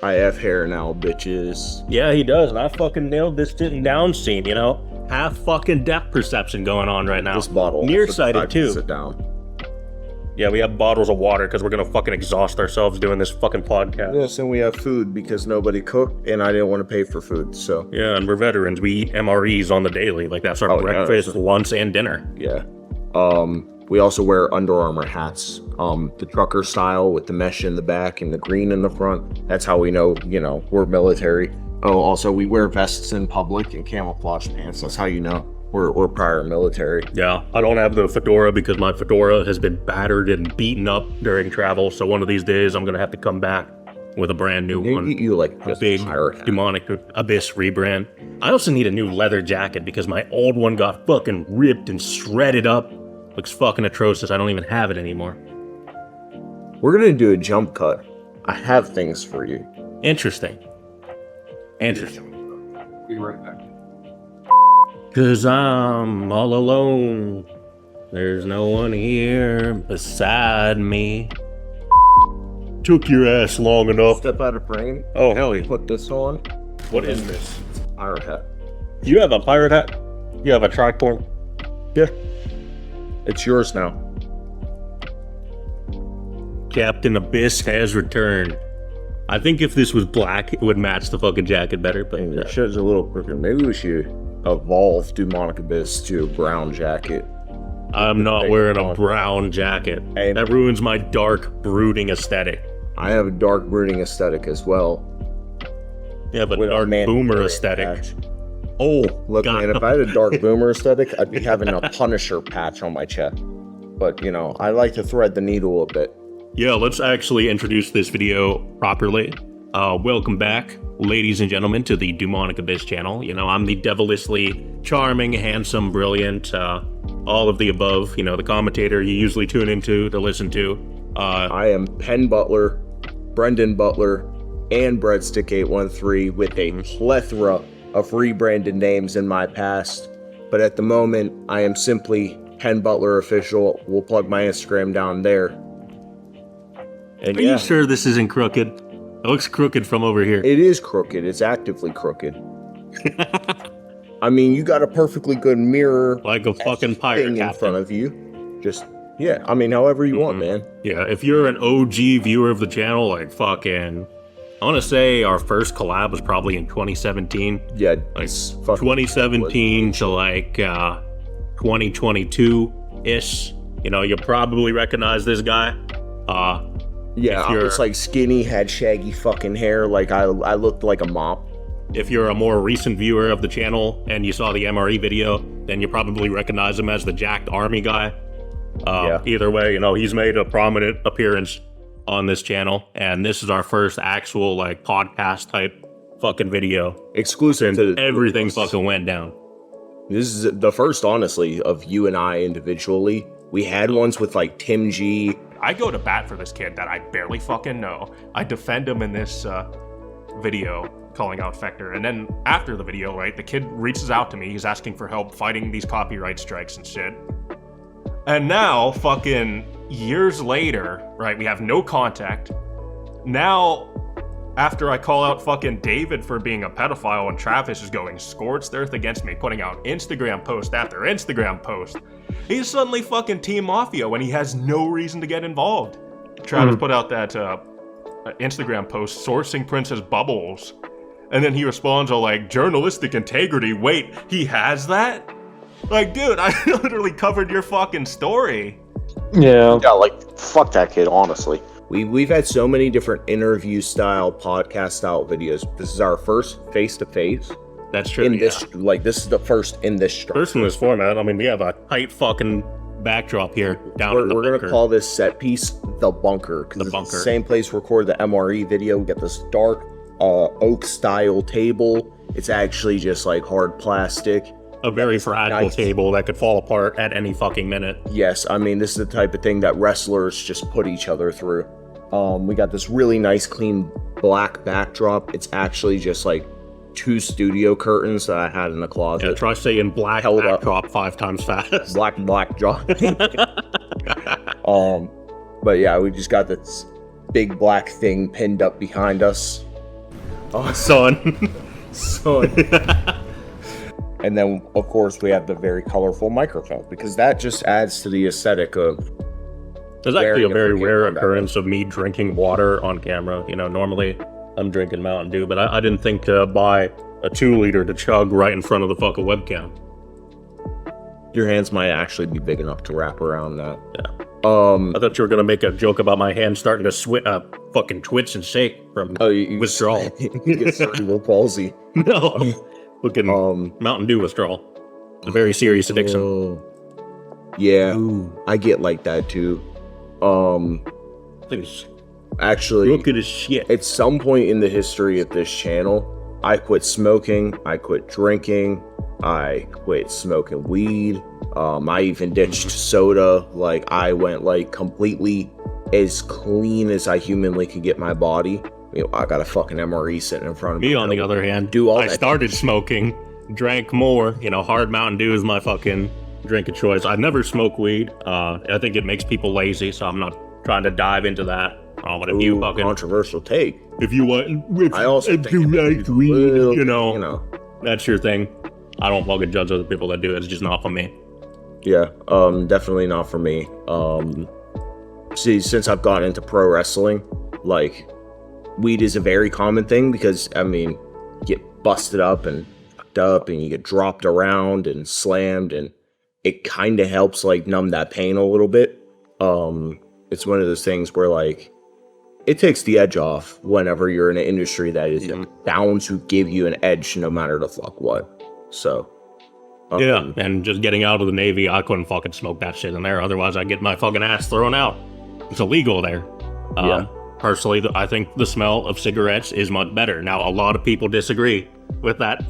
I have hair now, bitches. Yeah, he does, and I fucking nailed this sitting down scene, you know? Half fucking depth perception going on right now. This bottle. Nearsighted, too. Sit down. Yeah, we have bottles of water because we're gonna fucking exhaust ourselves doing this fucking podcast. Yes, and we have food because nobody cooked, and I didn't want to pay for food, so. Yeah, and we're veterans. We eat MREs on the daily. Like, that's our breakfast, lunch, and dinner. Yeah. We also wear Under Armour hats. The trucker style with the mesh in the back and the green in the front. That's how we know, you know, we're military. Oh, also, we wear vests in public and camouflage pants. That's how you know we're prior military. Yeah, I don't have the fedora because my fedora has been battered and beaten up during travel. So one of these days, I'm going to have to come back with a brand new one. You like a big Dewmonic Abyss rebrand. I also need a new leather jacket because my old one got fucking ripped and shredded up. Looks fucking atrocious. I don't even have it anymore. We're going to do a jump cut. I have things for you. Interesting. Be right back. 'Cause I'm all alone. There's no one here beside me. Took your ass long enough. Step out of frame. Oh, hell yeah. Put this on. What is this? Pirate hat. You have a pirate hat? You have a tricorn? Yeah. It's yours now. Captain Abyss has returned. I think if this was black, it would match the fucking jacket better, but The shirt's a little crooked. Maybe we should evolve Dewmonic Abyss to a brown jacket. I'm not wearing a brown jacket. Hey, that ruins my dark, brooding aesthetic. I have a dark, brooding aesthetic as well. Yeah, but dark boomer aesthetic. Patch. Oh, look, God. man, if I had a dark boomer aesthetic, I'd be having a Punisher patch on my chest. But, you know, I like to thread the needle a bit. Yeah, let's actually introduce this video properly. Welcome back, ladies and gentlemen, to the Dewmonic Abyss channel. You know, I'm the devilishly charming, handsome, brilliant, all of the above. You know, the commentator you usually tune into to listen to. I am Penn Butler, Brendan Butler, and Breadstick813 with a plethora of rebranded names in my past. But at the moment, I am simply Penn Butler Official. We'll plug my Instagram down there. And Are you sure this isn't crooked? It looks crooked from over here. It is crooked. It's actively crooked. I mean, you got a perfectly good mirror. Like a fucking pirate thing in captain. front of you. Just, yeah, I mean, however you want, man. Yeah, if you're an OG viewer of the channel, like fucking... I want to say our first collab was probably in 2017. Yeah, like 2017 to like 2022-ish. You know, you'll probably recognize this guy. Yeah, I was like skinny, had shaggy fucking hair, like I looked like a mop. If you're a more recent viewer of the channel and you saw the MRE video, then you probably recognize him as the jacked army guy. Either way, you know, he's made a prominent appearance on this channel, and this is our first actual like podcast type fucking video. Exclusive to everything fucking went down. This is the first, honestly, of you and I individually. We had ones with like TimG. I go to bat for this kid that I barely fucking know. I defend him in this video, calling out Fector. And then after the video, right, the kid reaches out to me. He's asking for help fighting these copyright strikes and shit. And now, fucking years later, right, we have no contact. Now, after I call out fucking David for being a pedophile and Travis is going scorched earth against me, putting out Instagram post after Instagram post, he's suddenly fucking Team Mafia when he has no reason to get involved. Travis put out that Instagram post sourcing Princess Bubbles, and then he responds all like, journalistic integrity, wait, he has that? Like, dude, I literally covered your fucking story. Yeah, like, fuck that kid, honestly. We've had so many different interview style, podcast style videos. This is our first face-to-face. That's true. This is the first in this structure. First in this format. I mean, we have a tight fucking backdrop here down in the bunker. We're gonna call this set piece the bunker, because it's the same place we record the MRE video. We got this dark oak style table. It's actually just like hard plastic. A very fragile table that could fall apart at any fucking minute. Yes, I mean, this is the type of thing that wrestlers just put each other through. We got this really nice, clean black backdrop. It's actually just like 2 studio curtains that I had in the closet. Yeah, try saying black backdrop 5 times fast. Black drop. But yeah, we just got this big black thing pinned up behind us. Oh, son. Son. And then, of course, we have the very colorful microphone, because that just adds to the aesthetic of... There's actually a very rare occurrence of me drinking water on camera. You know, normally I'm drinking Mountain Dew, but I didn't think to buy a 2-liter to chug right in front of the fucking webcam. Your hands might actually be big enough to wrap around that. Yeah. I thought you were gonna make a joke about my hand starting to fucking twitch and shake from withdrawal. You get cerebral palsy. No, looking Mountain Dew withdrawal. It's a very serious addiction. Yeah, I get like that too. Actually, look at this shit. At some point in the history of this channel, I quit smoking. I quit drinking. I quit smoking weed. I even ditched soda. Like, I went like completely as clean as I humanly could get my body. You know, I got a fucking MRE sitting in front of me. Me, on the other hand, I started smoking, drank more. You know, hard Mountain Dew is my fucking drink of choice. I never smoke weed. I think it makes people lazy, so I'm not trying to dive into that. But if you fucking controversial take. If you want, I also think you like weed, you know, you know, that's your thing. I don't fucking judge other people that do it. It's just not for me. Yeah, definitely not for me. See, since I've gotten into pro wrestling, like, weed is a very common thing because, I mean, you get busted up and fucked up and you get dropped around and slammed, and it kind of helps, like, numb that pain a little bit. It's one of those things where, like, it takes the edge off whenever you're in an industry that is bound to give you an edge no matter the fuck what. So... yeah, and just getting out of the Navy, I couldn't fucking smoke that shit in there. Otherwise, I'd get my fucking ass thrown out. It's illegal there. Personally, I think the smell of cigarettes is much better. Now, a lot of people disagree with that,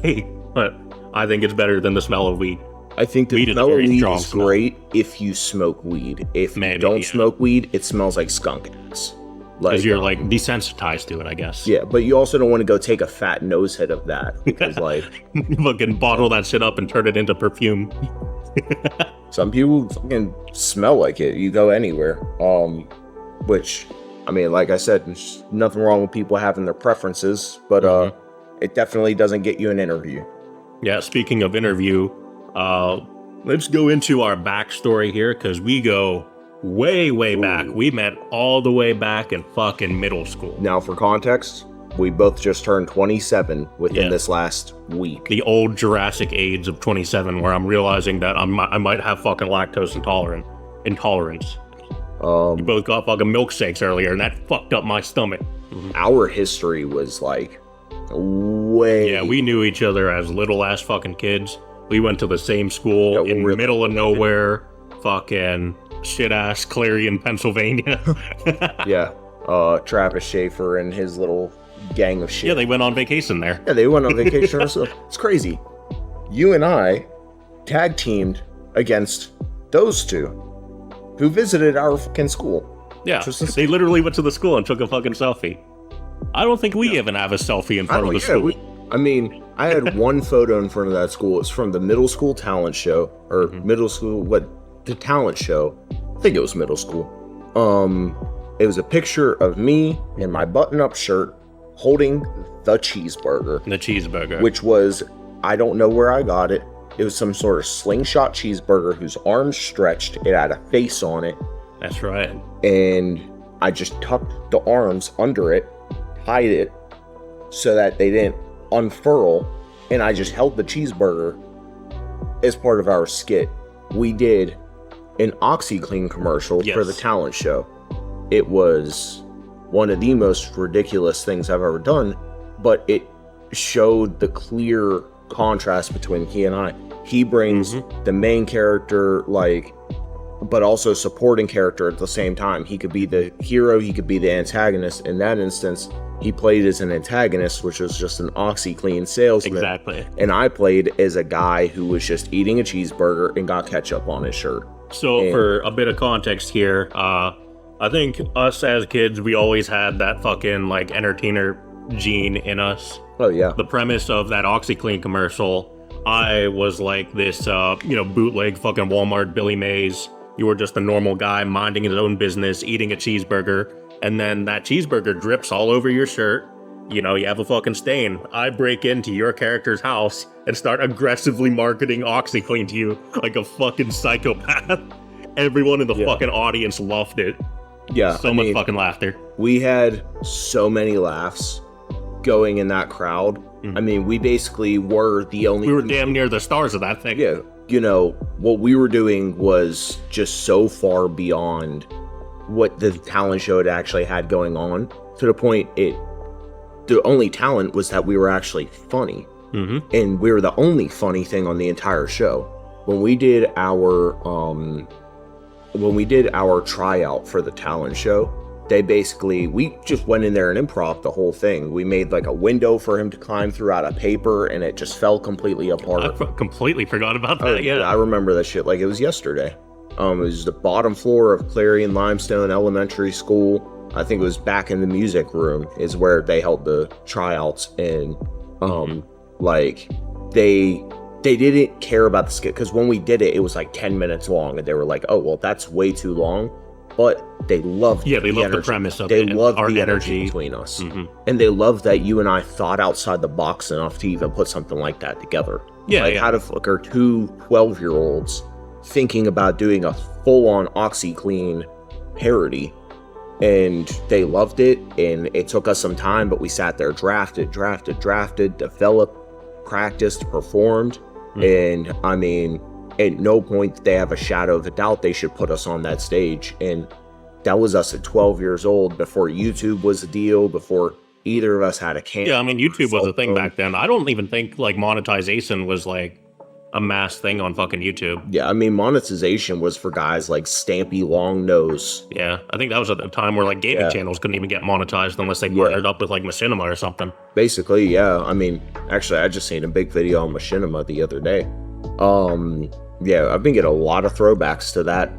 but I think it's better than the smell of weed. I think the smell of weed is great if you smoke weed. If you don't smoke weed, it smells like skunk ass. Because you're, like, desensitized to it, I guess. Yeah, but you also don't want to go take a fat nose hit of that. Because, like... fucking bottle that shit up and turn it into perfume. Some people fucking smell like it. You go anywhere. Which, I mean, like I said, there's nothing wrong with people having their preferences. But it definitely doesn't get you an interview. Yeah, speaking of interview, let's go into our backstory here. Because we go... way back. We met all the way back in fucking middle school. Now, for context, we both just turned 27 within this last week. The old Jurassic age of 27, where I'm realizing that I might have fucking lactose intolerance. We both got fucking milkshakes earlier, and that fucked up my stomach. Our history was like way... Yeah, we knew each other as little ass fucking kids. We went to the same school in the middle of nowhere, fucking... shit-ass Clarion, Pennsylvania. Yeah, Travis Schaefer and his little gang of shit. Yeah, they went on vacation there. Yeah, they went on vacation ourselves. It's crazy. You and I tag teamed against those two who visited our fucking school. Yeah, they literally went to the school and took a fucking selfie. I don't think we even have a selfie in front of the school. I mean, I had one photo in front of that school. It's from the middle school talent show, or middle school, the talent show. I think it was middle school. It was a picture of me in my button-up shirt holding the cheeseburger. The cheeseburger. Which was, I don't know where I got it. It was some sort of slingshot cheeseburger whose arms stretched. It had a face on it. That's right. And I just tucked the arms under it, tied it so that they didn't unfurl, and I just held the cheeseburger as part of our skit. We did an OxyClean commercial for the talent show. It was one of the most ridiculous things I've ever done, but it showed the clear contrast between he and I. He brings the main character, like, but also supporting character at the same time. He could be the hero, he could be the antagonist. In that instance, he played as an antagonist, which was just an OxyClean salesman. Exactly. And I played as a guy who was just eating a cheeseburger and got ketchup on his shirt. So for a bit of context here, I think us as kids, we always had that fucking, like, entertainer gene in us. Oh, yeah. The premise of that OxyClean commercial, I was like this, bootleg fucking Walmart Billy Mays. You were just a normal guy minding his own business, eating a cheeseburger, and then that cheeseburger drips all over your shirt. you know, you have a fucking stain. I break into your character's house and start aggressively marketing OxyClean to you like a fucking psychopath. Everyone in the fucking audience loved it. Yeah. So much fucking laughter. We had so many laughs going in that crowd. I mean, we basically were the only... We were damn near the stars of that thing. Yeah. You know, what we were doing was just so far beyond what the talent show had actually had going on, to the point the only talent was that we were actually funny. And we were the only funny thing on the entire show. When we did our tryout for the talent show, we just went in there and improv the whole thing. We made like a window for him to climb through out of paper, and it just fell completely apart. I completely forgot about that. Yeah, I remember that shit like it was yesterday. It was the bottom floor of Clarion Limestone Elementary School. I think it was back in the music room is where they held the tryouts, and like they didn't care about the skit, because when we did it, it was like 10 minutes long, and they were like, oh well, that's way too long. But they loved the premise of it. They loved our the energy between us. And they loved that you and I thought outside the box enough to even put something like that together. How the fuck are two 12-year-olds thinking about doing a full-on OxyClean parody? And they loved it, and it took us some time, but we sat there, drafted, developed, practiced, performed. And I mean, at no point did they have a shadow of a doubt they should put us on that stage. And that was us at 12 years old, before YouTube was a deal, before either of us had a camera. Yeah, I mean, YouTube was a thing back then. I don't even think like monetization was like a mass thing on fucking YouTube. Yeah, I mean, monetization was for guys like Stampy Longnose. Yeah, I think that was at the time where like gaming channels couldn't even get monetized unless they partnered up with like Machinima or something. Basically, yeah. I mean, actually, I just seen a big video on Machinima the other day. Yeah, I've been getting a lot of throwbacks to that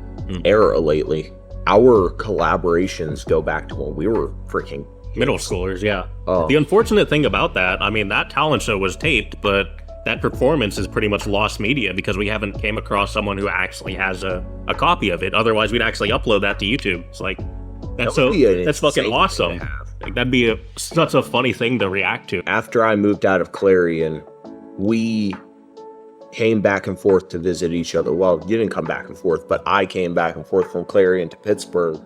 era lately. Our collaborations go back to when we were freaking middle schoolers, yeah. The unfortunate thing about that, I mean, that talent show was taped, but that performance is pretty much lost media because we haven't came across someone who actually has a copy of it. Otherwise, we'd actually upload that to YouTube. It's like, that's fucking awesome. Like, that'd be such a funny thing to react to. After I moved out of Clarion, we came back and forth to visit each other. Well, you didn't come back and forth, but I came back and forth from Clarion to Pittsburgh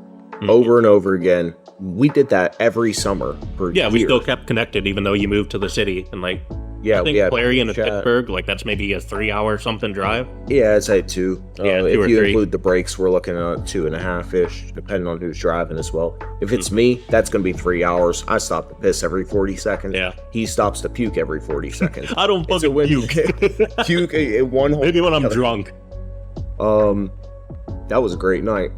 over and over again. We did that every summer for years. We still kept connected even though you moved to the city. And like, I think Clarion and Pittsburgh, like that's maybe a 3-hour something drive. Yeah, I'd say 2. If you 3. include the breaks, we're looking at 2.5-ish, depending on who's driving as well. If it's me, that's going to be 3 hours. I stop to piss every 40 seconds. Yeah. He stops to puke every 40 seconds. I don't fucking puke. Puke in one whole... Maybe when I'm drunk. That was a great night.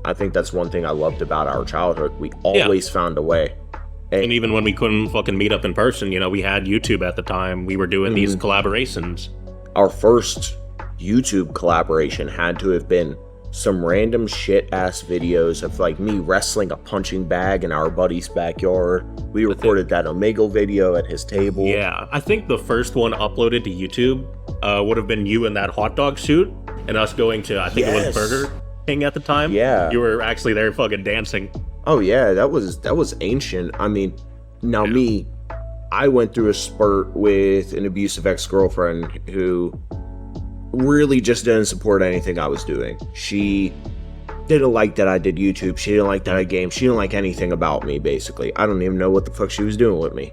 I think that's one thing I loved about our childhood. We always found a way. And even when we couldn't fucking meet up in person, you know, we had YouTube at the time. We were doing these collaborations. Our first YouTube collaboration had to have been some random shit-ass videos of, like, me wrestling a punching bag in our buddy's backyard. We recorded that Omegle video at his table. Yeah, I think the first one uploaded to YouTube would have been you in that hot dog suit and us going to, I think it was Burger King at the time. Yeah. You were actually there fucking dancing. Oh yeah, that was ancient. I mean, now I went through a spurt with an abusive ex-girlfriend who really just didn't support anything I was doing. She didn't like that I did YouTube. She didn't like that I gamed. She didn't like anything about me, basically. I don't even know what the fuck she was doing with me.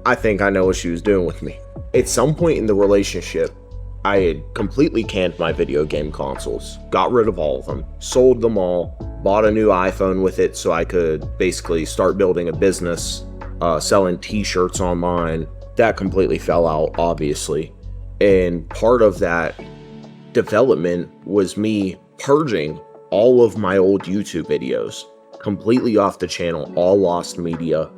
I think I know what she was doing with me. At some point in the relationship, I had completely canned my video game consoles, got rid of all of them, sold them all, bought a new iPhone with it so I could basically start building a business, selling t-shirts online. That completely fell out, obviously. And part of that development was me purging all of my old YouTube videos completely off the channel, all lost media.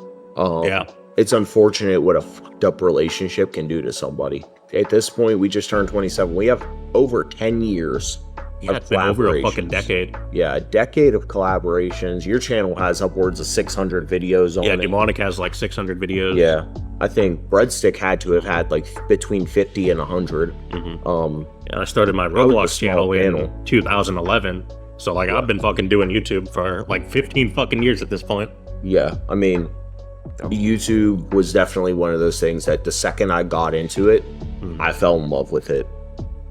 It's unfortunate what a fucked up relationship can do to somebody. At this point, we just turned 27. We have over 10 years of it's been over a fucking decade. Yeah, a decade of collaborations. Your channel has upwards of 600 videos on it. Yeah, Dewmonic has like 600 videos. Yeah, I think Breadstick had to have had like between 50 and 100. I started my Roblox channel in 2011. So like I've been fucking doing YouTube for like 15 fucking years at this point. Yeah, I mean, YouTube was definitely one of those things that the second I got into it, I fell in love with it.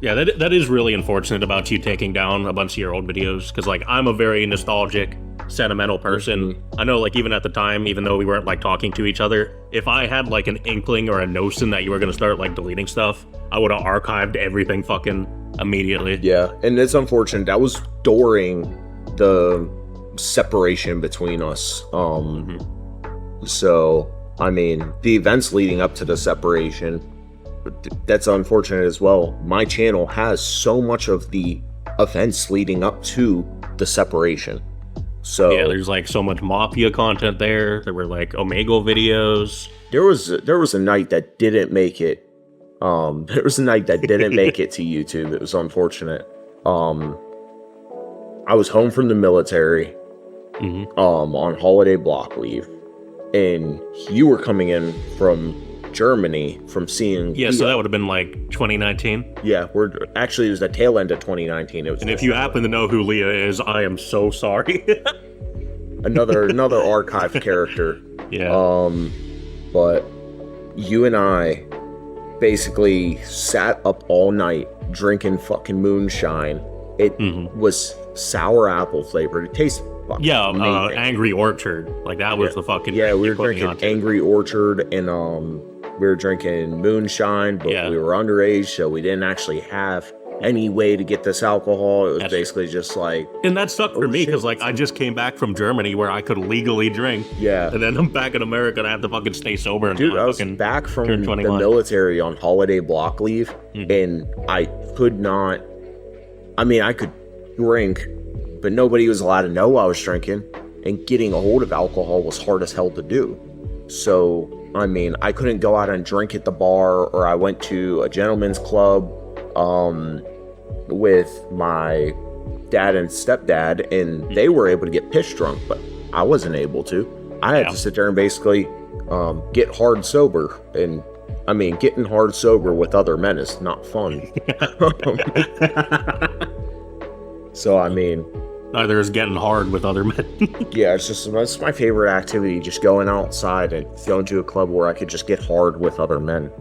Yeah, that is really unfortunate about you taking down a bunch of your old videos, because, like, I'm a very nostalgic, sentimental person. I know, like, even at the time, even though we weren't, like, talking to each other, if I had, like, an inkling or a notion that you were going to start, like, deleting stuff, I would have archived everything fucking immediately. Yeah, and it's unfortunate. That was during the separation between us. So, I mean, the events leading up to the separation, that's unfortunate as well. My channel has so much of the events leading up to the separation. So yeah, there's like so much Mafia content there. There were like Omegle videos. There was a night that didn't make it. There was a night that didn't make it to YouTube. It was unfortunate. I was home from the military, on holiday block leave, and you were coming in from Germany from seeing. Yeah, so that would have been like 2019. Yeah, it was the tail end of 2019. It was. And if you happen to know who Leah is, I am so sorry. another archive character. Yeah. But you and I basically sat up all night drinking fucking moonshine. It was sour apple flavored. It tastes fucking amazing. Angry Orchard. Like that was the fucking. Yeah, we were drinking Angry Orchard, and we were drinking moonshine, but we were underage, so we didn't actually have any way to get this alcohol. It was basically just like. And that sucked for me because like I just came back from Germany where I could legally drink. Yeah. And then I'm back in America and I have to fucking stay sober. Dude, I was back from the military on holiday block leave, and I could not. I mean, I could drink, but nobody was allowed to know I was drinking, and getting a hold of alcohol was hard as hell to do. So, I mean, I couldn't go out and drink at the bar, or I went to a gentleman's club with my dad and stepdad, and they were able to get piss drunk, but I wasn't able to. I had to sit there and basically get hard sober, and I mean, getting hard sober with other men is not fun. So, I mean... Neither is getting hard with other men. Yeah, it's my favorite activity, just going outside and going to a club where I could just get hard with other men.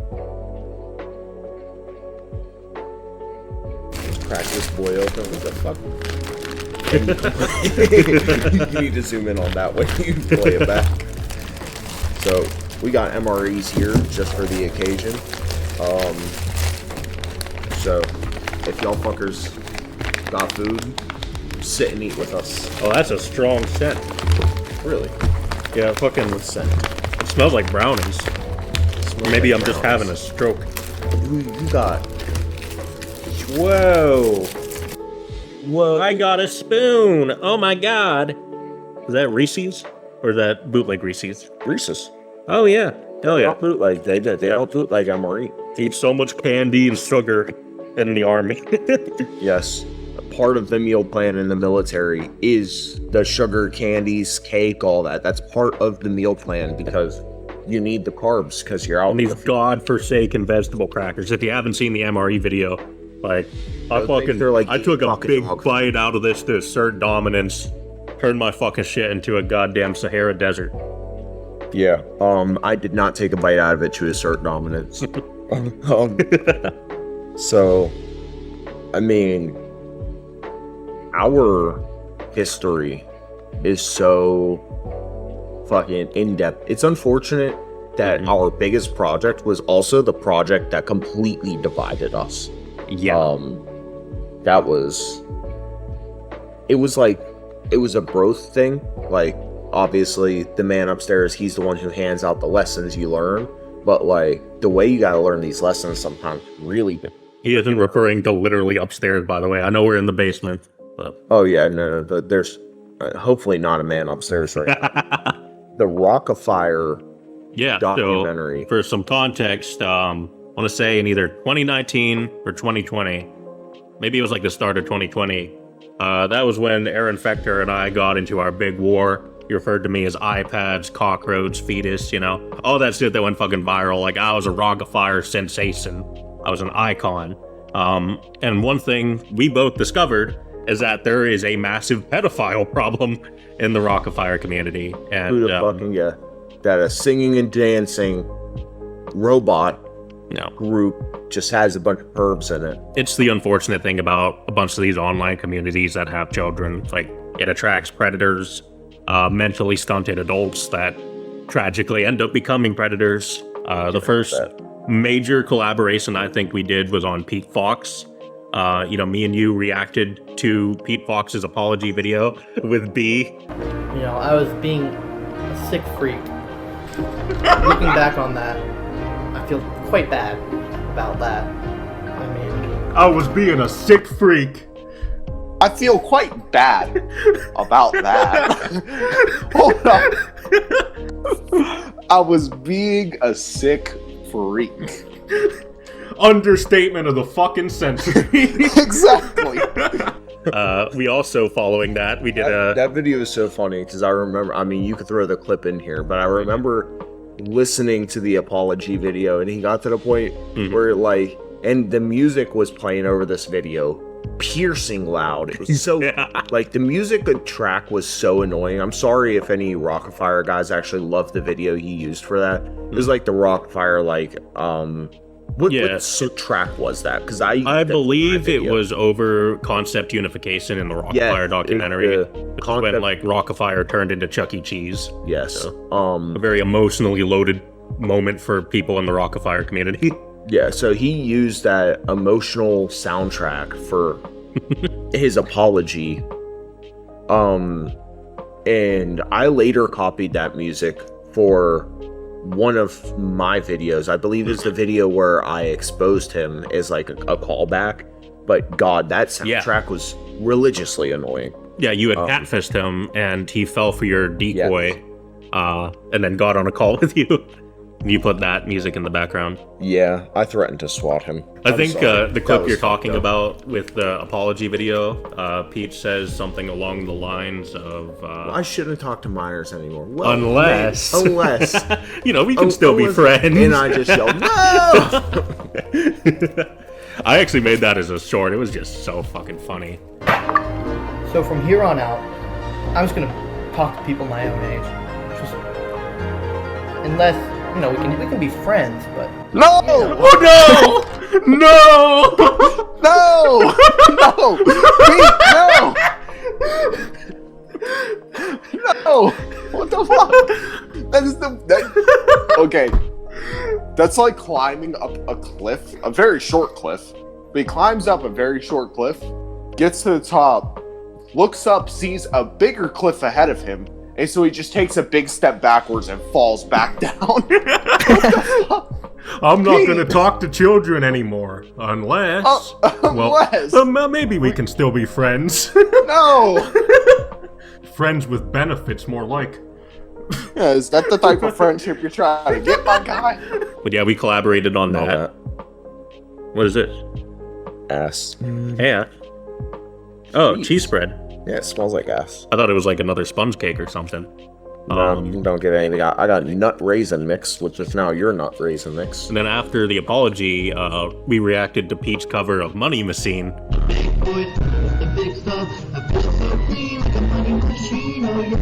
Let's crack this boy open. What the fuck? You need to zoom in on that when you play it back. So, we got MREs here just for the occasion. So, if y'all fuckers got food, sit and eat with us. Oh, that's a strong scent. Really? Yeah, fucking scent. It smells like brownies. Maybe I'm just having a stroke. You got... Whoa. Whoa, I got a spoon. Oh my god. Is that Reese's? Or is that bootleg Reese's? Reese's. Oh yeah. Hell yeah. Bootleg. They don't bootleg MRE. Eat so much candy and sugar in the army. Yes. Part of the meal plan in the military is the sugar, candies, cake, all that. That's part of the meal plan because you need the carbs because you're out. And these godforsaken vegetable crackers. If you haven't seen the MRE video, like I took a big bite out of this to assert dominance, turned my fucking shit into a goddamn Sahara desert. Yeah. I did not take a bite out of it to assert dominance. So, I mean, our history is so fucking in-depth. It's unfortunate that our biggest project was also the project that completely divided us. Yeah. It was a growth thing. Like, obviously, the man upstairs, he's the one who hands out the lessons you learn. But, like, the way you gotta learn these lessons sometimes really... He isn't referring to literally upstairs, by the way. I know we're in the basement. But... Oh, yeah, no, there's hopefully not a man upstairs right now. The Rockafire documentary. So for some context, I want to say in either 2019 or 2020, maybe it was like the start of 2020, that was when Aaron Fector and I got into our big war. He referred to me as iPads, cockroach, fetus, you know, all that shit that went fucking viral. Like, I was a Rockafire sensation. I was an icon. And one thing we both discovered is that there is a massive pedophile problem in the Rockafire community. And who the fucking that a singing and dancing robot group just has a bunch of pervs in it. It's the unfortunate thing about a bunch of these online communities that have children. Like, it attracts predators, mentally stunted adults that tragically end up becoming predators. The first major collaboration I think we did was on Pete Foxx. Me and you reacted to Pete Foxx's apology video with B. I was being a sick freak. Looking back on that, I feel quite bad about that. I was being a sick freak. I feel quite bad about that. Hold on. I was being a sick freak. Understatement of the fucking century. Exactly. We also, following that, we did that video is so funny because I remember, you could throw the clip in here, but I remember listening to the apology video, and he got to the point where and the music was playing over this video, piercing loud. It was so the music track was so annoying. I'm sorry if any Rockafire guys actually loved the video he used for that. It was like the Rockafire what track was that? Because I believe it was over concept unification in the Rockafire documentary. It's when Rockafire turned into Chuck E. Cheese. Yes. So, a very emotionally loaded moment for people in the Rockafire community. Yeah, so he used that emotional soundtrack for his apology. And I later copied that music for one of my videos. I believe it's the video where I exposed him as a callback. But God, that soundtrack was religiously annoying. Yeah, you had catfished him, and he fell for your decoy, and then got on a call with you. You put that music in the background. Yeah, I threatened to swat him. I think the clip you're talking about with the apology video, Peach says something along the lines of... I shouldn't talk to minors anymore. Well, unless... we can Oh, still be friends. And I just yelled, no! I actually made that as a short. It was just so fucking funny. So from here on out, I'm just gonna talk to people my own age. Unless, we can be friends, but... No! Oh no! No! No! No! Pete, no! No! What the fuck? That is okay. That's like climbing up a cliff, a very short cliff. But he climbs up a very short cliff, gets to the top, looks up, sees a bigger cliff ahead of him, and so he just takes a big step backwards and falls back down. I'm not going to talk to children anymore, unless... maybe we can still be friends. No! Friends with benefits, more like. Yeah, is that the type of friendship you're trying to get, my guy? But yeah, we collaborated on that. What is this? Ass. Yeah. Oh, cheese spread. Yeah, it smells like ass. I thought it was like another sponge cake or something. No, don't get anything. I got nut raisin mix, which is now your nut raisin mix. And then after the apology, we reacted to Pete's cover of Money Machine.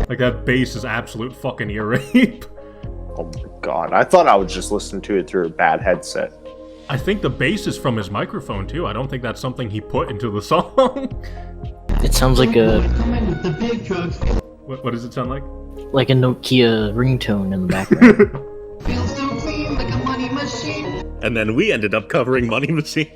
Like, that bass is absolute fucking ear rape. Oh my god, I thought I would just listen to it through a bad headset. I think the bass is from his microphone too. I don't think that's something he put into the song. It sounds like a... What does it sound like? Like a Nokia ringtone in the background. And then we ended up covering Money Machine.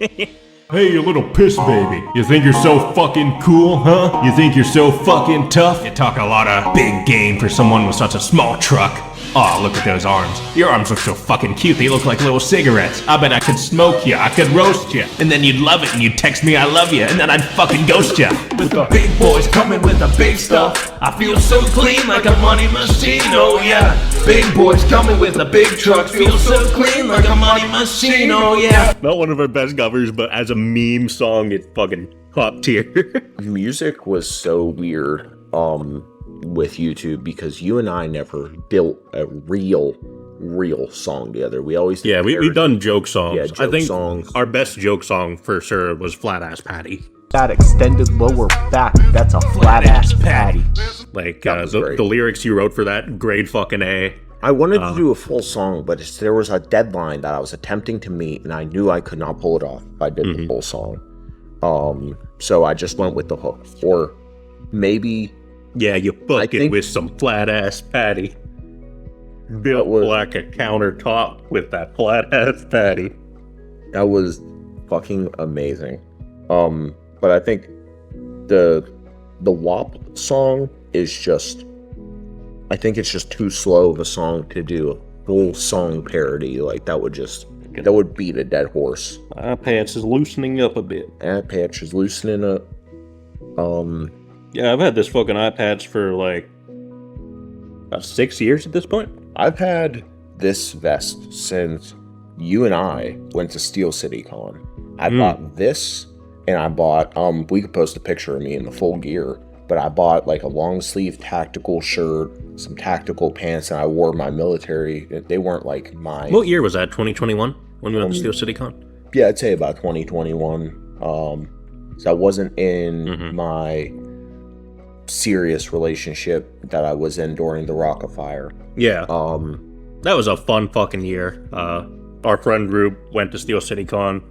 Hey, you little piss baby. You think you're so fucking cool, huh? You think you're so fucking tough? You talk a lot of big game for someone with such a small truck. Aw, look at those arms. Your arms look so fucking cute, they look like little cigarettes. I bet I could smoke you, I could roast you. And then you'd love it and you'd text me I love you, and then I'd fucking ghost you. With the big boys coming with the big stuff, I feel so clean like a money machine, oh yeah. Big boys coming with the big trucks, feel so clean like a money machine, oh yeah. Not one of our best covers, but as a meme song, it's fucking top tier. Music was so weird with YouTube because you and I never built a real song together. We always we've done joke songs. Yeah, joke I think songs. Our best joke song for sure was Flat Ass Patty. that extended lower back, that's a flat ass patty. Like, That was great. the lyrics you wrote for that, grade fucking A. I wanted to do a full song, but there was a deadline that I was attempting to meet, and I knew I could not pull it off if I did the full song. So I just went with the hook. Or maybe... Yeah, you fuck it with some flat ass patty. Built like a countertop with that flat ass patty. That was fucking amazing. But I think the WAP song is just... I think it's just too slow of a song to do a full song parody. Like, that would beat a dead horse. My pants is loosening up a bit. Patch is loosening up. Yeah, I've had this fucking iPads for like about 6 years at this point. I've had this vest since you and I went to Steel City Con. I bought this, and I bought, we could post a picture of me in the full gear, but I bought like a long sleeve tactical shirt, some tactical pants, and I wore my military. They weren't like mine. What year was that? 2021? When we went to Steel City Con? Yeah, I'd say about 2021. So I wasn't in my serious relationship that I was in during the Rockafire. Yeah. That was a fun fucking year. Our friend group went to Steel City Con,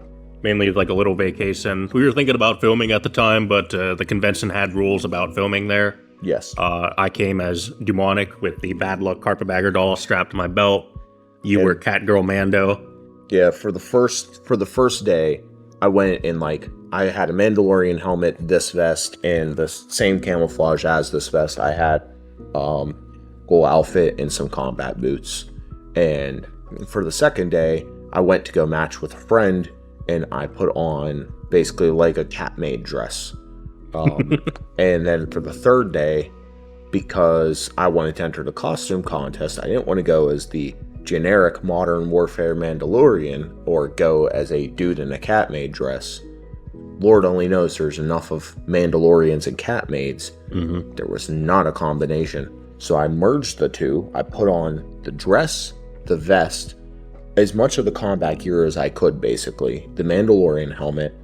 mainly like a little vacation. We were thinking about filming at the time, but the convention had rules about filming there. Yes. I came as Dewmonic with the Bad Luck Carpetbagger Doll strapped to my belt. You were Catgirl Mando. Yeah, for the first day, I went in like, I had a Mandalorian helmet, this vest, and the same camouflage as this vest. I had cool outfit and some combat boots. And for the second day, I went to go match with a friend, and I put on basically like a cat-made dress. And then for the third day, because I wanted to enter the costume contest, I didn't want to go as the generic Modern Warfare Mandalorian or go as a dude in a cat-made dress. Lord only knows there's enough of Mandalorians and cat-maids. There was not a combination. So I merged the two. I put on the dress, the vest, as much of the combat gear as I could, basically. The Mandalorian helmet,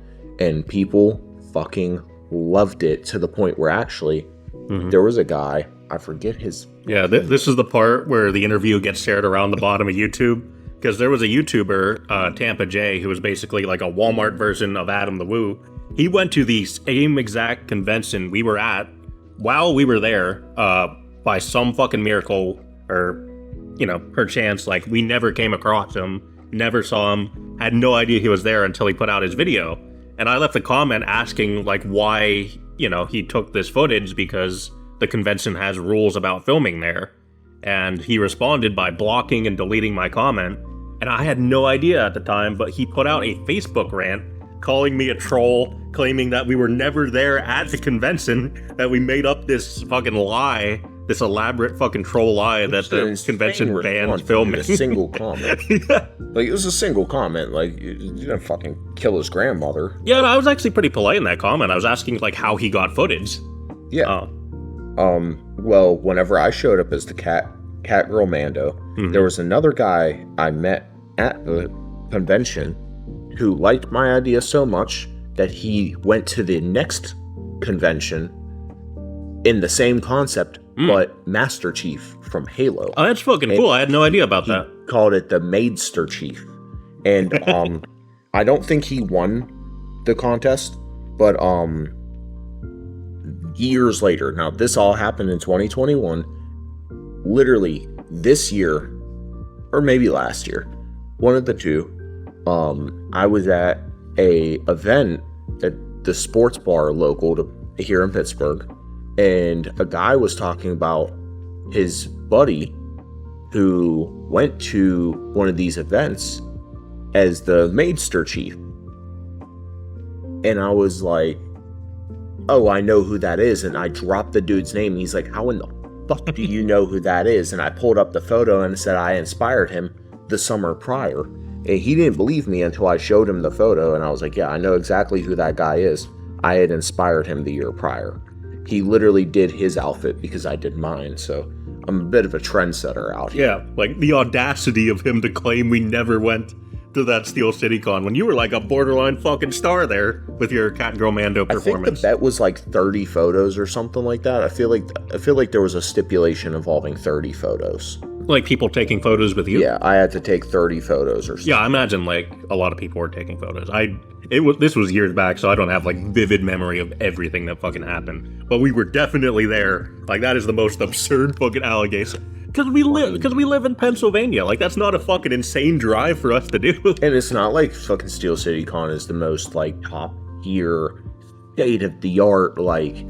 and people fucking loved it to the point where actually there was a guy, I forget his... Yeah, this is the part where the interview gets shared around the bottom of YouTube. Because there was a YouTuber, Tampa Jay, who was basically like a Walmart version of Adam the Woo. He went to the same exact convention we were at while we were there, by some fucking miracle, or, you know, perchance, like, we never came across him, never saw him, had no idea he was there until he put out his video. And I left a comment asking, like, why, you know, he took this footage, because the convention has rules about filming there. And he responded by blocking and deleting my comment. And I had no idea at the time, but he put out a Facebook rant calling me a troll, claiming that we were never there at the convention, that we made up this fucking lie, this elaborate fucking troll lie that the convention banned filming. A single comment. Like, it was a single comment. Like, you didn't fucking kill his grandmother. Yeah, no, I was actually pretty polite in that comment. I was asking, like, how he got footage. Yeah. Well, whenever I showed up as the Catgirl Mando, there was another guy I met at the convention who liked my idea so much that he went to the next convention in the same concept, but Master Chief from Halo. Oh, that's fucking cool. I had no idea about that. Called it the Maidster Chief. And I don't think he won the contest, but years later, now this all happened in 2021, literally this year, or maybe last year, one of the two, I was at a event at the sports bar local to here in Pittsburgh, and a guy was talking about his buddy who went to one of these events as the Maidster Chief. And I was like, oh, I know who that is. And I dropped the dude's name. And he's like, how in the fuck do you know who that is? And I pulled up the photo and said I inspired him the summer prior. And he didn't believe me until I showed him the photo. And I was like, yeah, I know exactly who that guy is. I had inspired him the year prior. He literally did his outfit because I did mine. So I'm a bit of a trendsetter out here. Yeah, like the audacity of him to claim we never went to that Steel City Con when you were like a borderline fucking star there with your Cat and Girl Mando I think performance. the bet was like 30 photos or something like that. I feel like there was a stipulation involving 30 photos. Like people taking photos with you? Yeah, I had to take 30 photos or something. Yeah, I imagine like a lot of people were taking photos. This was years back, so I don't have like vivid memory of everything that fucking happened. But we were definitely there. Like that is the most absurd fucking allegation. Because we live in Pennsylvania. Like that's not a fucking insane drive for us to do. And it's not like fucking Steel City Con is the most like top tier, state of the art like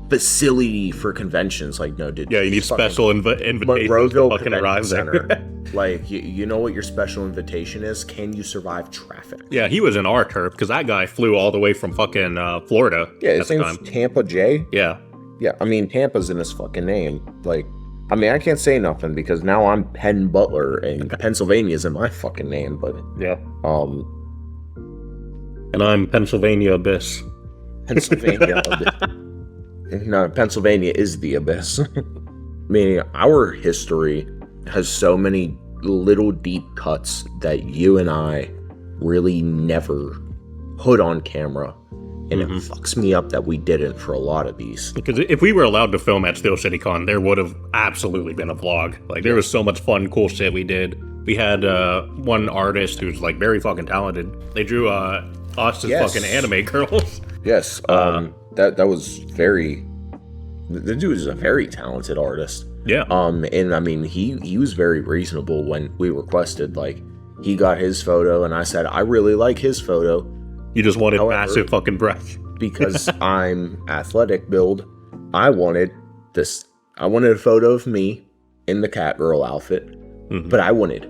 facility for conventions. Like no, dude. Yeah, you need special invitation to fucking arrive there. Like you know what your special invitation is? Can you survive traffic? Yeah, he was in our turf because that guy flew all the way from fucking Florida. Yeah, his name's Tampa Jay. Yeah. Yeah, I mean Tampa's in his fucking name. Like, I mean I can't say nothing because now I'm Penn Butler and Pennsylvania's in my fucking name. But yeah. And I'm Pennsylvania Abyss. Pennsylvania. No, Pennsylvania is the abyss. I mean, our history has so many little deep cuts that you and I really never put on camera. And it fucks me up that we didn't for a lot of these. Because if we were allowed to film at Steel City Con, there would have absolutely been a vlog. Like, there was so much fun, cool shit we did. We had one artist who's, like, very fucking talented. They drew us as fucking anime girls. Yes, that was very... The dude is a very talented artist. Yeah. And I mean, he was very reasonable when we requested, like, he got his photo, and I said, I really like his photo. You just wanted massive fucking breath. Because I'm athletic build, I wanted a photo of me in the Catgirl outfit, but I wanted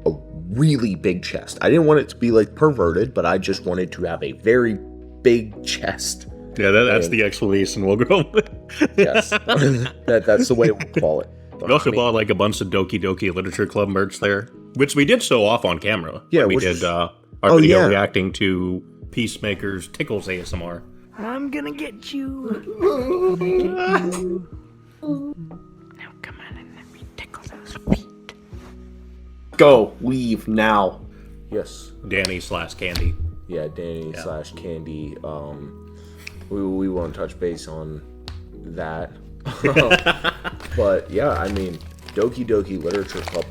a really big chest. I didn't want it to be, like, perverted, but I just wanted to have a very big chest. Yeah, that's the explanation we'll go with. Yes. That's the way we'll call it. We also bought like a bunch of Doki Doki Literature Club merch there, which we did show off on camera. Yeah, we did our video reacting to Peacemaker's Tickles ASMR. I'm gonna get you. Now come on and let me tickle those feet. Go, leave now. Yes. Danny/Candy. Yeah, Danny/Candy. We won't touch base on that. But yeah, I mean, Doki Doki Literature Club,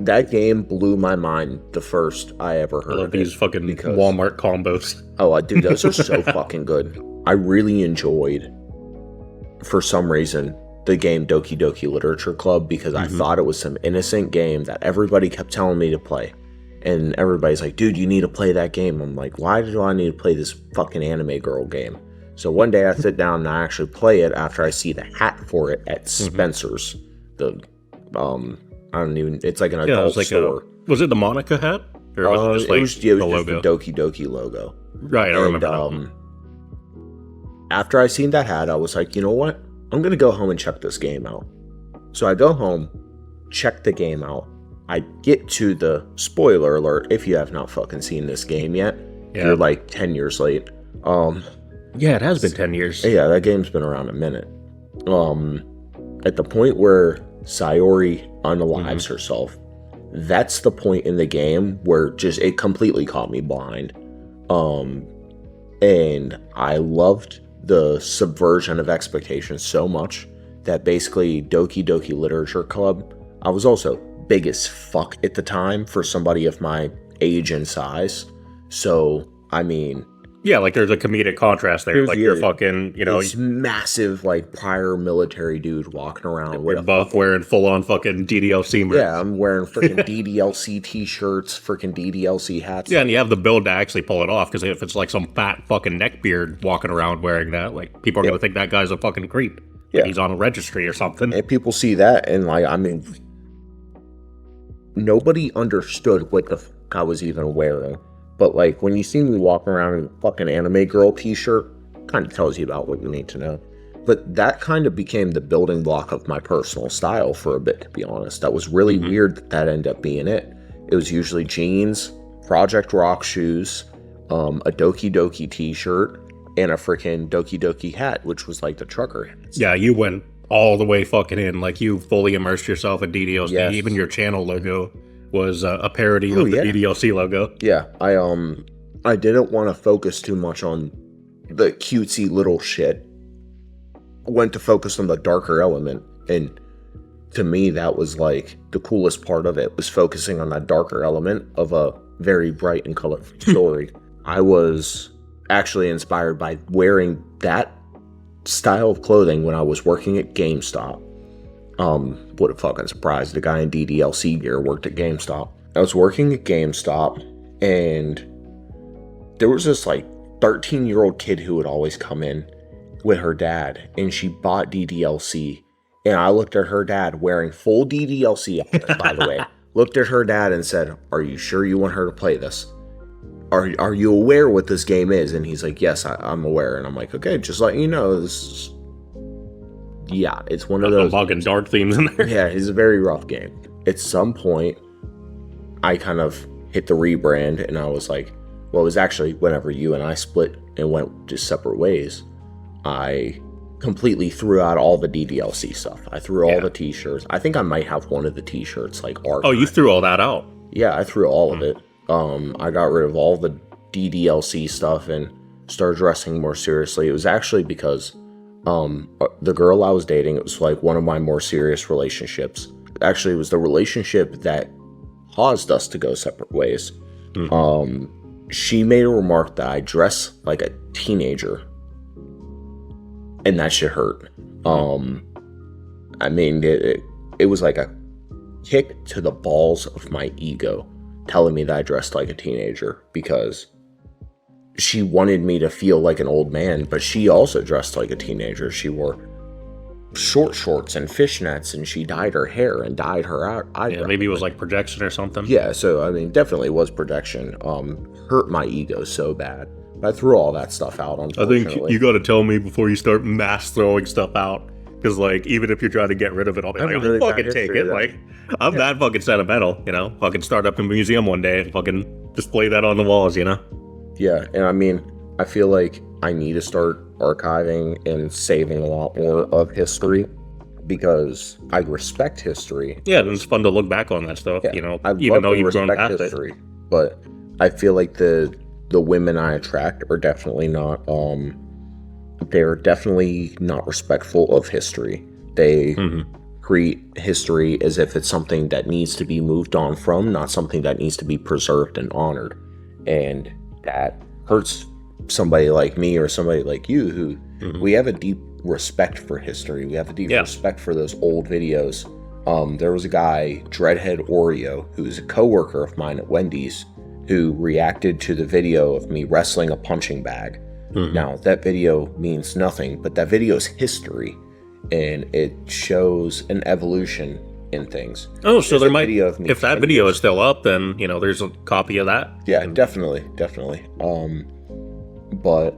that game blew my mind the first I ever heard of these fucking Walmart combos. Oh, dude, those are so fucking good. I really enjoyed, for some reason, the game Doki Doki Literature Club because I thought it was some innocent game that everybody kept telling me to play. And everybody's like, dude, you need to play that game. I'm like, why do I need to play this fucking anime girl game? So one day I sit down and I actually play it after I see the hat for it at Spencer's. It's like an adult store. Was it the Monica hat? Or was it just the logo? The Doki Doki logo. Right, I remember that. After I seen that hat, I was like, you know what? I'm going to go home and check this game out. So I go home, check the game out. I get to the spoiler alert if you have not fucking seen this game yet. Yeah. You're like 10 years late. Yeah, it has been 10 years. Yeah, that game's been around a minute. At the point where Sayori unalives herself, that's the point in the game where just it completely caught me blind. And I loved the subversion of expectations so much that basically Doki Doki Literature Club, I was also big as fuck at the time for somebody of my age and size. So, I mean... Yeah, like there's a comedic contrast there. Like you're fucking, this massive, like, prior military dude walking around. We're both wearing full-on fucking DDLC merch. Yeah, I'm wearing freaking DDLC t-shirts, freaking DDLC hats. Yeah, and you have the build to actually pull it off, because if it's like some fat fucking neckbeard walking around wearing that, like, people are going to think that guy's a fucking creep. Yeah. Like he's on a registry or something. And people see that, and, like, I mean... Nobody understood what the fuck I was even wearing. But, like, when you see me walking around in a fucking anime girl t-shirt, kind of tells you about what you need to know. But that kind of became the building block of my personal style for a bit, to be honest. That was really weird that ended up being it. It was usually jeans, Project Rock shoes, a Doki Doki t-shirt, and a freaking Doki Doki hat, which was like the trucker hats. Yeah, you went all the way fucking in. Like, you fully immersed yourself in DDLC. Yes. Even your channel logo was a parody of the DDLC logo. Yeah, I didn't want to focus too much on the cutesy little shit. I went to focus on the darker element, and to me that was like the coolest part of it, was focusing on that darker element of a very bright and colorful story. I was actually inspired by wearing that style of clothing when I was working at GameStop. What a fucking surprise, the guy in DDLC gear worked at GameStop. I was working at GameStop, and there was this like 13-year-old kid who would always come in with her dad, and she bought DDLC, and I looked at her dad wearing full DDLC outfit, by the way, looked at her dad and said, "Are you sure you want her to play this? Are you aware what this game is?" And he's like, "Yes, I'm aware." And I'm like, "Okay, just letting you know, this is..." Yeah, it's one of those fucking dark themes in there. Yeah, it's a very rough game. At some point, I kind of hit the rebrand, and I was like, well, it was actually whenever you and I split and went just separate ways, I completely threw out all the DDLC stuff. I threw all the t-shirts. I think I might have one of the t-shirts, like art. Oh, you threw all that out? Yeah, I threw all of it. I got rid of all the DDLC stuff and started dressing more seriously. It was actually because the girl I was dating, it was like one of my more serious relationships. Actually, it was the relationship that caused us to go separate ways. She made a remark that I dress like a teenager, and that shit hurt. I mean, it was like a kick to the balls of my ego, telling me that I dressed like a teenager, because she wanted me to feel like an old man, but she also dressed like a teenager. She wore short shorts and fishnets, and she dyed her hair and dyed her eyebrows. Yeah, maybe it was like projection or something. Yeah, so I mean, definitely was projection. Hurt my ego so bad. I threw all that stuff out, unfortunately. I think you got to tell me before you start mass throwing stuff out, because like even if you're trying to get rid of it, I'll be like, really fucking take it. Like I'm that fucking sentimental, you know. Fucking start up a museum one day and fucking display that on the walls, you know. Yeah, and I mean, I feel like I need to start archiving and saving a lot more of history, because I respect history. Yeah, it's fun to look back on that stuff, you know, I even though you've grown respect past history, it. But I feel like the women I attract are definitely not, they're definitely not respectful of history. They treat history as if it's something that needs to be moved on from, not something that needs to be preserved and honored. And that hurts somebody like me or somebody like you, who we have a deep respect for history. We have a deep respect for those old videos. There was a guy, Dreadhead Oreo, who's a coworker of mine at Wendy's, who reacted to the video of me wrestling a punching bag. Now, that video means nothing, but that video is history, and it shows an evolution in things. Oh, so there might, if that video is still up, then, you know, there's a copy of that. Yeah, definitely. But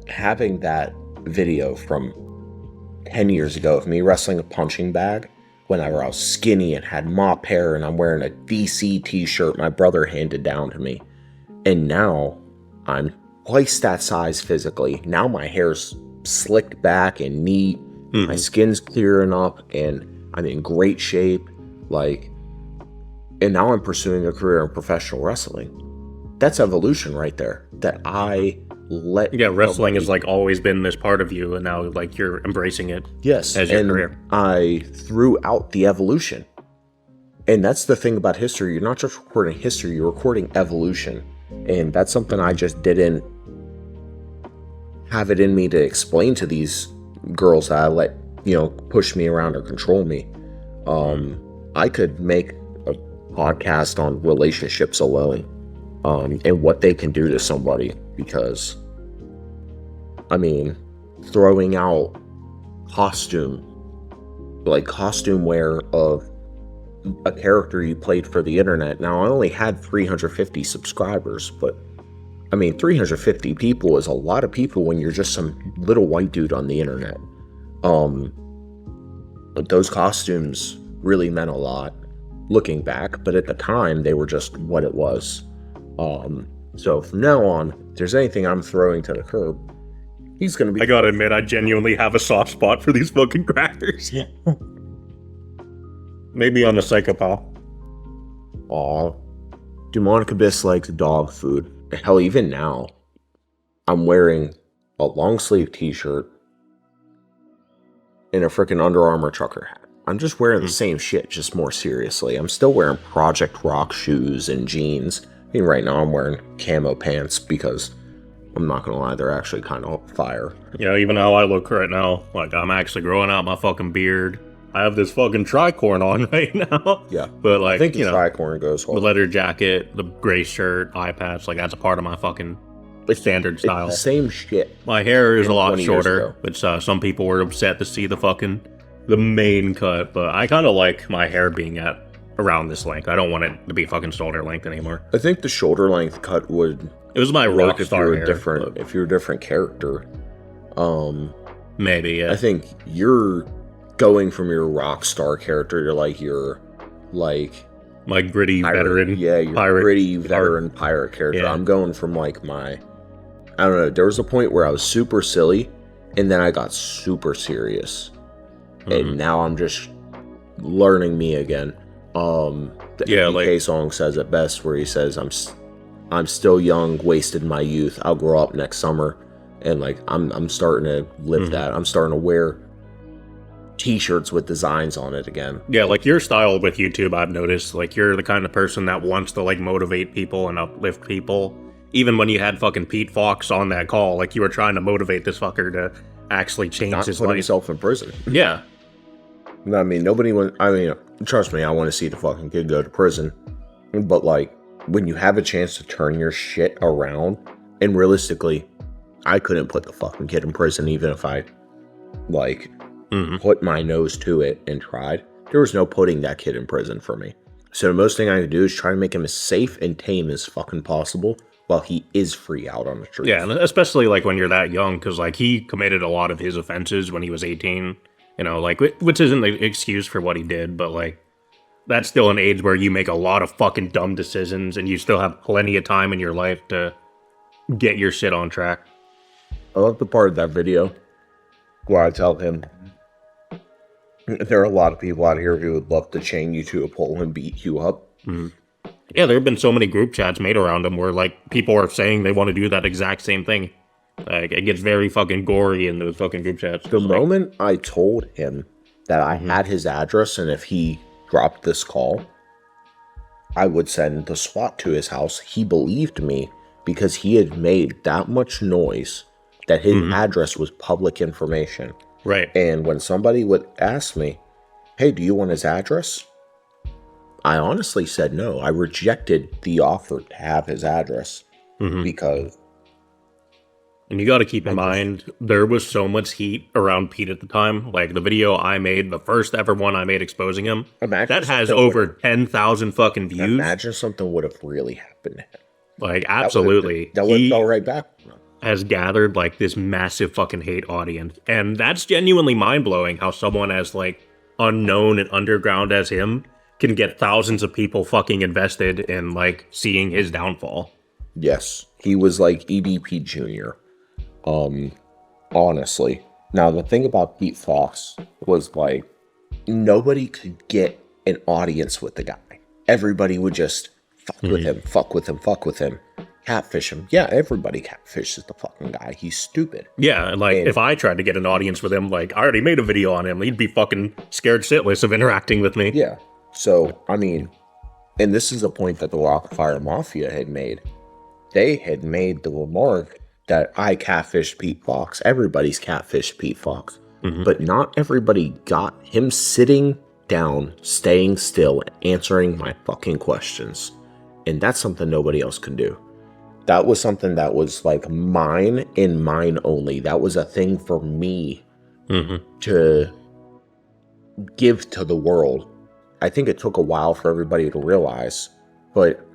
having that video from 10 years ago of me wrestling a punching bag, whenever I was skinny and had mop hair, and I'm wearing a DC t-shirt my brother handed down to me, and now I'm twice that size physically. Now my hair's slicked back and neat, my skin's clearing up, and I'm in great shape, like, and now I'm pursuing a career in professional wrestling. That's evolution right there. That I let wrestling has like always been this part of you, and now like you're embracing it. Yes, as your career. I threw out the evolution, and that's the thing about history. You're not just recording history; you're recording evolution, and that's something I just didn't have it in me to explain to these girls that I let, you know, push me around or control me. I could make a podcast on relationships alone, and what they can do to somebody, because, I mean, throwing out costume wear of a character you played for the internet. Now, I only had 350 subscribers, but I mean, 350 people is a lot of people when you're just some little white dude on the internet. Those costumes really meant a lot looking back, but at the time they were just what it was. So from now on, if there's anything I'm throwing to the curb, he's gonna be. I gotta admit, I genuinely have a soft spot for these fucking crackers. Maybe on the psychopath. Aw. Dewmonic Abyss likes dog food. Hell, even now, I'm wearing a long sleeve t-shirt and a freaking Under Armour trucker hat. I'm just wearing the same shit, just more seriously. I'm still wearing Project Rock shoes and jeans. I mean, right now I'm wearing camo pants because I'm not gonna lie, they're actually kind of fire. Yeah, even how I look right now, like I'm actually growing out my fucking beard. I have this fucking tricorn on right now. Yeah, but like, I think the tricorn goes hard. The leather jacket, the gray shirt, eye patch, like that's a part of my fucking standard style. It's the same shit. My hair is a lot shorter, which some people were upset to see the main cut, but I kind of like my hair being at around this length. I don't want it to be fucking shoulder length anymore. I think the shoulder length cut would. It was my work rock star hair. If you're a different character, maybe. Yeah. I think you're going from your rock star character to my gritty pirate, veteran. Yeah, your pirate, gritty veteran pirate character. Yeah. I'm going from like I don't know. There was a point where I was super silly, and then I got super serious, and now I'm just learning me again. The MGK song says it best, where he says, "I'm still young, wasted my youth. I'll grow up next summer," and like I'm starting to live that. I'm starting to wear t-shirts with designs on it again. Yeah, like your style with YouTube, I've noticed, like you're the kind of person that wants to like motivate people and uplift people. Even when you had fucking Pete Foxx on that call, like you were trying to motivate this fucker to actually change his life. Not put himself in prison. Yeah. I mean, trust me, I want to see the fucking kid go to prison. But like, when you have a chance to turn your shit around, and realistically, I couldn't put the fucking kid in prison even if I, like, put my nose to it and tried. There was no putting that kid in prison for me. So the most thing I could do is try to make him as safe and tame as fucking possible while he is free out on the streets. Yeah, and especially like when you're that young, because like he committed a lot of his offenses when he was 18, you know, like, which isn't the excuse for what he did, but like, that's still an age where you make a lot of fucking dumb decisions and you still have plenty of time in your life to get your shit on track. I love the part of that video where I tell him, there are a lot of people out here who would love to chain you to a pole and beat you up. Yeah, there have been so many group chats made around him where, like, people are saying they want to do that exact same thing. Like, it gets very fucking gory in those fucking group chats. The moment I told him that I had his address and if he dropped this call, I would send the SWAT to his house, he believed me because he had made that much noise that his address was public information. Right. And when somebody would ask me, hey, do you want his address? I honestly said no. I rejected the offer to have his address because... And you got to keep in mind, there was so much heat around Pete at the time. Like, the video I made, the first ever one I made exposing him, that has over 10,000 fucking views. Imagine something would have really happened to him. Like, absolutely. That would have fell right back. Has gathered like this massive fucking hate audience, and that's genuinely mind-blowing how someone as like unknown and underground as him can get thousands of people fucking invested in like seeing his downfall. Yes, he was like EDP Jr. Honestly. Now the thing about Pete Foxx was like nobody could get an audience with the guy. Everybody would just fuck with him, fuck with him, fuck with him. Catfish him. Yeah, everybody catfishes the fucking guy. He's stupid. Yeah, and like, if I tried to get an audience with him, like, I already made a video on him. He'd be fucking scared shitless of interacting with me. Yeah. So, I mean, and this is a point that the Rockafire Mafia had made. They had made the remark that I catfished Pete Foxx. Everybody's catfished Pete Foxx. But not everybody got him sitting down, staying still, answering my fucking questions. And that's something nobody else can do. That was something that was like mine and mine only. That was a thing for me to give to the world. I think it took a while for everybody to realize, but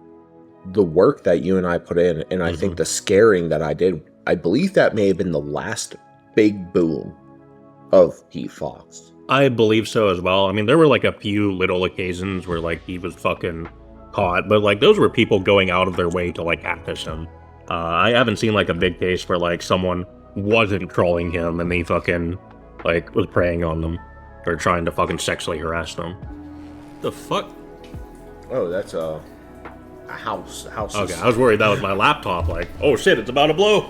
the work that you and I put in, and I think the scaring that I did, I believe that may have been the last big boom of Pete Foxx. I believe so as well. I mean, there were like a few little occasions where like he was fucking caught, but like those were people going out of their way to like catfish him. I haven't seen like a big case where like someone wasn't trolling him and they fucking like was preying on them or trying to fucking sexually harass them. The fuck? Oh, that's a house. A house. Okay, I was worried that was my laptop. Like, oh shit, it's about to blow.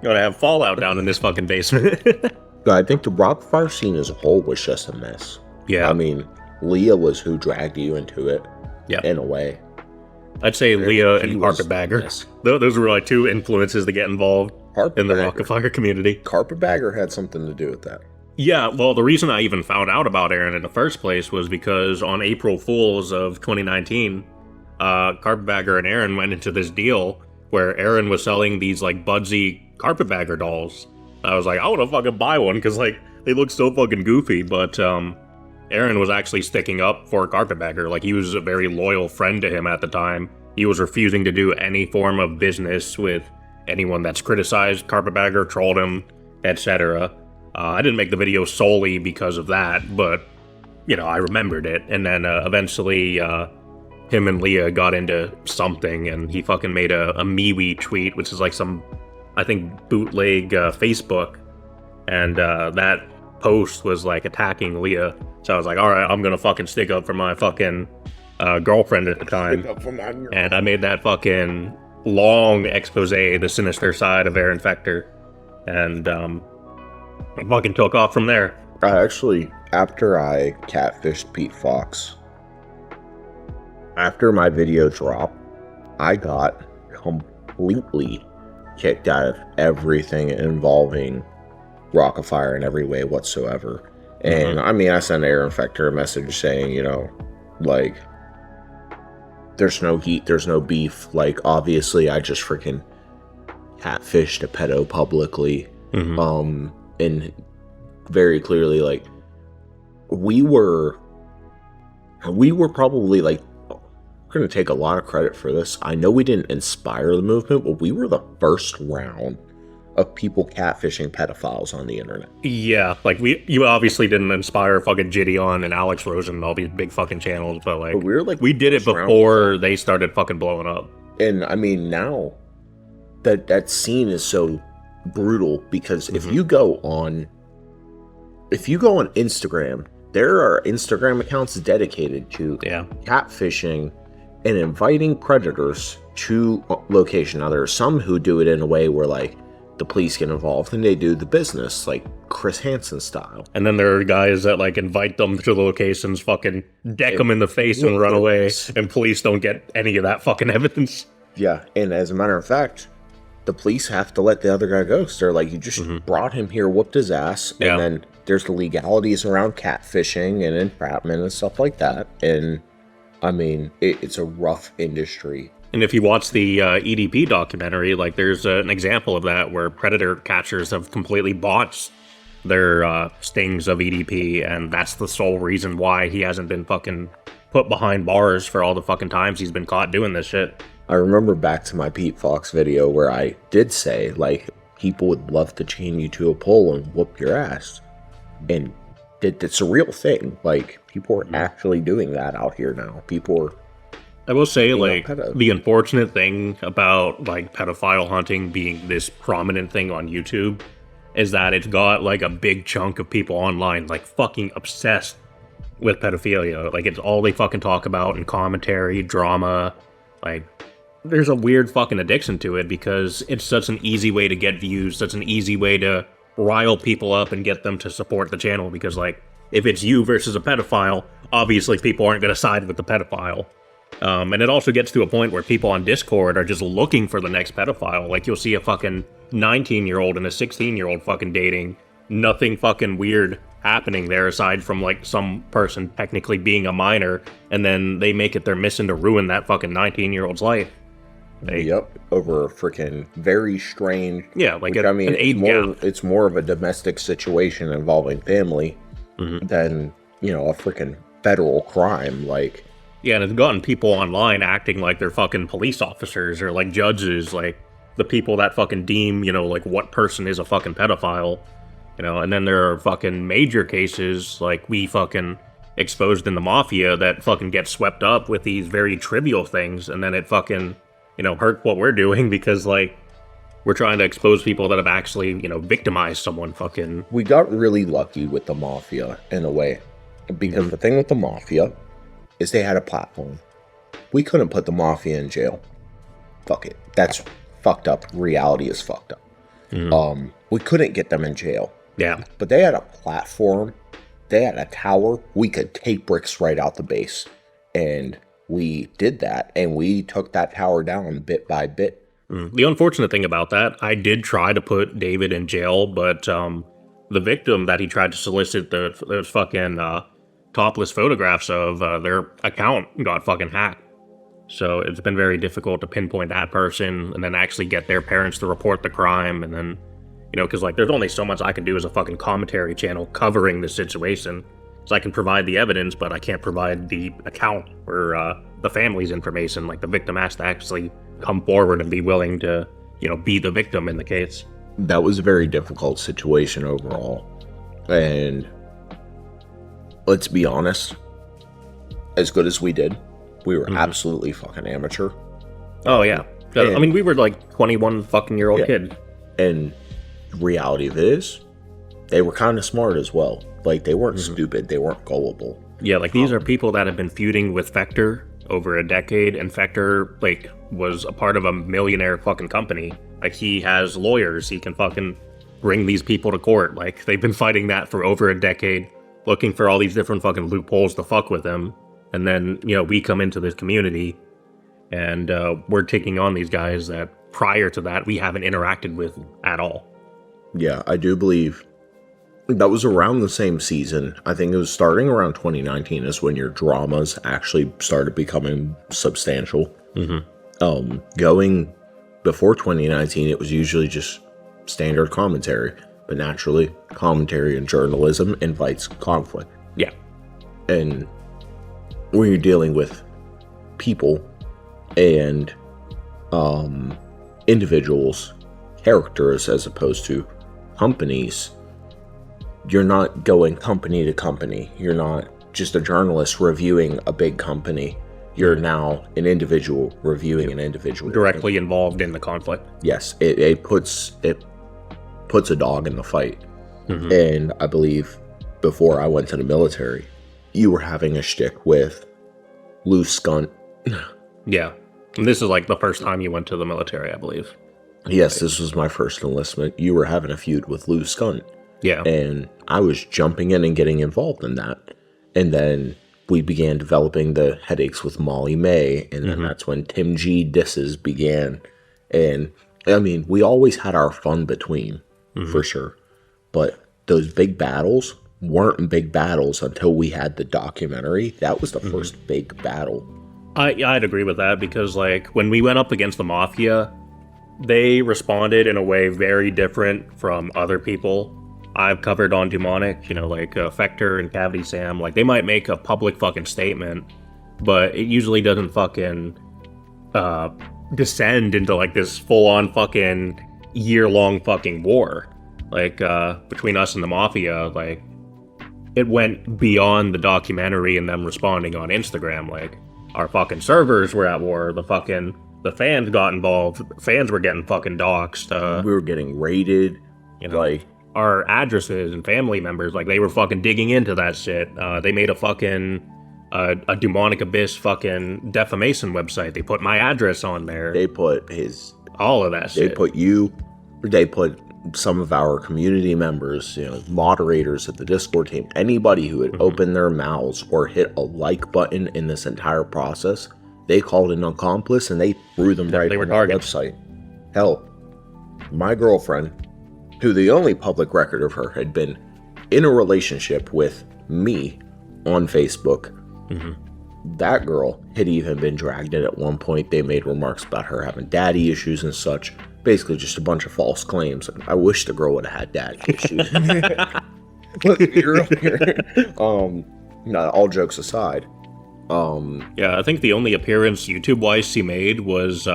Gonna have fallout down in this fucking basement. But I think the Rockafire scene as a whole was just a mess. Yeah. I mean, Leah was who dragged you into it. Yeah. In a way. I'd say Leah and was- Carpetbagger. yes. Those were like two influences to get involved in the Carpetbagger. Rockafire community. Carpetbagger had something to do with that. Yeah, well, the reason I even found out about Aaron in the first place was because on April Fools of 2019, Carpetbagger and Aaron went into this deal where Aaron was selling these, like, Budsy Carpetbagger dolls. I was like, I want to fucking buy one because, like, they look so fucking goofy, but Aaron was actually sticking up for Carpetbagger. Like, he was a very loyal friend to him at the time. He was refusing to do any form of business with anyone that's criticized Carpetbagger, trolled him, etc. I didn't make the video solely because of that, but, you know, I remembered it. And then eventually him and Leah got into something, and he fucking made a MeWe tweet, which is like some, I think, bootleg Facebook. And that post was like attacking Leah. So I was like, all right, I'm gonna fucking stick up for my fucking girlfriend at the time. And I made that fucking long expose, the sinister side of Aaron Fector. And I fucking took off from there. Actually, after I catfished Pete Foxx, after my video dropped, I got completely kicked out of everything involving Rockafire in every way whatsoever. And I mean, I sent Aaron Fector a message saying, you know, like, there's no heat, there's no beef. Like, obviously, I just freaking catfished a pedo publicly. And very clearly, like, we were probably, like, we're going to take a lot of credit for this. I know we didn't inspire the movement, but we were the first round of people catfishing pedophiles on the internet. Yeah, like, you obviously didn't inspire fucking Gideon and Alex Rosen and all these big fucking channels, but, like, we did it before they started fucking blowing up. And, I mean, now that scene is so brutal because if you go on Instagram, there are Instagram accounts dedicated to catfishing and inviting predators to location. Now, there are some who do it in a way where, like, the police get involved and they do the business, like Chris Hansen style. And then there are guys that, like, invite them to the locations, fucking deck them in the face and run away, and police don't get any of that fucking evidence. Yeah, and as a matter of fact, the police have to let the other guy go. So they're like, you just brought him here, whooped his ass, and then there's the legalities around catfishing and entrapment and stuff like that. And, I mean, it's a rough industry. And if you watch the EDP documentary, like, there's an example of that where predator catchers have completely botched their stings of EDP, and that's the sole reason why he hasn't been fucking put behind bars for all the fucking times he's been caught doing this shit. I remember back to my Pete Foxx video where I did say, like, people would love to chain you to a pole and whoop your ass. And it's a real thing. Like, people are actually doing that out here now. People are... I will say, like, the unfortunate thing about, like, pedophile hunting being this prominent thing on YouTube is that it's got, like, a big chunk of people online, like, fucking obsessed with pedophilia. Like, it's all they fucking talk about in commentary, drama. Like, there's a weird fucking addiction to it because it's such an easy way to get views, such an easy way to rile people up and get them to support the channel because, like, if it's you versus a pedophile, obviously people aren't going to side with the pedophile. And it also gets to a point where people on Discord are just looking for the next pedophile. Like, you'll see a fucking 19-year-old and a 16-year-old fucking dating. Nothing fucking weird happening there aside from, like, some person technically being a minor, and then they make it their mission to ruin that fucking 19-year-old's life. Yep, over a freaking very strange... Yeah, like, which, I mean, it's more of a domestic situation involving family than, you know, a freaking federal crime, like... Yeah, and it's gotten people online acting like they're fucking police officers or, like, judges, like, the people that fucking deem, you know, like, what person is a fucking pedophile, you know, and then there are fucking major cases, like, we fucking exposed in the Mafia that fucking get swept up with these very trivial things, and then it fucking, you know, hurt what we're doing because, like, we're trying to expose people that have actually, you know, victimized someone fucking... We got really lucky with the Mafia, in a way, because the thing with the Mafia is they had a platform. We couldn't put the Mafia in jail. Fuck it. That's fucked up. Reality is fucked up. We couldn't get them in jail. Yeah. But they had a platform. They had a tower. We could take bricks right out the base. And we did that. And we took that tower down bit by bit. The unfortunate thing about that, I did try to put David in jail, but the victim that he tried to solicit those fucking topless photographs of, their account got fucking hacked. So it's been very difficult to pinpoint that person and then actually get their parents to report the crime. And then, because like there's only so much I can do as a fucking commentary channel covering this situation. So I can provide the evidence, but I can't provide the account or the family's information. Like the victim has to actually come forward and be willing to, be the victim in the case. That was a very difficult situation overall. And let's be honest, as good as we did, we were absolutely fucking amateur. Oh, yeah. I mean, we were like 21 fucking year old kid. And the reality of it is, they were kind of smart as well. Like, they weren't stupid. They weren't gullible. Yeah, like, these are people that have been feuding with Fector over a decade, and Fector, like, was a part of a millionaire fucking company. Like, he has lawyers. He can fucking bring these people to court. Like, they've been fighting that for over a decade, looking for all these different fucking loopholes to fuck with him. And then, we come into this community, and we're taking on these guys that prior to that we haven't interacted with at all. Yeah, I do believe that was around the same season. I think it was starting around 2019 is when your dramas actually started becoming substantial. Going before 2019, it was usually just standard commentary. But naturally, commentary and journalism invites conflict. Yeah. And when you're dealing with people and individuals, characters, as opposed to companies, you're not going company to company. You're not just a journalist reviewing a big company. You're now an individual reviewing an individual. Directly involved in the conflict. Yes, it puts a dog in the fight. And I believe before I went to the military, you were having a shtick with loose Cont. Yeah. And this is like the first time you went to the military, I believe. Yes, this was my first enlistment. You were having a feud with loose Cont. Yeah. And I was jumping in and getting involved in that. And then we began developing the headaches with Molly May. And then that's when TimG disses began. And I mean, we always had our fun between, for sure. But those big battles weren't big battles until we had the documentary. That was the first big battle. I'd agree with that because, like, when we went up against the Mafia, they responded in a way very different from other people I've covered on Dewmonic, like Fector and Cavity Sam. Like, they might make a public fucking statement, but it usually doesn't fucking descend into, like, this full-on fucking year-long fucking war. Like, between us and the Mafia, like, it went beyond the documentary and them responding on Instagram. Like, our fucking servers were at war. The fans got involved. Fans were getting fucking doxxed. We were getting raided. Like, our addresses and family members, like, they were fucking digging into that shit. They made a fucking a Dewmonic Abyss fucking defamation website. They put my address on there. They put all of that shit. They put you. They put some of our community members, moderators at the Discord team, anybody who had opened their mouths or hit a like button in this entire process, they called an accomplice and they threw them right on the website. Hell, my girlfriend, who the only public record of her had been in a relationship with me on Facebook, that girl had even been dragged in at one point. They made remarks about her having daddy issues and such. Basically just a bunch of false claims. I wish the girl would have had daddy issues. All jokes aside. Yeah, I think the only appearance YouTube-wise she made was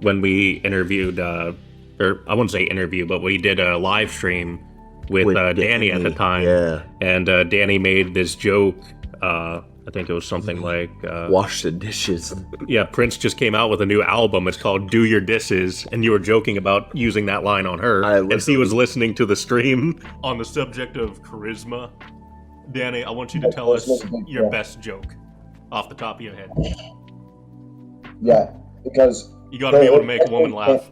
when we interviewed, or I wouldn't say interview, but we did a live stream with Danny at the time. Yeah. And Danny made this joke, I think it was something like... wash the dishes. Yeah, Prince just came out with a new album. It's called Do Your Disses, and you were joking about using that line on her, and she was listening to the stream. On the subject of charisma, Danny, I want you to tell us your best joke. off the top of your head. Yeah, because You gotta be able to make a woman laugh.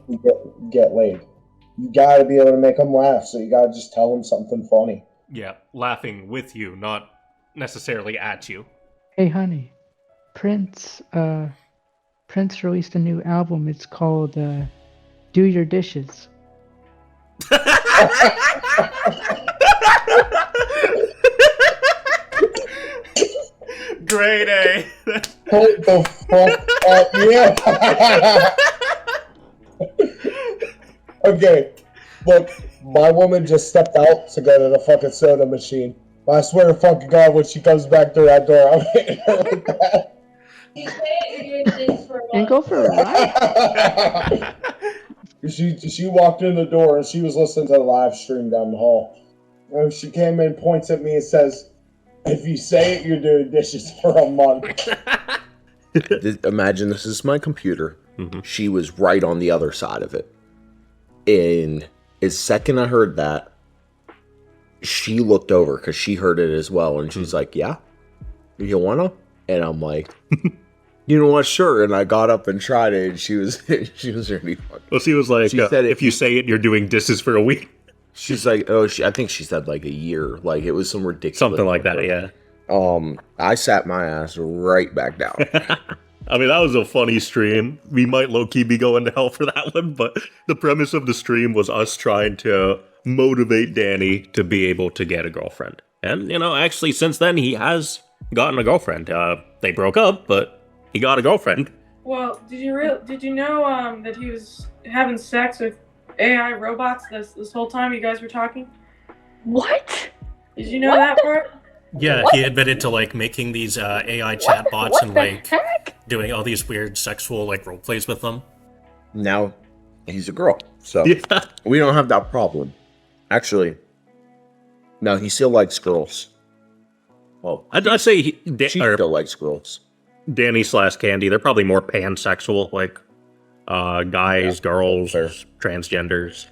Get laid. You gotta be able to make them laugh, so you gotta just tell them something funny. Yeah, laughing with you, not necessarily at you. Hey, honey, Prince released a new album. It's called Do Your Dishes. Grade A. Hold the fuck up, yeah. Okay, look, my woman just stepped out to go to the fucking soda machine. But I swear to fucking God, when she comes back through that door, I'm hitting her like that. And go for a ride. She walked in the door and she was listening to the live stream down the hall. And she came in, points at me and says, "If you say it, you're doing dishes for a month." Imagine this is my computer. She was right on the other side of it. And as second I heard that, she looked over because she heard it as well. And she's like, "Yeah, you wanna?" And I'm like, "You know what? Sure." And I got up and tried it. And she was really funny. Well, she was like, She said if you say it, you're doing dishes for a week. She's like, "Oh, I think she said like a year. Like it was some ridiculous Something like that, yeah. I sat my ass right back down. I mean, that was a funny stream. We might low-key be going to hell for that one, but the premise of the stream was us trying to motivate Danny to be able to get a girlfriend. And, you know, actually, since then, he has gotten a girlfriend. They broke up, but he got a girlfriend. Well, did you know that he was having sex with AI robots this whole time you guys were talking? What? Did you know that part? Yeah, he admitted to, like, making these AI chatbots and, like, doing all these weird sexual, like, role plays with them. Now, he's a girl, so Yeah. we don't have that problem. Actually, no, he still likes girls. Well, I'd say she still likes girls. Danny / Candy, they're probably more pansexual, like, guys, girls, or transgenders.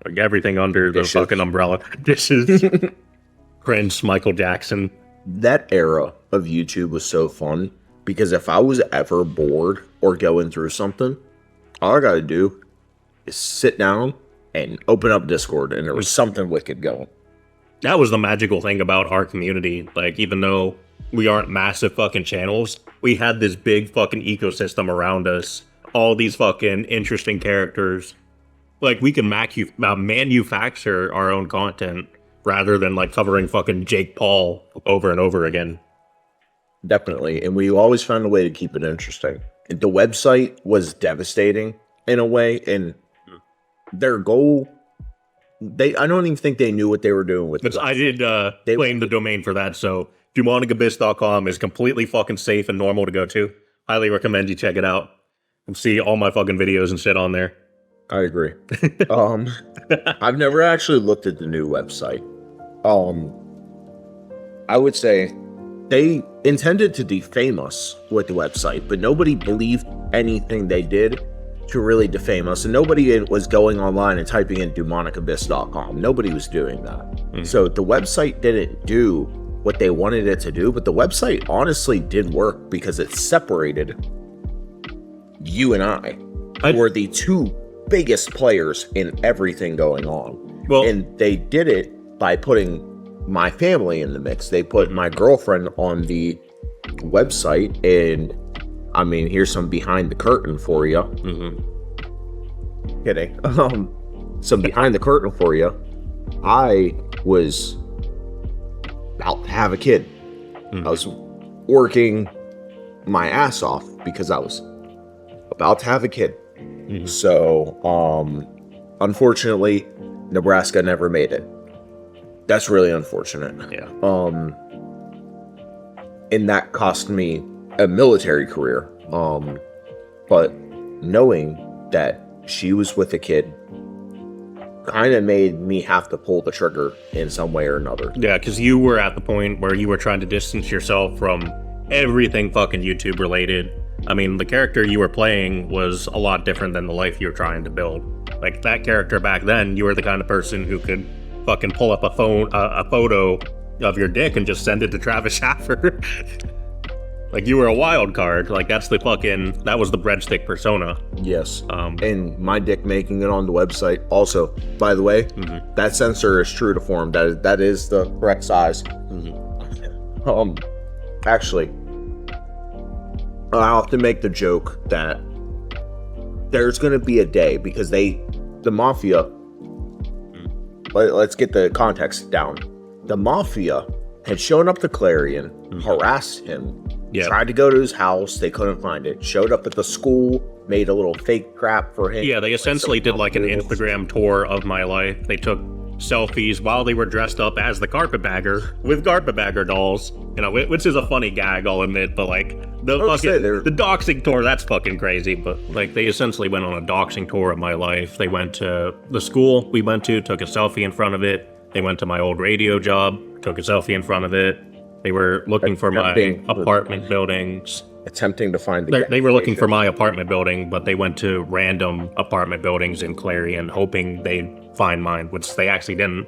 Like, everything under the fucking umbrella. Dishes. Cringe, Michael Jackson. That era of YouTube was so fun because if I was ever bored or going through something, all I gotta do is sit down and open up Discord and there was something wicked going. That was the magical thing about our community. Like, even though we aren't massive fucking channels, we had this big fucking ecosystem around us. All these fucking interesting characters. Like, we can manufacture our own content rather than, like, covering fucking Jake Paul over and over again. Definitely, and we always found a way to keep it interesting. The website was devastating in a way, and their goal, I don't even think they knew what they were doing with it. I did claim the domain for that, so DewmonicAbyss.com is completely fucking safe and normal to go to. Highly recommend you check it out and see all my fucking videos and shit on there. I agree. I've never actually looked at the new website. I would say they intended to defame us with the website, but nobody believed anything they did to really defame us, and nobody was going online and typing in DewmonicAbyss.com. Nobody was doing that. So the website didn't do what they wanted it to do, but the website honestly did work because it separated you and I were the two biggest players in everything going on. Well, and they did it by putting my family in the mix. They put my girlfriend on the website, and I mean, here's some behind the curtain for you. Kidding. Some behind the curtain for you. I was about to have a kid. I was working my ass off because I was about to have a kid. So, unfortunately, Nebraska never made it. That's really unfortunate. Yeah. And that cost me a military career. But knowing that she was with a kid kind of made me have to pull the trigger in some way or another. Yeah, because you were at the point where you were trying to distance yourself from everything fucking YouTube related. I mean, the character you were playing was a lot different than the life you were trying to build. Like, that character back then, you were the kind of person who could fucking pull up a photo of your dick and just send it to Travis Schaffer. Like, you were a wild card. Like, that was the breadstick persona. Yes. And my dick making it on the website. Also, by the way, that sensor is true to form. That is the correct size. Actually, I often make the joke that there's going to be a day because the Mafia, let's get the context down. The Mafia had shown up to Clarion, harassed him, tried to go to his house, they couldn't find it, showed up at the school, made a little fake crap for him. Yeah, they essentially did like an Instagram tour of my life. They took selfies while they were dressed up as the Carpetbagger with Carpetbagger dolls, you know, which is a funny gag, I'll admit, but like the doxing tour, that's fucking crazy. But like, they essentially went on a doxing tour of my life. They went to the school we went to, took a selfie in front of it. They went to my old radio job, took a selfie in front of it. They were looking for my apartment buildings. Attempting to find they were looking for my apartment building, but they went to random apartment buildings in Clarion, hoping they'd find mine, which they actually didn't.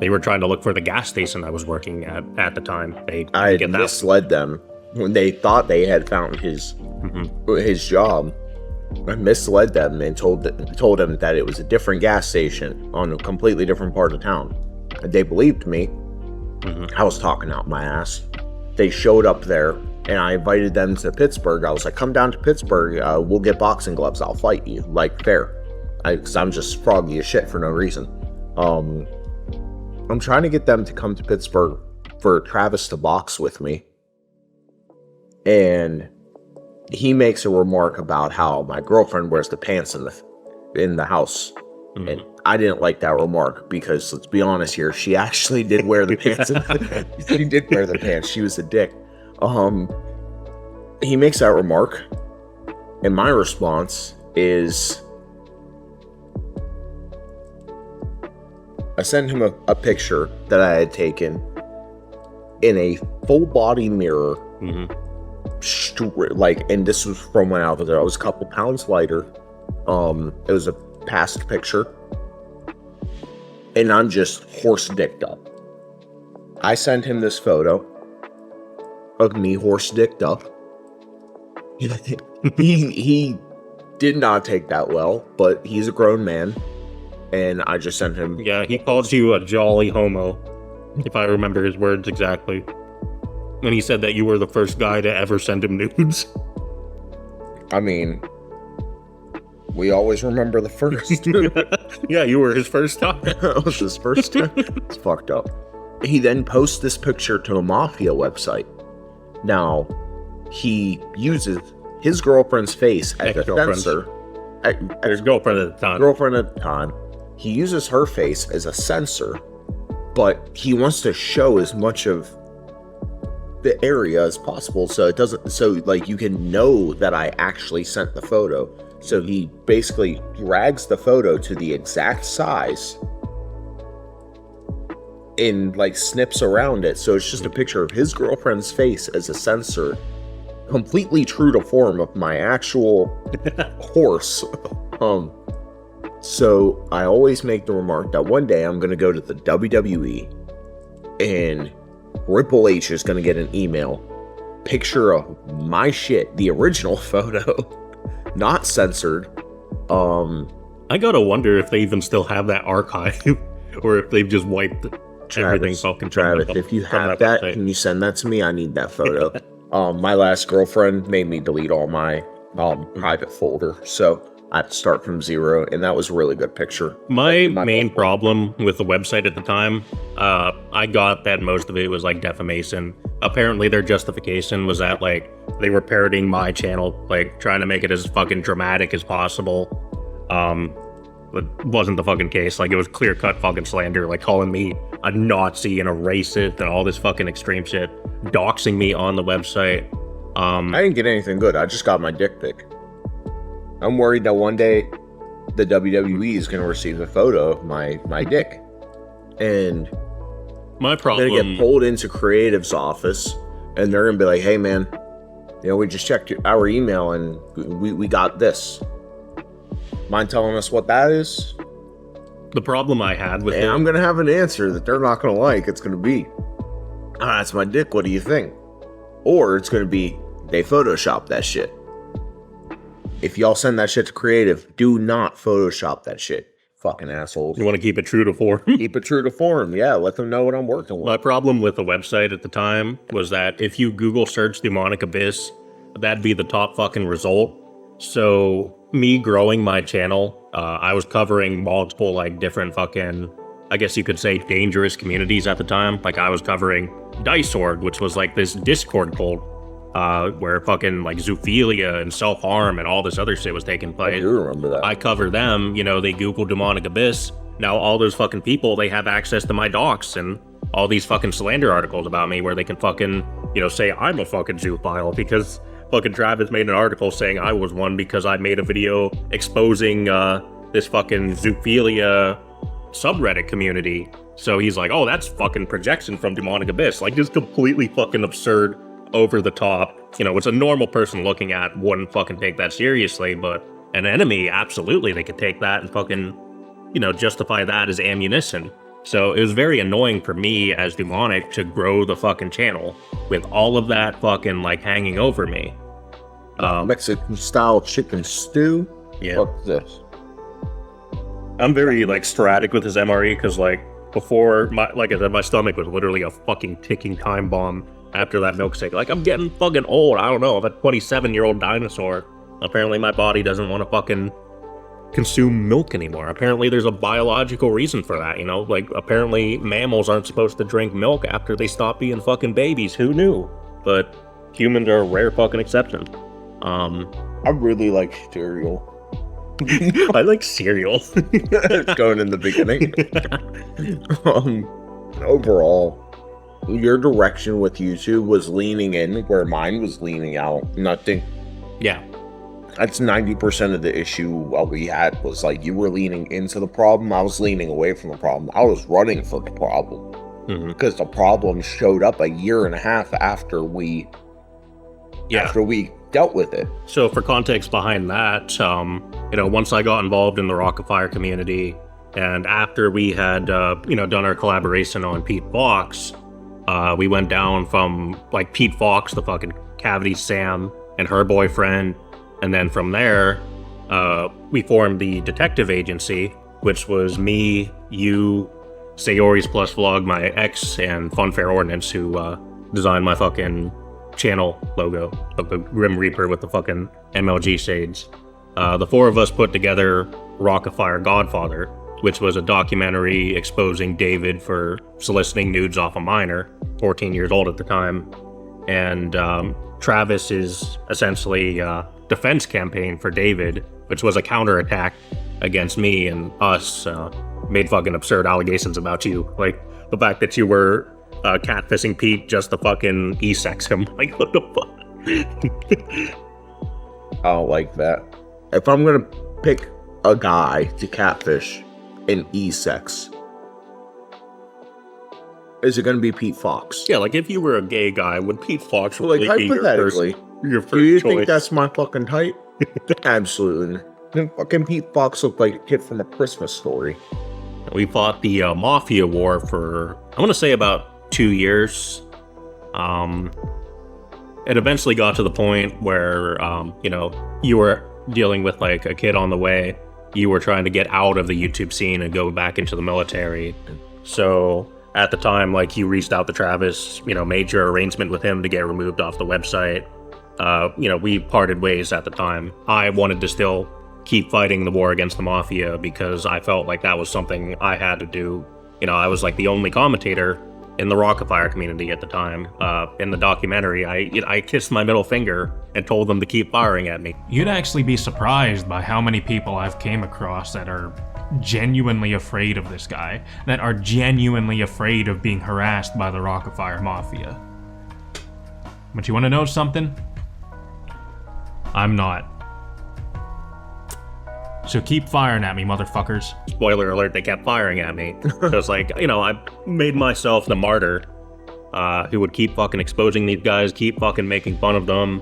They were trying to look for the gas station I was working at the time. I misled them when they thought they had found his job. I misled them and told them that it was a different gas station on a completely different part of town. And they believed me. I was talking out my ass. They showed up there, and I invited them to Pittsburgh. I was like, come down to Pittsburgh. We'll get boxing gloves. I'll fight you. Like, fair. Because I'm just froggy as shit for no reason. I'm trying to get them to come to Pittsburgh for Travis to box with me. And he makes a remark about how my girlfriend wears the pants in the house. And I didn't like that remark because, let's be honest here, she actually did wear the pants. She did wear the pants. She was a dick. He makes that remark, and my response is, I sent him a picture that I had taken in a full body mirror. And this was from when I was there. I was a couple pounds lighter. It was a past picture, and I'm just horse dicked up. I sent him this photo of me horse dicked up. He did not take that well, but he's a grown man, and I just sent him. Yeah, he called you a jolly homo, if I remember his words exactly. And he said that you were the first guy to ever send him nudes. I mean, we always remember the first. Yeah, you were his first time. That was his first time. It's fucked up. He then posts this picture to a Mafia website. Now, he uses his girlfriend's face as a censor. His girlfriend at the time. He uses her face as a censor, but he wants to show as much of the area as possible, so it doesn't, so like you can know that I actually sent the photo. So he basically drags the photo to the exact size and like snips around it, so it's just a picture of his girlfriend's face as a censor, completely true to form of my actual horse. So I always make the remark that one day I'm gonna go to the WWE and Triple H is gonna get an email, picture of my shit, the original photo, not censored. I gotta wonder if they even still have that archive, or if they've just wiped everything. Travis, if you have that, can you send that to me? I need that photo. My last girlfriend made me delete all my private folder, so I had to start from zero, and that was a really good picture. My main problem with the website at the time, I got that most of it was like defamation. Apparently their justification was that like they were parodying my channel, like trying to make it as fucking dramatic as possible. It wasn't the fucking case. Like, it was clear-cut fucking slander, like calling me a Nazi and a racist and all this fucking extreme shit, doxing me on the website. I didn't get anything good. I just got my dick pic. I'm worried that one day the WWE is going to receive a photo of my dick, and my problem, I'm going to get pulled into creative's office, and they're going to be like, "Hey, man, you know, we just checked our email, and we got this. Mind telling us what that is?" The problem I had with it, I'm going to have an answer that they're not going to like. It's going to be, "Ah, that's my dick. What do you think?" Or it's going to be, they Photoshop that shit. If y'all send that shit to creative, do not Photoshop that shit. Fucking assholes. You want to keep it true to form? Keep it true to form, yeah. Let them know what I'm working with. My problem with the website at the time was that if you Google search Dewmonic Abyss, that'd be the top fucking result. So me growing my channel, I was covering multiple like different fucking, I guess you could say, dangerous communities at the time. Like I was covering Dice Org, which was like this Discord cult, where fucking like zoophilia and self-harm and all this other shit was taking place. I do remember that. I cover them, you know, they Google Dewmonic Abyss. Now all those fucking people, they have access to my docs and all these fucking slander articles about me where they can fucking, you know, say I'm a fucking zoophile because fucking Travis made an article saying I was one because I made a video exposing this fucking zoophilia subreddit community. So he's like, oh, that's fucking projection from Dewmonic Abyss. Like, just completely fucking absurd, over the top. You know, what's a normal person looking at wouldn't fucking take that seriously, but an enemy, absolutely, they could take that and fucking, you know, justify that as ammunition. So it was very annoying for me as Dewmonic to grow the fucking channel with all of that fucking, like, hanging over me. Mexican-style chicken stew? Yeah. Fuck this. I'm very, like, sporadic with his MRE, because, like, before, like I said, my stomach was literally a fucking ticking time bomb after that milkshake. Like, I'm getting fucking old. I don't know. I'm a 27-year-old dinosaur. Apparently, my body doesn't want to fucking consume milk anymore. Apparently, there's a biological reason for that, you know? Like, apparently, mammals aren't supposed to drink milk after they stop being fucking babies. Who knew? But humans are a rare fucking exception. I really like cereal. I like cereal. It's going in the beginning. Overall, your direction with YouTube was leaning in where mine was leaning out. Nothing. Yeah. That's 90% of the issue we had was like you were leaning into the problem. I was leaning away from the problem. I was running for the problem because the problem showed up a year and a half after we dealt with it. So for context behind that, you know, once I got involved in the Rockafire community and after we had, you know, done our collaboration on Pete Foxx, we went down from like Pete Foxx, the fucking Cavity Sam and her boyfriend. And then from there, we formed the detective agency, which was me, you, Sayori's Plus Vlog, my ex, and Funfair Ordnance, who designed my fucking channel logo, of the Grim Reaper with the fucking MLG shades. The four of us put together Rockafire Godfather, which was a documentary exposing David for soliciting nudes off a minor, 14 years old at the time. And Travis is essentially defense campaign for David, which was a counterattack against me and us, made fucking absurd allegations about you. Like, the fact that you were catfishing Pete just to fucking e-sex him. Like, what the fuck? I don't like that. If I'm gonna pick a guy to catfish and e-sex, is it gonna be Pete Foxx? Yeah, like if you were a gay guy, would Pete Foxx like be hypothetically? Your first Do you choice? think that's my fucking type? Absolutely. Then fucking Pete Foxx looked like a kid from A Christmas Story. We fought the Mafia war for, I want to say, about 2 years. It eventually got to the point where, you know, you were dealing with like a kid on the way. You were trying to get out of the YouTube scene and go back into the military. So at the time, like, you reached out to Travis, you know, made your arrangement with him to get removed off the website. You know, we parted ways at the time. I wanted to still keep fighting the war against the Mafia because I felt like that was something I had to do. You know, I was like the only commentator in the Rockafire community at the time. In the documentary, I kissed my middle finger and told them to keep firing at me. You'd actually be surprised by how many people I've came across that are genuinely afraid of this guy, that are genuinely afraid of being harassed by the Rockafire Mafia. But you want to know something? I'm not. So keep firing at me, motherfuckers. Spoiler alert, they kept firing at me. So it's like, you know, I made myself the martyr who would keep fucking exposing these guys, keep fucking making fun of them,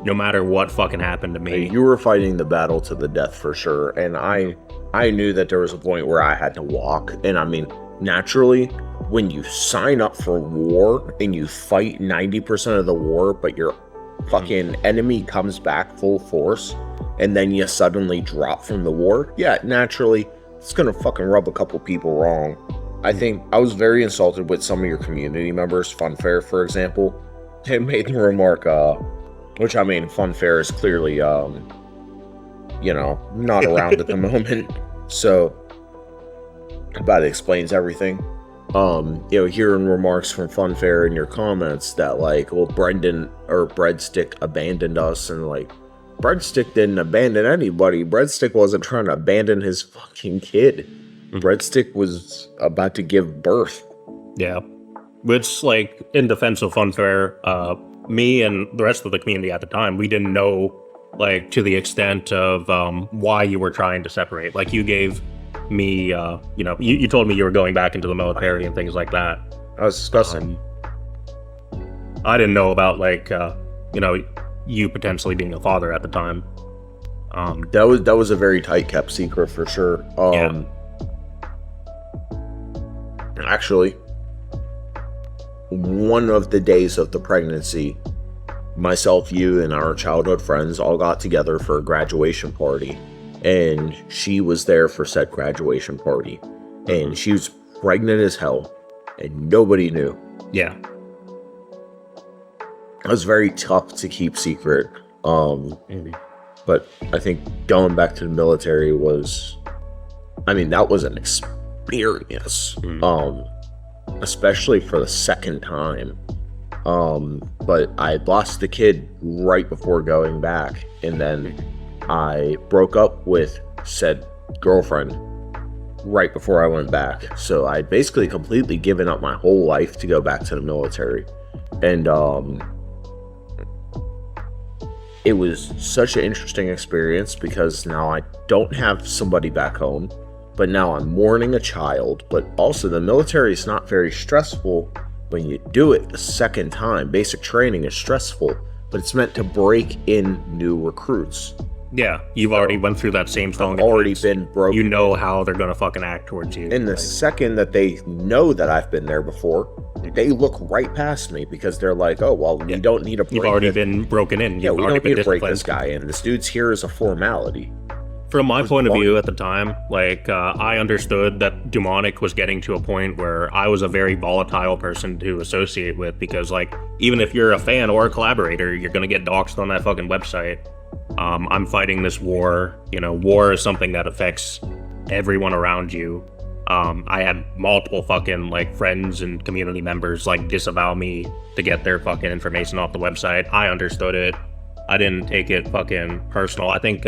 no matter what fucking happened to me. You were fighting the battle to the death for sure, and I knew that there was a point where I had to walk, and I mean, naturally, when you sign up for war and you fight 90% of the war, but your fucking enemy comes back full force, and then you suddenly drop from the war, yeah, naturally, it's gonna fucking rub a couple people wrong. I think I was very insulted with some of your community members, Funfair, for example. They made the remark, which I mean, Funfair is clearly, you know, not around at the moment, so that explains everything. You know, hearing remarks from Funfair in your comments that like, well, Brendan or Breadstick abandoned us, and like, Breadstick didn't abandon anybody. Breadstick wasn't trying to abandon his fucking kid. Breadstick was about to give birth. Yeah. Which, like, in defense of Funfair, me and the rest of the community at the time, we didn't know, like, to the extent of why you were trying to separate. Like, you gave me, you know, you told me you were going back into the military and things like that. I was discussing. I didn't know about, like, you know, you potentially being a father at the time. That was a very tight kept secret for sure. Yeah. Actually, one of the days of the pregnancy, myself, you, and our childhood friends all got together for a graduation party, and she was there for said graduation party, and she was pregnant as hell, and nobody knew. Yeah. It was very tough to keep secret. But I think going back to the military was, I mean, that was an experience. Especially for the second time. But I lost the kid right before going back, and then I broke up with said girlfriend right before I went back. So I basically completely given up my whole life to go back to the military. And it was such an interesting experience because now I don't have somebody back home, but now I'm mourning a child. But also the military is not very stressful when you do it the second time. Basic training is stressful, but it's meant to break in new recruits. Yeah, you've already went through that same thing. Already been broken. You know how they're gonna fucking act towards you. And the second that they know that I've been there before, they look right past me because they're like, oh, well, we don't need to break. You've already been broken in. Yeah, we don't need to break this guy in. This dude's here as a formality. From my point of view at the time, like, I understood that Dewmonic was getting to a point where I was a very volatile person to associate with, because, like, even if you're a fan or a collaborator, you're gonna get doxxed on that fucking website. I'm fighting this war. You know, war is something that affects everyone around you. I had multiple fucking, like, friends and community members, like, disavow me to get their fucking information off the website. I understood it. I didn't take it fucking personal. I think,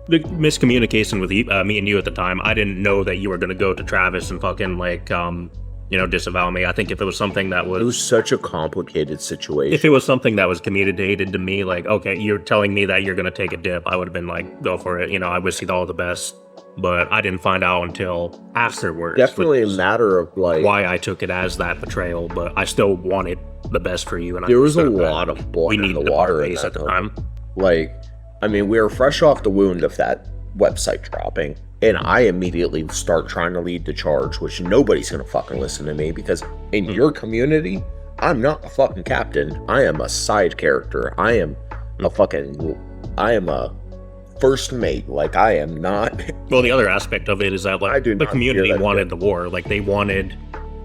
the miscommunication with me and you at the time, I didn't know that you were going to go to Travis and fucking, like, you know, disavow me. I think if it was something that was... It was such a complicated situation. If it was something that was communicated to me, like, okay, you're telling me that you're going to take a dip, I would have been like, go for it. You know, I wish you all the best. But I didn't find out until afterwards. Definitely a matter of, like... why I took it as that betrayal, but I still wanted the best for you. And there was a lot of blood in the water at the time. Like... I mean, we were fresh off the wound of that website dropping, and I immediately start trying to lead the charge, which nobody's gonna fucking listen to me, because in your community, I'm not a fucking captain. I am a side character. I am a first mate. Like, I am not... Well, the other aspect of it is that, like, the community wanted the war. Like, they wanted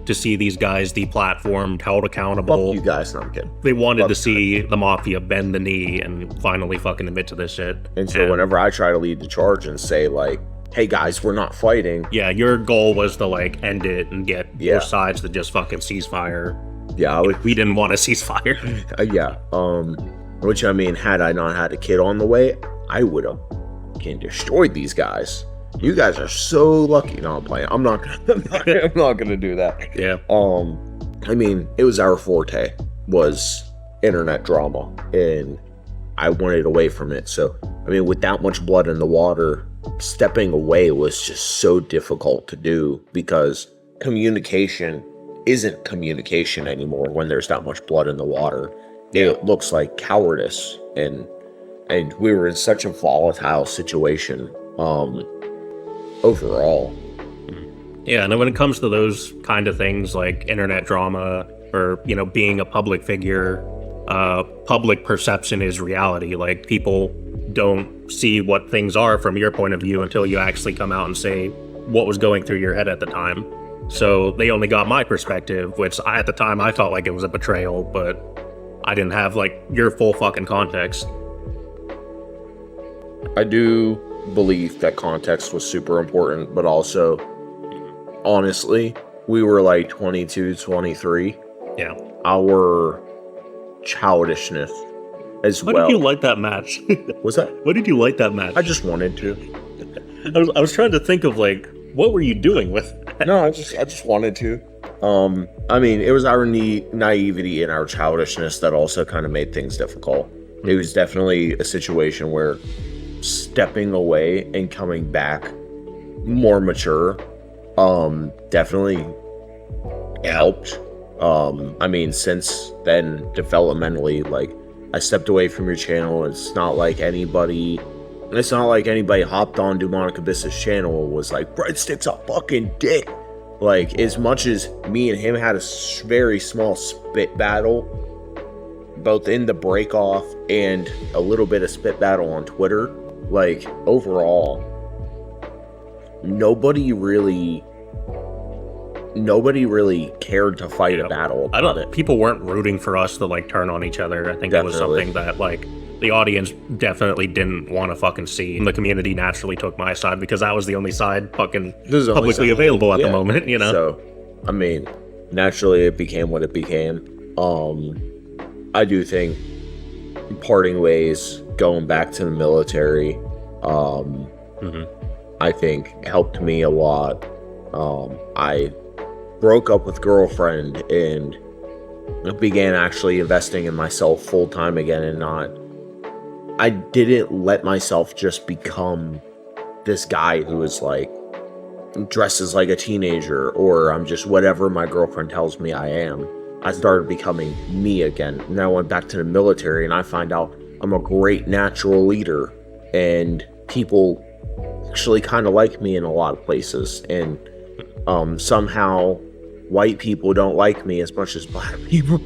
to see these guys deplatformed, held accountable. Fuck you guys, no, I'm kidding. They wanted to see the Mafia bend the knee and finally fucking admit to this shit. And so whenever I try to lead the charge and say, like, hey guys, we're not fighting. Yeah, your goal was to, like, end it and get both sides to just fucking ceasefire. Yeah, we didn't want a ceasefire. Yeah, which, I mean, had I not had a kid on the way, I would have fucking destroyed these guys. You guys are so lucky. No, I'm playing. I'm not gonna do that. Yeah. I mean, it was our forte, was internet drama, and I wanted away from it. So, I mean, with that much blood in the water, stepping away was just so difficult to do, because communication isn't communication anymore when there's that much blood in the water. It looks like cowardice, and we were in such a volatile situation. Overall. Yeah, and when it comes to those kind of things like internet drama or, you know, being a public figure, public perception is reality. Like, people don't see what things are from your point of view until you actually come out and say what was going through your head at the time. So they only got my perspective, which at the time I felt like it was a betrayal, but I didn't have like your full fucking context. I do believe that context was super important, but also, honestly, we were like 22, 23. Yeah. Our childishness as well. Why did you like that match? What's that? Why did you like that match? I just wanted to. I was trying to think of like, what were you doing with that? No, I just wanted to. I mean, it was our naivety and our childishness that also kind of made things difficult. It was definitely a situation where stepping away and coming back more mature, definitely helped. I mean, since then, developmentally, like, I stepped away from your channel. It's not like anybody hopped on Dewmonic Abyss's channel and was like, Breadstick's a fucking dick. Like, as much as me and him had a very small spit battle, both in the break off and a little bit of spit battle on Twitter, like, overall, nobody really cared to fight a battle about it. People weren't rooting for us to like turn on each other. I think that was something that like the audience definitely didn't want to fucking see. And the community naturally took my side because that was the only side fucking publicly available at the moment, you know? So, I mean, naturally it became what it became. I do think parting ways, going back to the military, I think helped me a lot. I broke up with girlfriend and began actually investing in myself full time again, and I didn't let myself just become this guy who is like dresses like a teenager, or I'm just whatever my girlfriend tells me I am. I started becoming me again. And I went back to the military and I find out I'm a great natural leader and people actually kind of like me in a lot of places. And somehow white people don't like me as much as black people.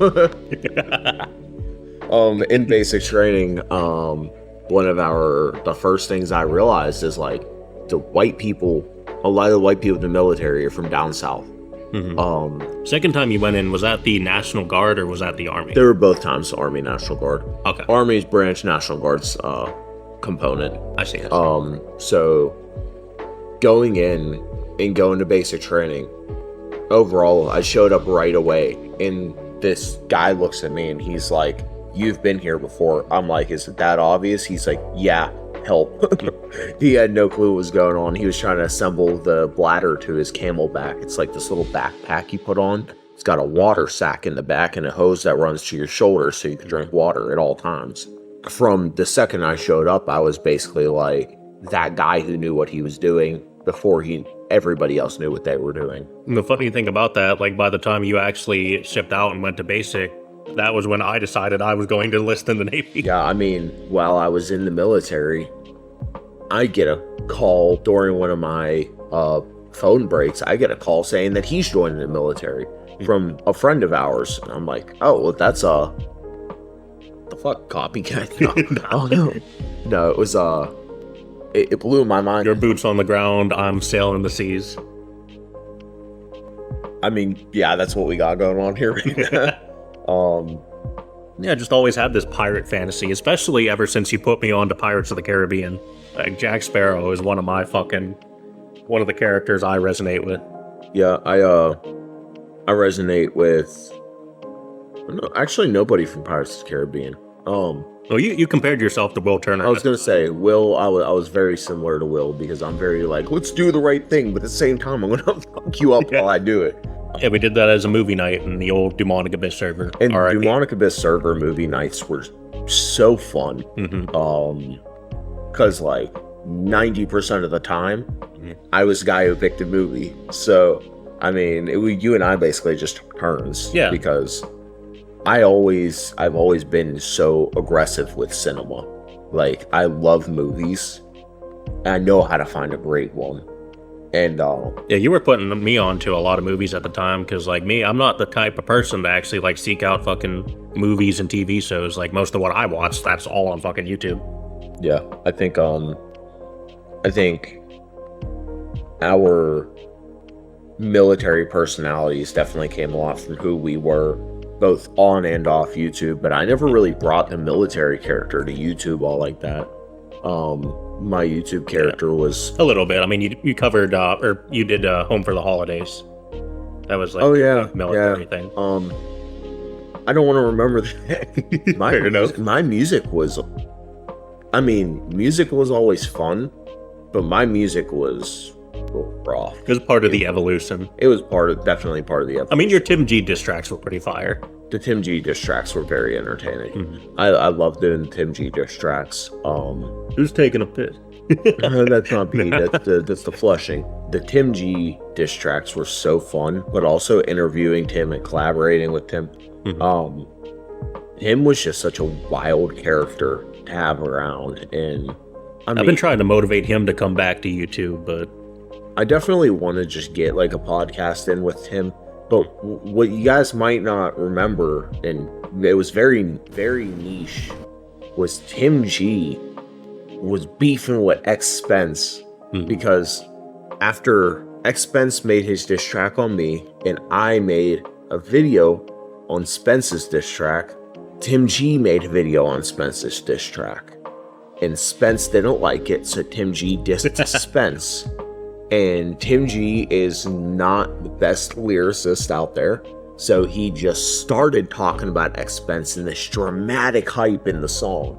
In basic training, one of the first things I realized is like a lot of the white people in the military are from down south. Second time you went in, was that the National Guard or was that the Army? They were both times Army, National Guard. Okay. Army's branch, National Guard's component. I see. So going in and going to basic training, overall, I showed up right away, and this guy looks at me and he's like, "You've been here before." I'm like, "Is it that obvious?" He's like, "Yeah, help." He had no clue what was going on. He was trying to assemble the bladder to his camelback. It's like this little backpack you put on. It's got a water sack in the back and a hose that runs to your shoulder so you can drink water at all times. From the second I showed up, I was basically like that guy who knew what he was doing before everybody else knew what they were doing. And the funny thing about that, like by the time you actually shipped out and went to basic, that was when I decided I was going to enlist in the Navy. Yeah, I mean, while I was in the military, I get a call during one of my phone breaks. I get a call saying that he's joining the military from a friend of ours. And I'm like, oh, well, that's the fuck copycat. No. Oh, no. No, it was it blew my mind. Your boots on the ground, I'm sailing the seas. I mean, yeah, that's what we got going on here. Yeah, just always had this pirate fantasy, especially ever since you put me on to Pirates of the Caribbean. Like, Jack Sparrow is one of the characters I resonate with. Yeah, I resonate with, actually nobody from Pirates of the Caribbean. Well, you compared yourself to Will Turner. I was gonna say, Will, I was very similar to Will because I'm very like, let's do the right thing, but at the same time, I'm gonna fuck you up while I do it. Yeah, we did that as a movie night in the old Dewmonic Abyss server. And Dewmonic Abyss server movie nights were so fun. Because like 90% of the time, I was the guy who picked the movie. So, I mean, you and I basically just took turns. Yeah. Because I've always been so aggressive with cinema. Like, I love movies. And I know how to find a great one. And yeah, you were putting me on to a lot of movies at the time, because like me, I'm not the type of person to actually like seek out fucking movies and TV shows. Like most of what I watch, that's all on fucking YouTube. Yeah, I think our military personalities definitely came a lot from who we were, both on and off YouTube. But I never really brought the military character to YouTube all like that. My YouTube character was a little bit. I mean, you covered or you did Home for the Holidays. That was like a military thing. I don't want to remember that. My music was, I mean, music was always fun, but my music was rough. It was part of the evolution. It was definitely part of the evolution. I mean, your TimG diss tracks were pretty fire. The TimG diss tracks were very entertaining. Mm-hmm. I love doing the TimG diss tracks. Who's taking a piss? That's not me. That's the flushing. The TimG diss tracks were so fun, but also interviewing Tim and collaborating with Tim. Mm-hmm. Tim was just such a wild character to have around, and I've been trying to motivate him to come back to YouTube, but I definitely want to just get like a podcast in with Tim. But what you guys might not remember, and it was very, very niche, was TimG was beefing with XSpence because after XSpence made his diss track on me and I made a video on Spence's diss track, TimG made a video on Spence's diss track. And Spence didn't like it, so TimG dissed Spence. And TimG is not the best lyricist out there, so he just started talking about XSpence and this dramatic hype in the song.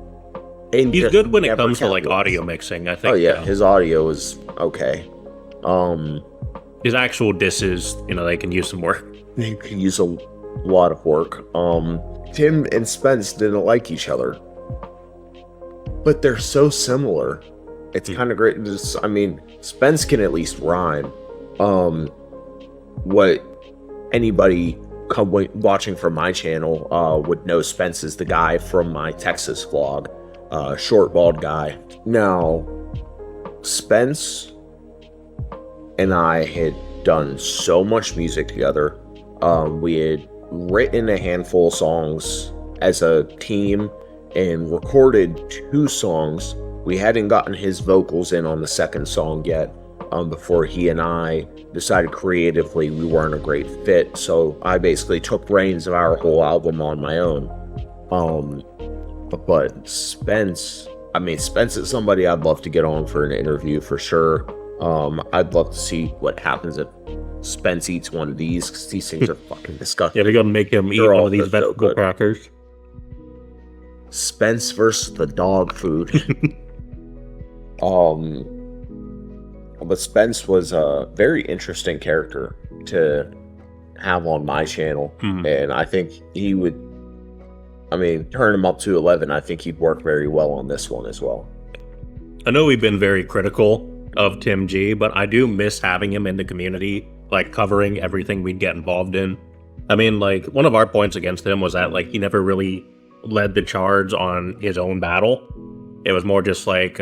And he's good when it comes to like audio mixing, I think. Oh yeah, his audio is okay. His actual disses, they can use some work. They can use a lot of work. Tim and Spence didn't like each other, but they're so similar. It's kind of great. I mean, Spence can at least rhyme. What anybody watching from my channel would know, Spence is the guy from my Texas vlog, short bald guy. Now, Spence and I had done so much music together. We had written a handful of songs as a team and recorded 2 songs. We hadn't gotten his vocals in on the second song yet, before he and I decided creatively we weren't a great fit, so I basically took reins of our whole album on my own. But Spence is somebody I'd love to get on for an interview for sure. I'd love to see what happens if Spence eats one of these, because these things are fucking disgusting. Yeah, they're gonna make him eat all these vegetable crackers. Spence versus the dog food. But Spence was a very interesting character to have on my channel, and I think he would, turn him up to 11, I think he'd work very well on this one as well. I know we've been very critical of TimG, but I do miss having him in the community, like covering everything we'd get involved in. Like one of our points against him was that like he never really led the charge on his own battle. It was more just like,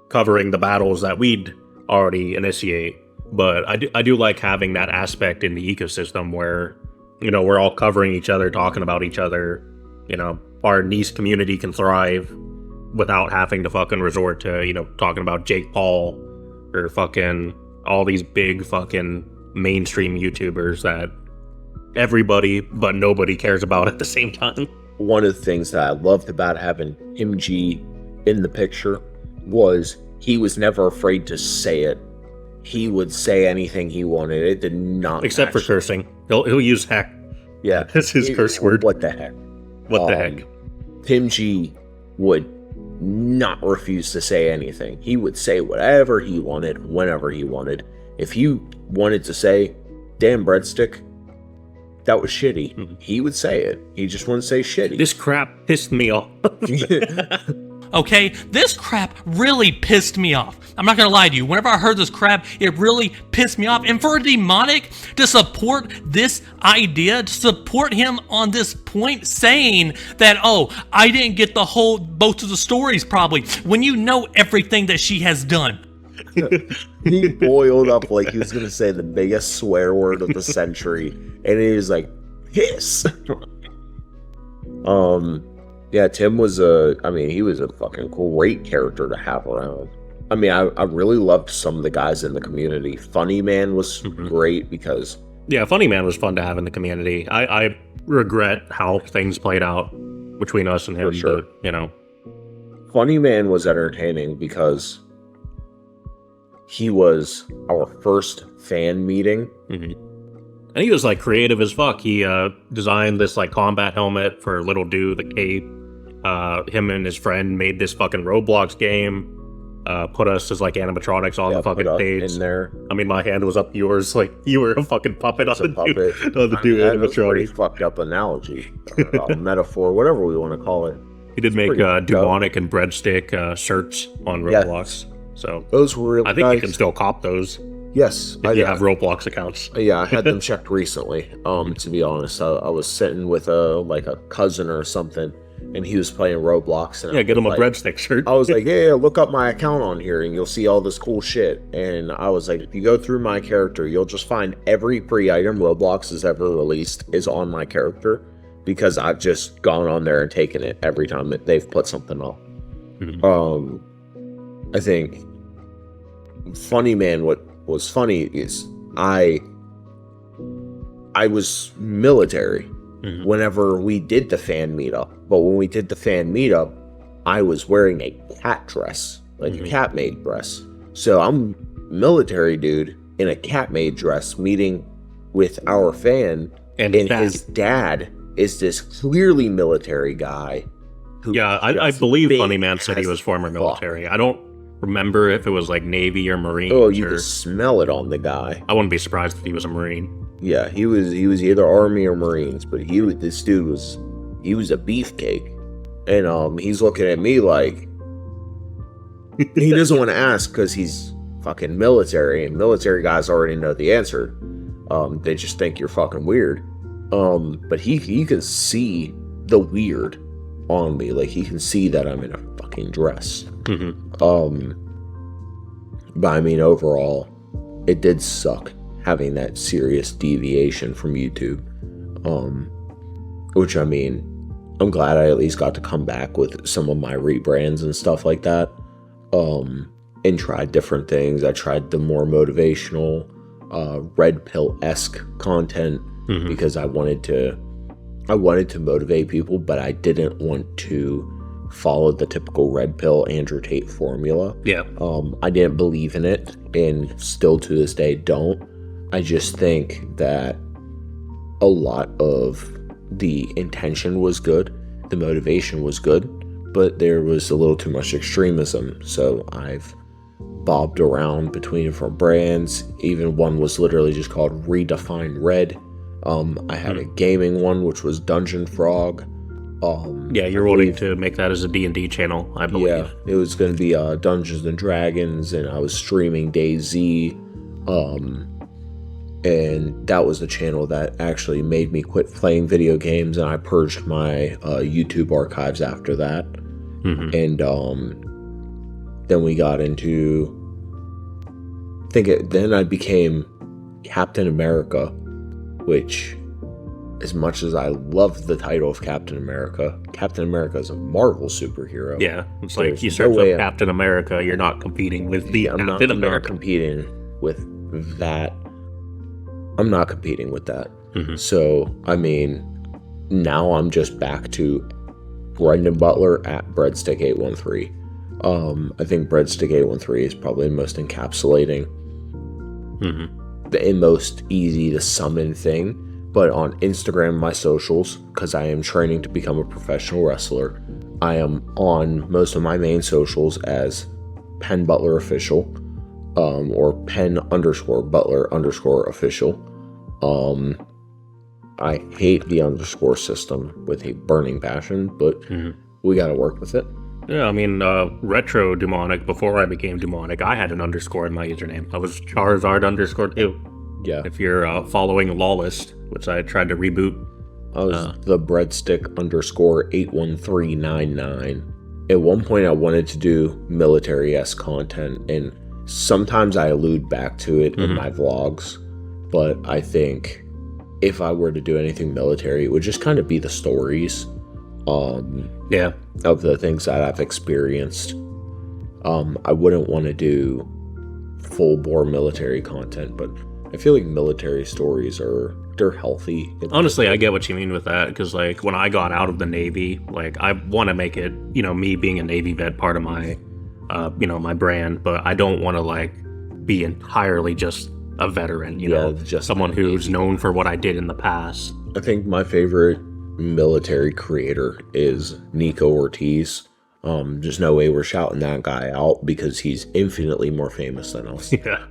covering the battles that we'd already initiate. But I do like having that aspect in the ecosystem where, we're all covering each other, talking about each other. Our niche community can thrive without having to fucking resort to, talking about Jake Paul or fucking all these big fucking mainstream YouTubers that everybody but nobody cares about at the same time. One of the things that I loved about having TimG in the picture was he was never afraid to say it. He would say anything he wanted. It did not except for cursing. He'll use heck. Yeah. That's his curse word. What the heck? What the heck? TimG would not refuse to say anything. He would say whatever he wanted, whenever he wanted. If he wanted to say, damn breadstick, that was shitty, he would say it. He just wouldn't say shitty. This crap pissed me off. Okay, this crap really pissed me off. I'm not gonna lie to you. Whenever I heard this crap, it really pissed me off. And for Dewmonic to support this idea, to support him on this point, saying that, oh, I didn't get both of the stories probably, when you know everything that she has done. He boiled up like he was gonna say the biggest swear word of the century, and he was like, "Piss." Yeah, Tim was he was a fucking great character to have around. I mean, I really loved some of the guys in the community. Funny Man was great because... Yeah, Funny Man was fun to have in the community. I regret how things played out between us and him, sure. But, you know. Funny Man was entertaining because he was our first fan meeting. And he was, like, creative as fuck. He designed this, like, combat helmet for Little Do, the cape. Him and his friend made this fucking Roblox game. Put us as, like, animatronics on the fucking stage. In there. I mean, my hand was up yours, like, you were a fucking puppet on the dude That was a pretty fucked up analogy. Metaphor, whatever we want to call it. He did make Dewmonic and Breadstick shirts on Roblox. So those were really I think nice. you can still cop those. Yes, if you have Roblox accounts. Yeah, I had them checked recently. To be honest, I was sitting with a cousin or something, and he was playing Roblox. And get him a Breadstick shirt. I was like, yeah, look up my account on here, and you'll see all this cool shit. And I was like, if you go through my character, you'll just find every free item Roblox has ever released is on my character, because I've just gone on there and taken it every time that they've put something up. I think Funny Man, what was funny is I was military whenever we did the fan meetup, but when we did the fan meetup, I was wearing a cat dress, like a cat maid dress. So I'm military dude in a cat maid dress meeting with our fan, and his dad is this clearly military guy. I believe Funny Man said he was former military. I don't remember if it was like Navy or Marine. Oh, you could smell it on the guy. I wouldn't be surprised if he was a Marine. Yeah, he was either Army or Marines, but this dude was a beefcake. And he's looking at me like he doesn't want to ask because he's fucking military, and military guys already know the answer. They just think you're fucking weird. But he can see the weird on me. Like, he can see that I'm in a fucking dress. But I mean, overall, it did suck having that serious deviation from YouTube. Which, I mean, I'm glad I at least got to come back with some of my rebrands and stuff like that. And tried different things. I tried the more motivational, red pill-esque content because I wanted to motivate people, but I didn't want to follow the typical red pill Andrew Tate formula. Yeah. I didn't believe in it, and still to this day don't. I just think that a lot of the intention was good, the motivation was good, but there was a little too much extremism. So I've bobbed around between different brands. Even one was literally just called Redefine Red. I had a gaming one, which was Dungeon Frog. You're wanting to make that as a D&D channel, I believe. Yeah, it was going to be Dungeons and Dragons, and I was streaming DayZ. And that was the channel that actually made me quit playing video games, and I purged my YouTube archives after that. And then we got into... then I became Captain America, which, as much as I love the title of Captain America is a Marvel superhero. Yeah, it's like you search up Captain America, you're not competing with the Captain America. I'm not competing with that. I'm not competing with that. So, I mean, now I'm just back to Penn Butler at Breadstick813. I think Breadstick813 is probably the most encapsulating, the most easy to summon thing. But on Instagram, my socials, because I am training to become a professional wrestler, I am on most of my main socials as Penn Butler Official, or Penn_Butler_ official. I hate the underscore system with a burning passion, but we gotta work with it. Yeah, I mean, Retro Dewmonic, before I became Dewmonic, I had an underscore in my username. I was Charizard_2. Yeah. If you're following Lawless, which I tried to reboot. I was the Breadstick_81399. At one point, I wanted to do military-esque content, and sometimes I allude back to it in my vlogs, but I think if I were to do anything military, it would just kind of be the stories of the things that I've experienced. I wouldn't want to do full-bore military content, but I feel like military stories they're healthy. Honestly, I get what you mean with that, because like when I got out of the Navy, like I want to make it, me being a Navy vet part of my my brand, but I don't want to like be entirely just a veteran, just someone who's known for what I did in the past. I think my favorite military creator is Nico Ortiz. There's no way we're shouting that guy out because he's infinitely more famous than us. Yeah.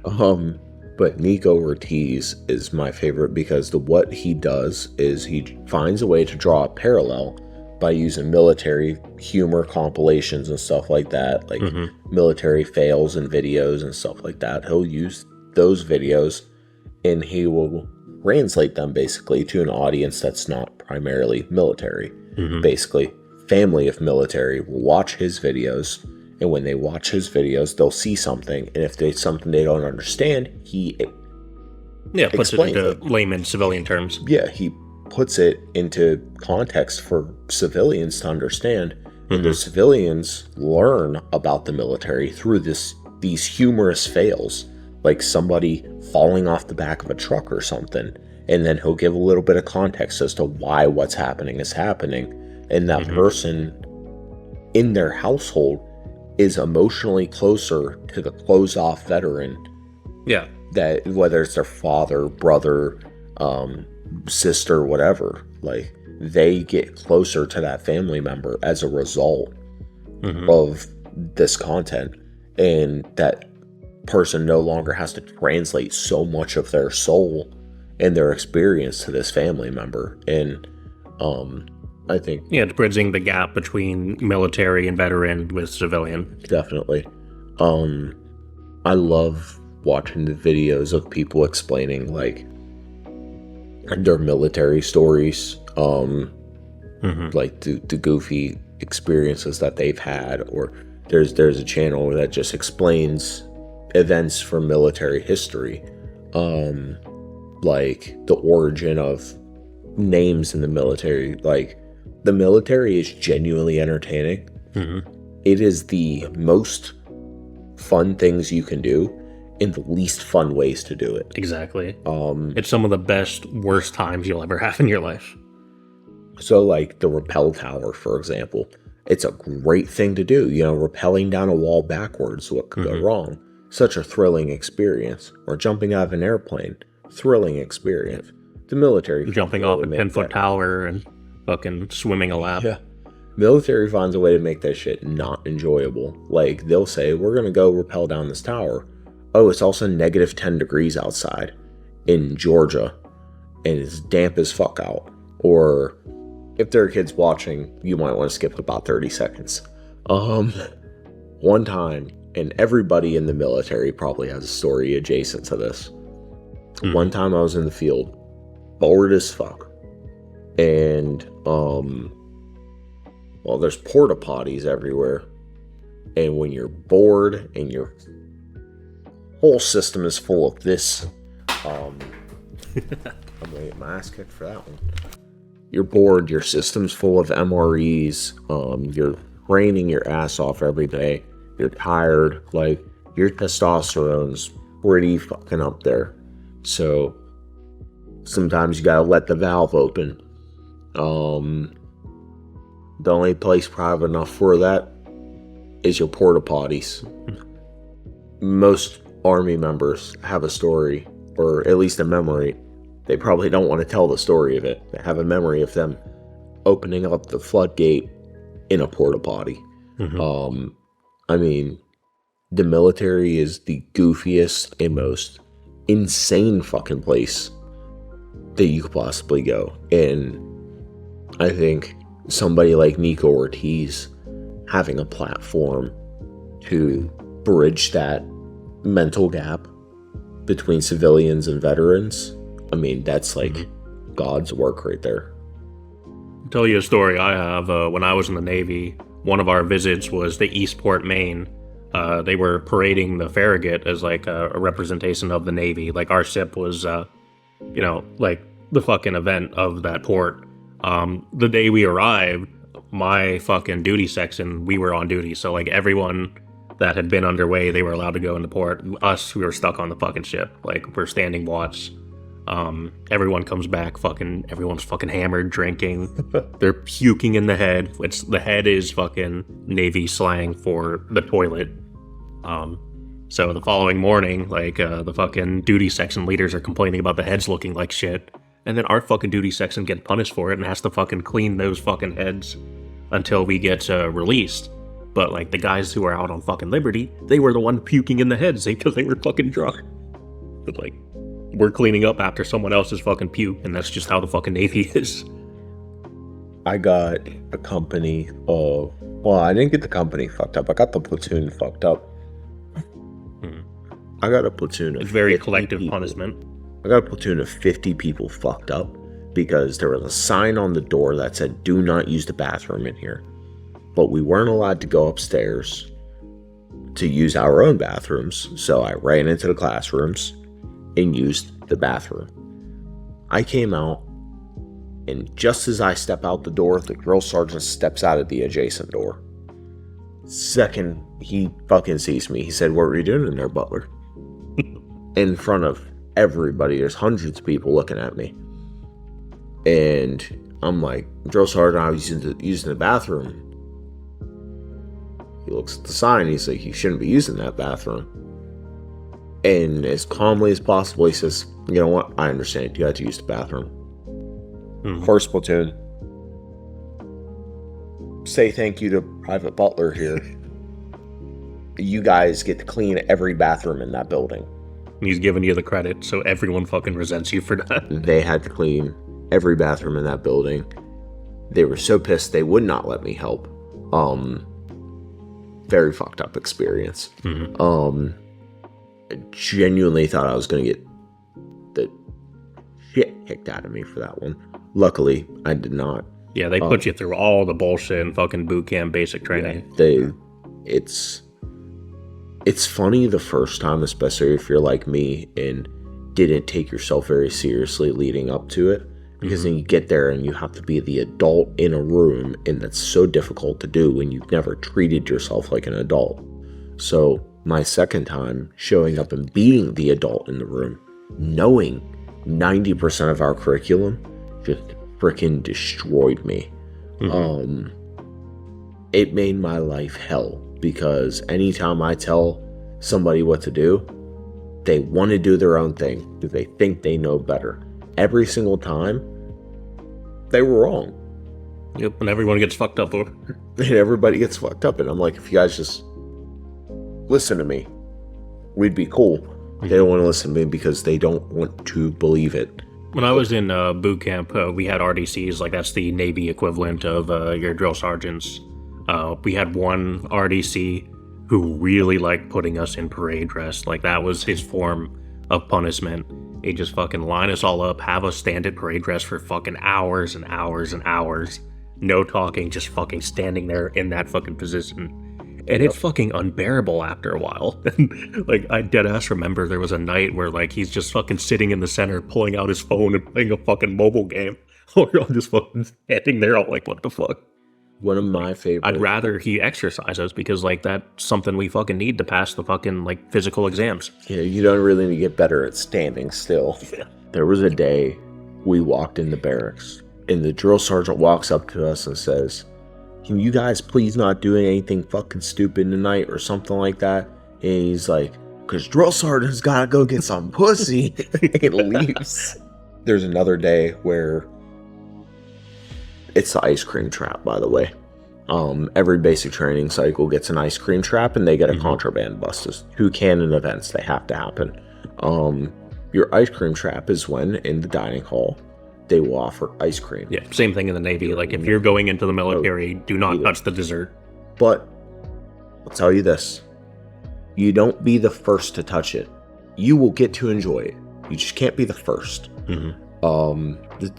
But Nico Ortiz is my favorite because what he does is he finds a way to draw a parallel by using military humor compilations and stuff like that, like military fails and videos and stuff like that. He'll use those videos and he will translate them basically to an audience that's not primarily military. Basically, family of military will watch his videos, and when they watch his videos, they'll see something, and if it's something they don't understand, he puts it into layman civilian terms. Yeah, he puts it into context for civilians to understand, and the civilians learn about the military through these humorous fails, like somebody falling off the back of a truck or something, and then he'll give a little bit of context as to why what's happening is happening, and that person in their household is emotionally closer to the closed-off veteran. Yeah. That whether it's their father, brother, sister, whatever, like they get closer to that family member as a result of this content, and that person no longer has to translate so much of their soul and their experience to this family member. And I think it's bridging the gap between military and veteran with civilian. Definitely. I love watching the videos of people explaining like their military stories, like the goofy experiences that they've had, or there's a channel that just explains events from military history, like the origin of names in the military. Like, the military is genuinely entertaining. It is the most fun things you can do in the least fun ways to do it. Exactly. It's some of the best, worst times you'll ever have in your life. So like the rappel tower, for example, it's a great thing to do. Rappelling down a wall backwards, what could go wrong? Such a thrilling experience. Or jumping out of an airplane, thrilling experience. The military jumping off a 10-foot tower and fucking swimming a lap. Yeah. Military finds a way to make that shit not enjoyable. Like, they'll say, we're gonna go rappel down this tower. Oh, it's also negative 10 degrees outside in Georgia, and it's damp as fuck out. Or, if there are kids watching, you might want to skip about 30 seconds. One time, and everybody in the military probably has a story adjacent to this. One time I was in the field, bored as fuck. And, there's porta potties everywhere. And when you're bored and your whole system is full of this, I'm gonna get my ass kicked for that one. You're bored, your system's full of MREs, you're raining your ass off every day, you're tired, like, your testosterone's pretty fucking up there. So, sometimes you gotta let the valve open. The only place private enough for that is your porta potties. Most Army members have a story, or at least a memory. They probably don't want to tell the story of it. They have a memory of them opening up the floodgate in a porta potty. I mean, the military is the goofiest and most insane fucking place that you could possibly go. And I think somebody like Nico Ortiz having a platform to bridge that mental gap between civilians and veterans, I mean, that's like God's work right there. I'll tell you a story I have. When I was in the Navy, one of our visits was to Eastport, Maine. they were parading the Farragut as like a representation of the Navy. Like our ship was, you know, like the fucking event of that port. The day we arrived, my fucking duty section, we were on duty. So like everyone that had been underway, they were allowed to go into port. Us, we were stuck on the fucking ship. Like we're standing watch. Everyone comes back, everyone's fucking hammered, drinking. They're puking in the head, which the head is fucking Navy slang for the toilet. So the following morning, like, the fucking duty section leaders are complaining about the heads looking like shit. And then our fucking duty section gets punished for it and has to fucking clean those fucking heads until we get released. But like the guys who are out on fucking liberty, they were the one puking in the heads because they were fucking drunk. But like, we're cleaning up after someone else's fucking puke, and that's just how the fucking Navy is. I got a company of... Well, I didn't get the company fucked up. I got the platoon fucked up. I got a platoon of... It's very collective punishment. I got a platoon of 50 people fucked up because there was a sign on the door that said, "Do not use the bathroom in here." But we weren't allowed to go upstairs to use our own bathrooms, so I ran into the classrooms and used the bathroom. I came out, and just as I step out the door, the drill sergeant steps out of the adjacent door. Second he fucking sees me, he said, "What were you doing in there, Butler?" In front of everybody, there's hundreds of people looking at me. And I'm like, "Drill sergeant, I was using the bathroom." He looks at the sign, he's like, "You shouldn't be using that bathroom." And as calmly as possible, he says, "You know what? I understand. You had to use the bathroom." Horse platoon. Say thank you to Private Butler here. You guys get to clean every bathroom in that building. He's giving you the credit, so everyone fucking resents you for that. They had to clean every bathroom in that building. They were so pissed they would not let me help. Very fucked up experience. I genuinely thought I was going to get the shit kicked out of me for that one. Luckily, I did not. Yeah, they put you through all the bullshit and fucking boot camp basic training. Yeah, it's funny the first time, especially if you're like me and didn't take yourself very seriously leading up to it. Because then you get there and you have to be the adult in a room, and that's so difficult to do when you've never treated yourself like an adult. So my second time showing up and being the adult in the room, knowing 90% of our curriculum just freaking destroyed me. It made my life hell, because anytime I tell somebody what to do, they want to do their own thing because they think they know better. Every single time, they were wrong. Yep, and everyone gets fucked up over. And everybody gets fucked up, and I'm like, if you guys just listen to me, we'd be cool. They don't want to listen to me because they don't want to believe it. When I was in boot camp, we had RDCs, like that's the Navy equivalent of your drill sergeants. We had one RDC who really liked putting us in parade dress. Like that was his form of punishment. He'd just fucking line us all up, have us stand at parade dress for fucking hours and hours and hours. No talking, just fucking standing there in that fucking position. And it's fucking unbearable after a while. Like, I deadass remember there was a night where, like, he's just fucking sitting in the center, pulling out his phone and playing a fucking mobile game. Or I'm just fucking standing there all like, what the fuck? One of my favorite... I'd rather he exercise us because, like, that's something we fucking need to pass the fucking, like, physical exams. Yeah, you don't really need to get better at standing still. Yeah. There was a day we walked in the barracks, and the drill sergeant walks up to us and says, "Can you guys please not do anything fucking stupid tonight," or something like that? And he's like, "Cause drill sergeant's gotta go get some pussy," and leaves. There's another day where it's the ice cream trap, by the way. Every basic training cycle gets an ice cream trap, and they get a contraband bust. 2 canon events, they have to happen. Your ice cream trap is when, in the dining hall, they will offer ice cream. Yeah, same thing in the Navy. Like, if you're going into the military, do not touch the dessert. But I'll tell you this. You don't be the first to touch it. You will get to enjoy it. You just can't be the first.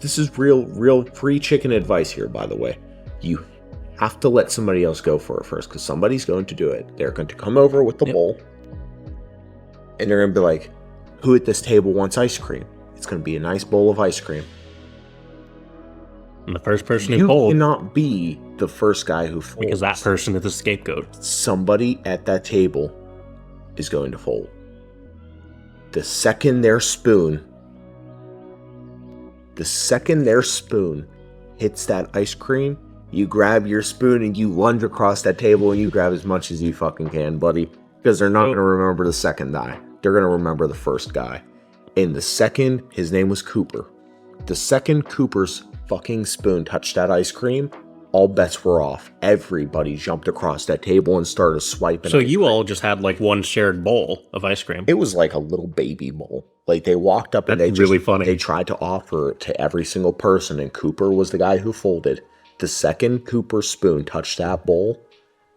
This is real free chicken advice here, by the way. You have to let somebody else go for it first, because somebody's going to do it. They're going to come over with the bowl, and they're going to be like, who at this table wants ice cream? It's going to be a nice bowl of ice cream. And the first person who You fold, cannot be the first guy who folds. because that person is the scapegoat. Somebody at that table is going to fold. The second their spoon hits that ice cream, you grab your spoon and you lunge across that table and you grab as much as you fucking can, buddy. Because they're not going to remember the second guy. They're going to remember the first guy. And the second, his name was Cooper. The second Cooper's fucking spoon touched that ice cream, all bets were off. Everybody jumped across that table and started swiping. So you all just had like one shared bowl of ice cream. It was like a little baby bowl. Like they walked up and That's really funny. They tried to offer it to every single person, and Cooper was the guy who folded. The second Cooper's spoon touched that bowl,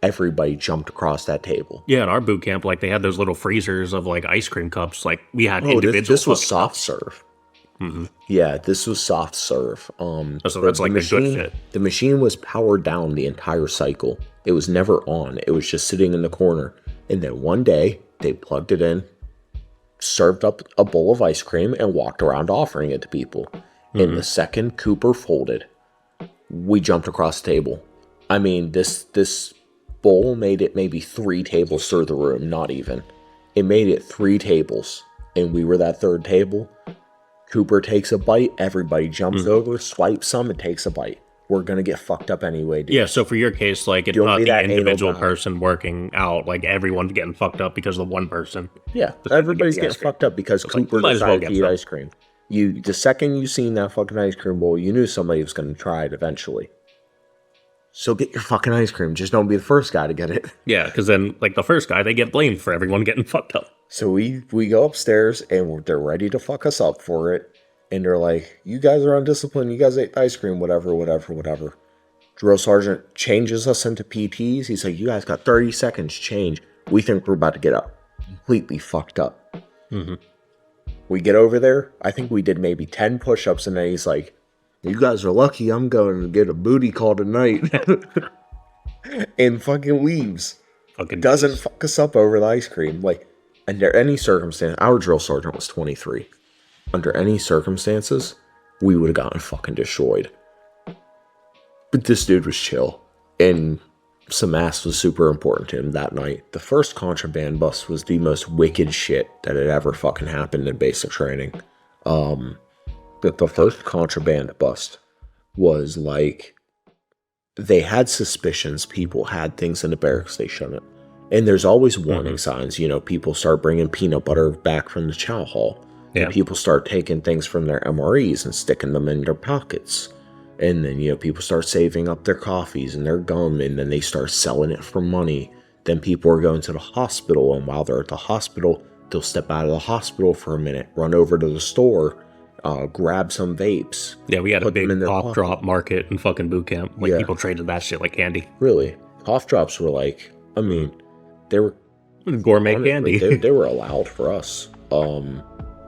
everybody jumped across that table. Yeah, in our boot camp, like they had those little freezers of like ice cream cups. Like we had individual. This was soft serve. Mm-hmm. Yeah, this was soft serve. So that's like the good shit. The machine was powered down the entire cycle. It was never on. It was just sitting in the corner. And then one day, they plugged it in, served up a bowl of ice cream, and walked around offering it to people. Mm-hmm. And the second Cooper folded, we jumped across the table. I mean, this bowl made it maybe 3 tables through the room, not even. It made it 3 tables, and we were that third table. Cooper takes a bite, everybody jumps over, swipes some, and takes a bite. We're gonna get fucked up anyway, dude. Yeah, so for your case, like, it's not the individual person working out, like, everyone's getting fucked up because of the one person. Yeah, everybody's getting fucked up because Cooper decided to eat ice cream. The second you seen that fucking ice cream bowl, you knew somebody was gonna try it eventually. So get your fucking ice cream, just don't be the first guy to get it. Yeah, because then, like, the first guy, they get blamed for everyone getting fucked up. So we go upstairs, and they're ready to fuck us up for it. And they're like, you guys are undisciplined, you guys ate ice cream, whatever. Drill sergeant changes us into PTs. He's like, you guys got 30 seconds, change. We think we're about to get up. Completely fucked up. Mm-hmm. We get over there. I think we did maybe 10 push-ups, and then he's like, you guys are lucky I'm going to get a booty call tonight. And fucking leaves. Doesn't fuck us up over the ice cream. Like, under any circumstance, our drill sergeant was 23. Under any circumstances, we would have gotten fucking destroyed. But this dude was chill. And some ass was super important to him that night. The first contraband bust was the most wicked shit that had ever fucking happened in basic training. But the first contraband bust was like, they had suspicions people had things in the barracks they shouldn't. And there's always warning signs. You know, people start bringing peanut butter back from the chow hall. Yeah. And people start taking things from their MREs and sticking them in their pockets. And then, you know, people start saving up their coffees and their gum, and then they start selling it for money. Then people are going to the hospital, and while they're at the hospital, they'll step out of the hospital for a minute, run over to the store, grab some vapes. Yeah, we had a big cough drop market in fucking boot camp. Like, people traded that shit like candy. Really? Cough drops were like, I mean, they were gourmet candy. They were allowed for us.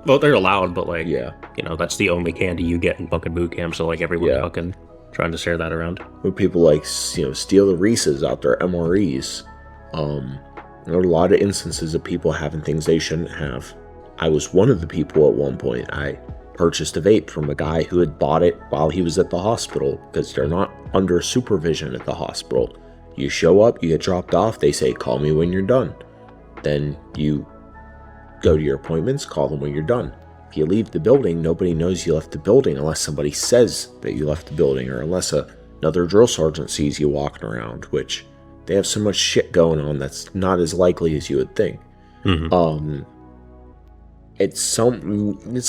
Well, they're allowed, but like, you know, that's the only candy you get in fucking boot camp. So like, everyone fucking trying to share that around. When people like, you know, steal the Reese's out their MREs, there are a lot of instances of people having things they shouldn't have. I was one of the people at one point. I purchased a vape from a guy who had bought it while he was at the hospital, because they're not under supervision at the hospital. You show up, you get dropped off, they say, call me when you're done. Then you go to your appointments, call them when you're done. If you leave the building, nobody knows you left the building unless somebody says that you left the building, or unless another drill sergeant sees you walking around, which they have so much shit going on that's not as likely as you would think. Mm-hmm. It's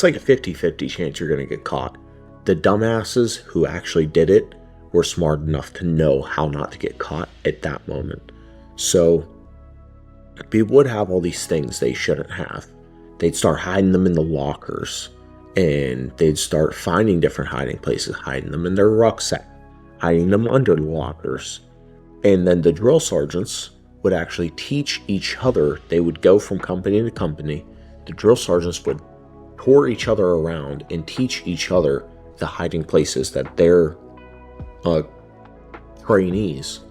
like a 50-50 chance you're going to get caught. The dumbasses who actually did it were smart enough to know how not to get caught at that moment. So people would have all these things they shouldn't have. They'd start hiding them in the lockers, and they'd start finding different hiding places, hiding them in their rucksack, hiding them under the lockers. And then the drill sergeants would actually teach each other. They would go from company to company. The drill sergeants would tour each other around and teach each other the hiding places that their trainees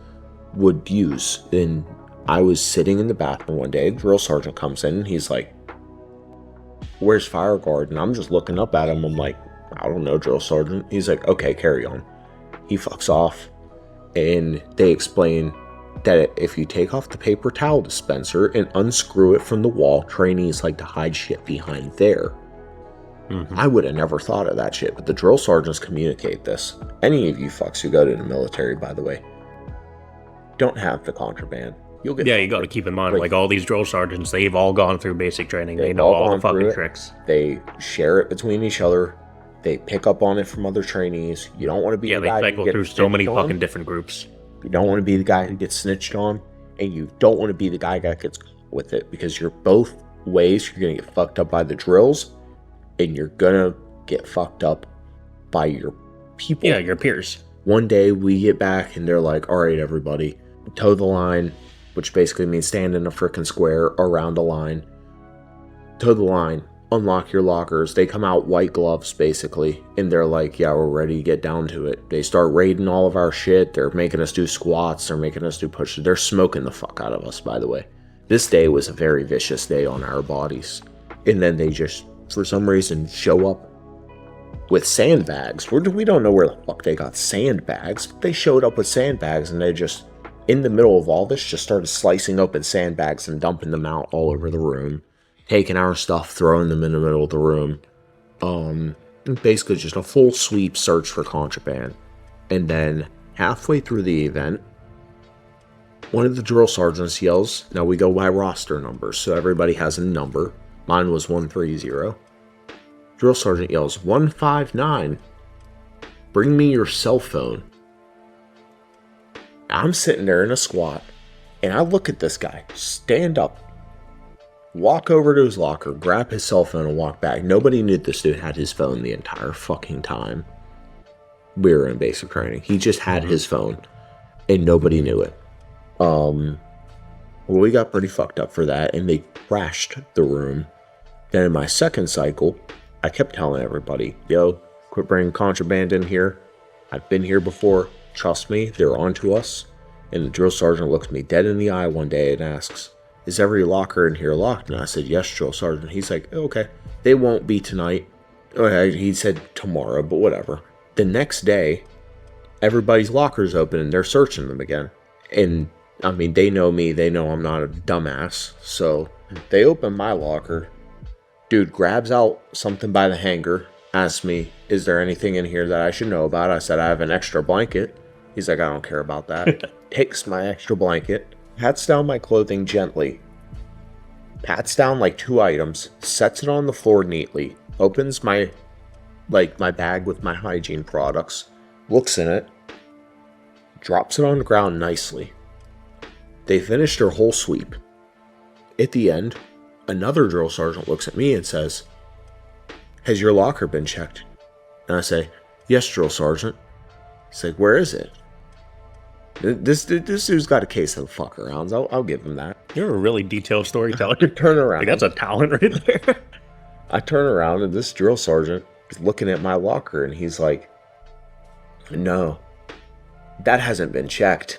would use. And I was sitting in the bathroom one day, drill sergeant comes in, and he's like, "Where's fire guard?" And I'm just looking up at him, I'm like, "I don't know, drill sergeant." He's like, "Okay, carry on." He fucks off, and they explain that if you take off the paper towel dispenser and unscrew it from the wall, trainees like to hide shit behind there. I would have never thought of that shit, but the drill sergeants communicate this. Any of you fucks who go to the military, by the way, don't have the contraband. You'll get you got to keep in mind, like all these drill sergeants, they've all gone through basic training. They know all the fucking tricks. They share it between each other. They pick up on it from other trainees. You don't want to be the guy they cycle through so many fucking different groups. You don't want to be the guy who gets snitched on, and you don't want to be the guy that gets caught with it, because you're both ways. You're going to get fucked up by the drills, and you're going to get fucked up by your people. Yeah, your peers. One day we get back, and they're like, "All right, everybody, toe the line," which basically means stand in a frickin' square around a line. Toe the line. Unlock your lockers. They come out white gloves, basically, and they're like, "Yeah, we're ready to get down to it." They start raiding all of our shit. They're making us do squats. They're making us do pushes. They're smoking the fuck out of us, by the way. This day was a very vicious day on our bodies. And then they just, for some reason, show up with sandbags. We don't know where the fuck they got sandbags, but they showed up with sandbags, and they just, in the middle of all this, just started slicing open sandbags and dumping them out all over the room. Taking our stuff, throwing them in the middle of the room. Basically just a full sweep search for contraband. And then halfway through the event, one of the drill sergeants yells, now we go by roster numbers, so everybody has a number. Mine was 130. Drill sergeant yells, 159. Bring me your cell phone. I'm sitting there in a squat, and I look at this guy, stand up, walk over to his locker, grab his cell phone, and walk back. Nobody knew this dude had his phone the entire fucking time we were in basic training. He just had his phone, and nobody knew it. Well, we got pretty fucked up for that, and they trashed the room. Then in my second cycle, I kept telling everybody, "Yo, quit bringing contraband in here. I've been here before. Trust me, they're onto us." And the drill sergeant looks me dead in the eye one day and asks, "Is every locker in here locked?" And I said, "Yes, drill sergeant." He's like, "Okay, they won't be tonight." He said tomorrow, but whatever. The next day, everybody's locker's open and they're searching them again. And I mean, they know me, they know I'm not a dumbass. So they open my locker. Dude grabs out something by the hanger, asks me, "Is there anything in here that I should know about?" I said, "I have an extra blanket." He's like, "I don't care about that." Takes my extra blanket, pats down my clothing gently, pats down like 2 items, sets it on the floor neatly, opens my bag with my hygiene products, looks in it, drops it on the ground nicely. They finished their whole sweep. At the end, another drill sergeant looks at me and says, "Has your locker been checked?" And I say, "Yes, drill sergeant." He's like, "Where is it?" This dude's got a case of fuck arounds. I'll give him that. You're a really detailed storyteller. Turn around. Like, that's a talent right there. I turn around and this drill sergeant is looking at my locker and he's like, "No, that hasn't been checked."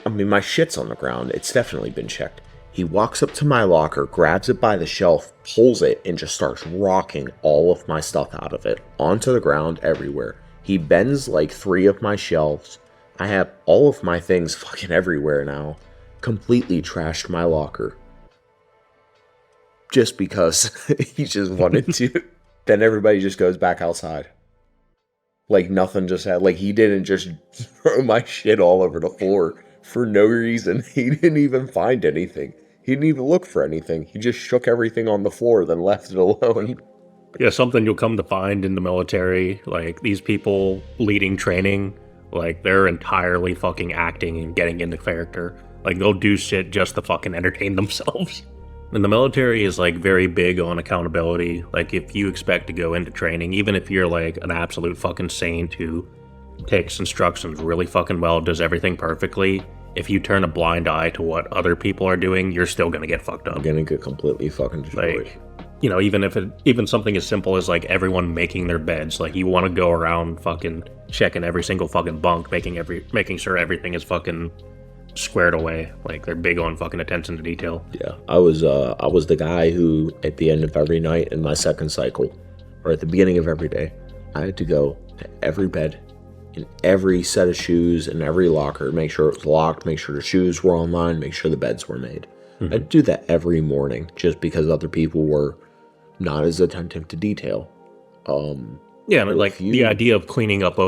I mean, my shit's on the ground. It's definitely been checked. He walks up to my locker, grabs it by the shelf, pulls it, and just starts rocking all of my stuff out of it onto the ground everywhere. He bends like 3 of my shelves. I have all of my things fucking everywhere now. Completely trashed my locker. Just because he just wanted to. Then everybody just goes back outside. Like nothing just had, like he didn't just throw my shit all over the floor for no reason. He didn't even find anything. He didn't even look for anything. He just shook everything on the floor, then left it alone. Yeah, something you'll come to find in the military, like these people leading training, like they're entirely fucking acting and getting into character. Like they'll do shit just to fucking entertain themselves. And the military is like very big on accountability. Like if you expect to go into training, even if you're like an absolute fucking saint who takes instructions really fucking well, does everything perfectly, if you turn a blind eye to what other people are doing, you're still gonna get fucked up. You're gonna get completely fucking destroyed. Like, you know, even something as simple as like everyone making their beds, like you want to go around fucking checking every single fucking bunk, making sure everything is fucking squared away. Like they're big on fucking attention to detail. Yeah, I was the guy who at the end of every night in my second cycle, or at the beginning of every day, I had to go to every bed, in every set of shoes, in every locker, make sure it was locked, make sure the shoes were online, make sure the beds were made. I'd do that every morning just because other people were not as attentive to detail. Yeah, like the idea of cleaning up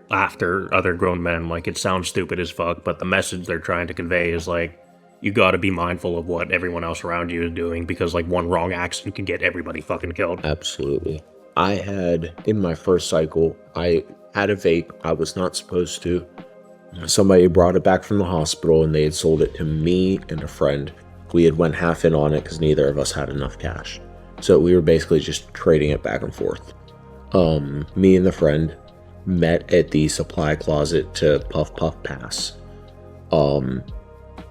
after other grown men, like it sounds stupid as fuck, but the message they're trying to convey is like, you gotta be mindful of what everyone else around you is doing, because like one wrong action can get everybody fucking killed. Absolutely. I had, in my first cycle, I had a vape. I was not supposed to. Somebody brought it back from the hospital and they had sold it to me and a friend. We had went half in on it because neither of us had enough cash. So we were basically just trading it back and forth. Me and the friend met at the supply closet to puff pass.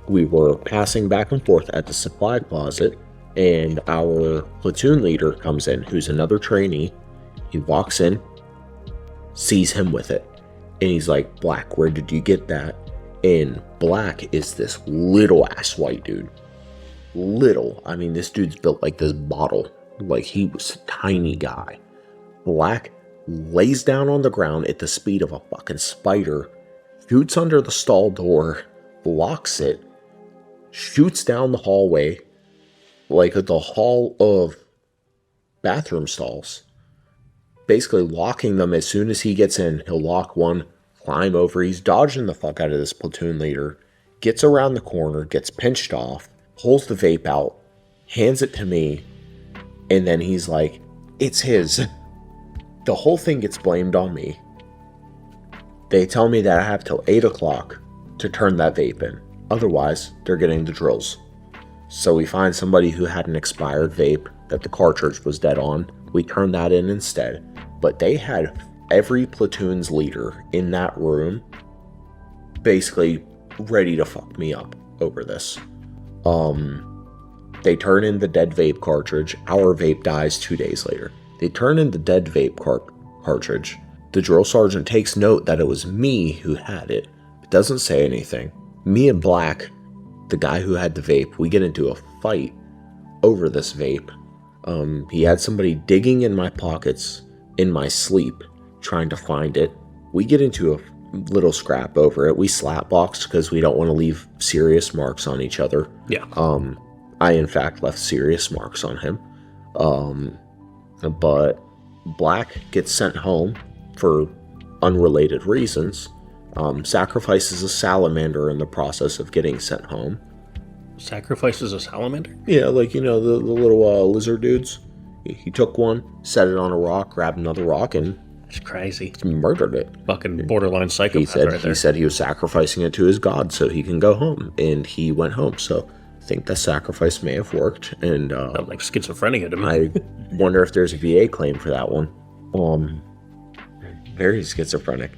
We were passing back and forth at the supply closet, and our platoon leader comes in, who's another trainee. He walks in, sees him with it, and he's like, Black, where did you get that? And Black is this little ass white dude. Little. I mean, this dude's built like this bottle. Like, he was a tiny guy. Black lays down on the ground at the speed of a fucking spider, shoots under the stall door, locks it, shoots down the hallway, like the hall of bathroom stalls, basically locking them. As soon as he gets in, he'll lock one, climb over. He's dodging the fuck out of this platoon leader, gets around the corner, gets pinched off, pulls the vape out, hands it to me, and then he's like, it's his. The whole thing gets blamed on me. They tell me that I have till 8 o'clock to turn that vape in. Otherwise, they're getting the drills. So we find somebody who had an expired vape that the cartridge was dead on. We turn that in instead. But they had every platoon's leader in that room basically ready to fuck me up over this. They turn in the dead vape cartridge. Our vape dies 2 days later. They turn in the dead vape cartridge. The drill sergeant takes note that it was me who had it. It doesn't say anything. Me and Black, the guy who had the vape, we get into a fight over this vape. He had somebody digging in my pockets in my sleep, trying to find it. We get into a little scrap over it. We slapboxed because we don't want to leave serious marks on each other. Yeah. I, in fact, left serious marks on him. But Black gets sent home for unrelated reasons. Sacrifices a salamander in the process of getting sent home. Sacrifices a salamander? Yeah, like, you know, the little lizard dudes. He took one, set it on a rock, grabbed another rock, and it's crazy. Murdered it. Fucking borderline psychopath. He said he was sacrificing it to his god so he can go home, and he went home. So I think the sacrifice may have worked, and like schizophrenia to me. I wonder if there's a VA claim for that one. Very schizophrenic.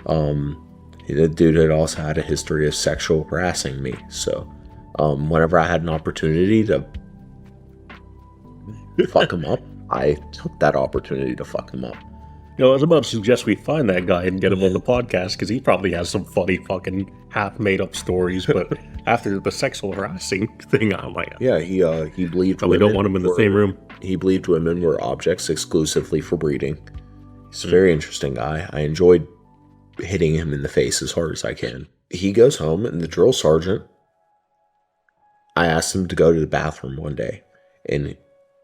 The dude had also had a history of sexual harassing me, so whenever I had an opportunity to fuck him up, I took that opportunity to fuck him up. You know, I was about to suggest we find that guy and get him on the podcast, because he probably has some funny fucking half-made-up stories, but after the sexual harassing thing, I'm like... Yeah, he believed probably don't want him in the same room. He believed women were objects exclusively for breeding. He's a very interesting guy. I enjoyed hitting him in the face as hard as I can. He goes home, and the drill sergeant... I asked him to go to the bathroom one day, and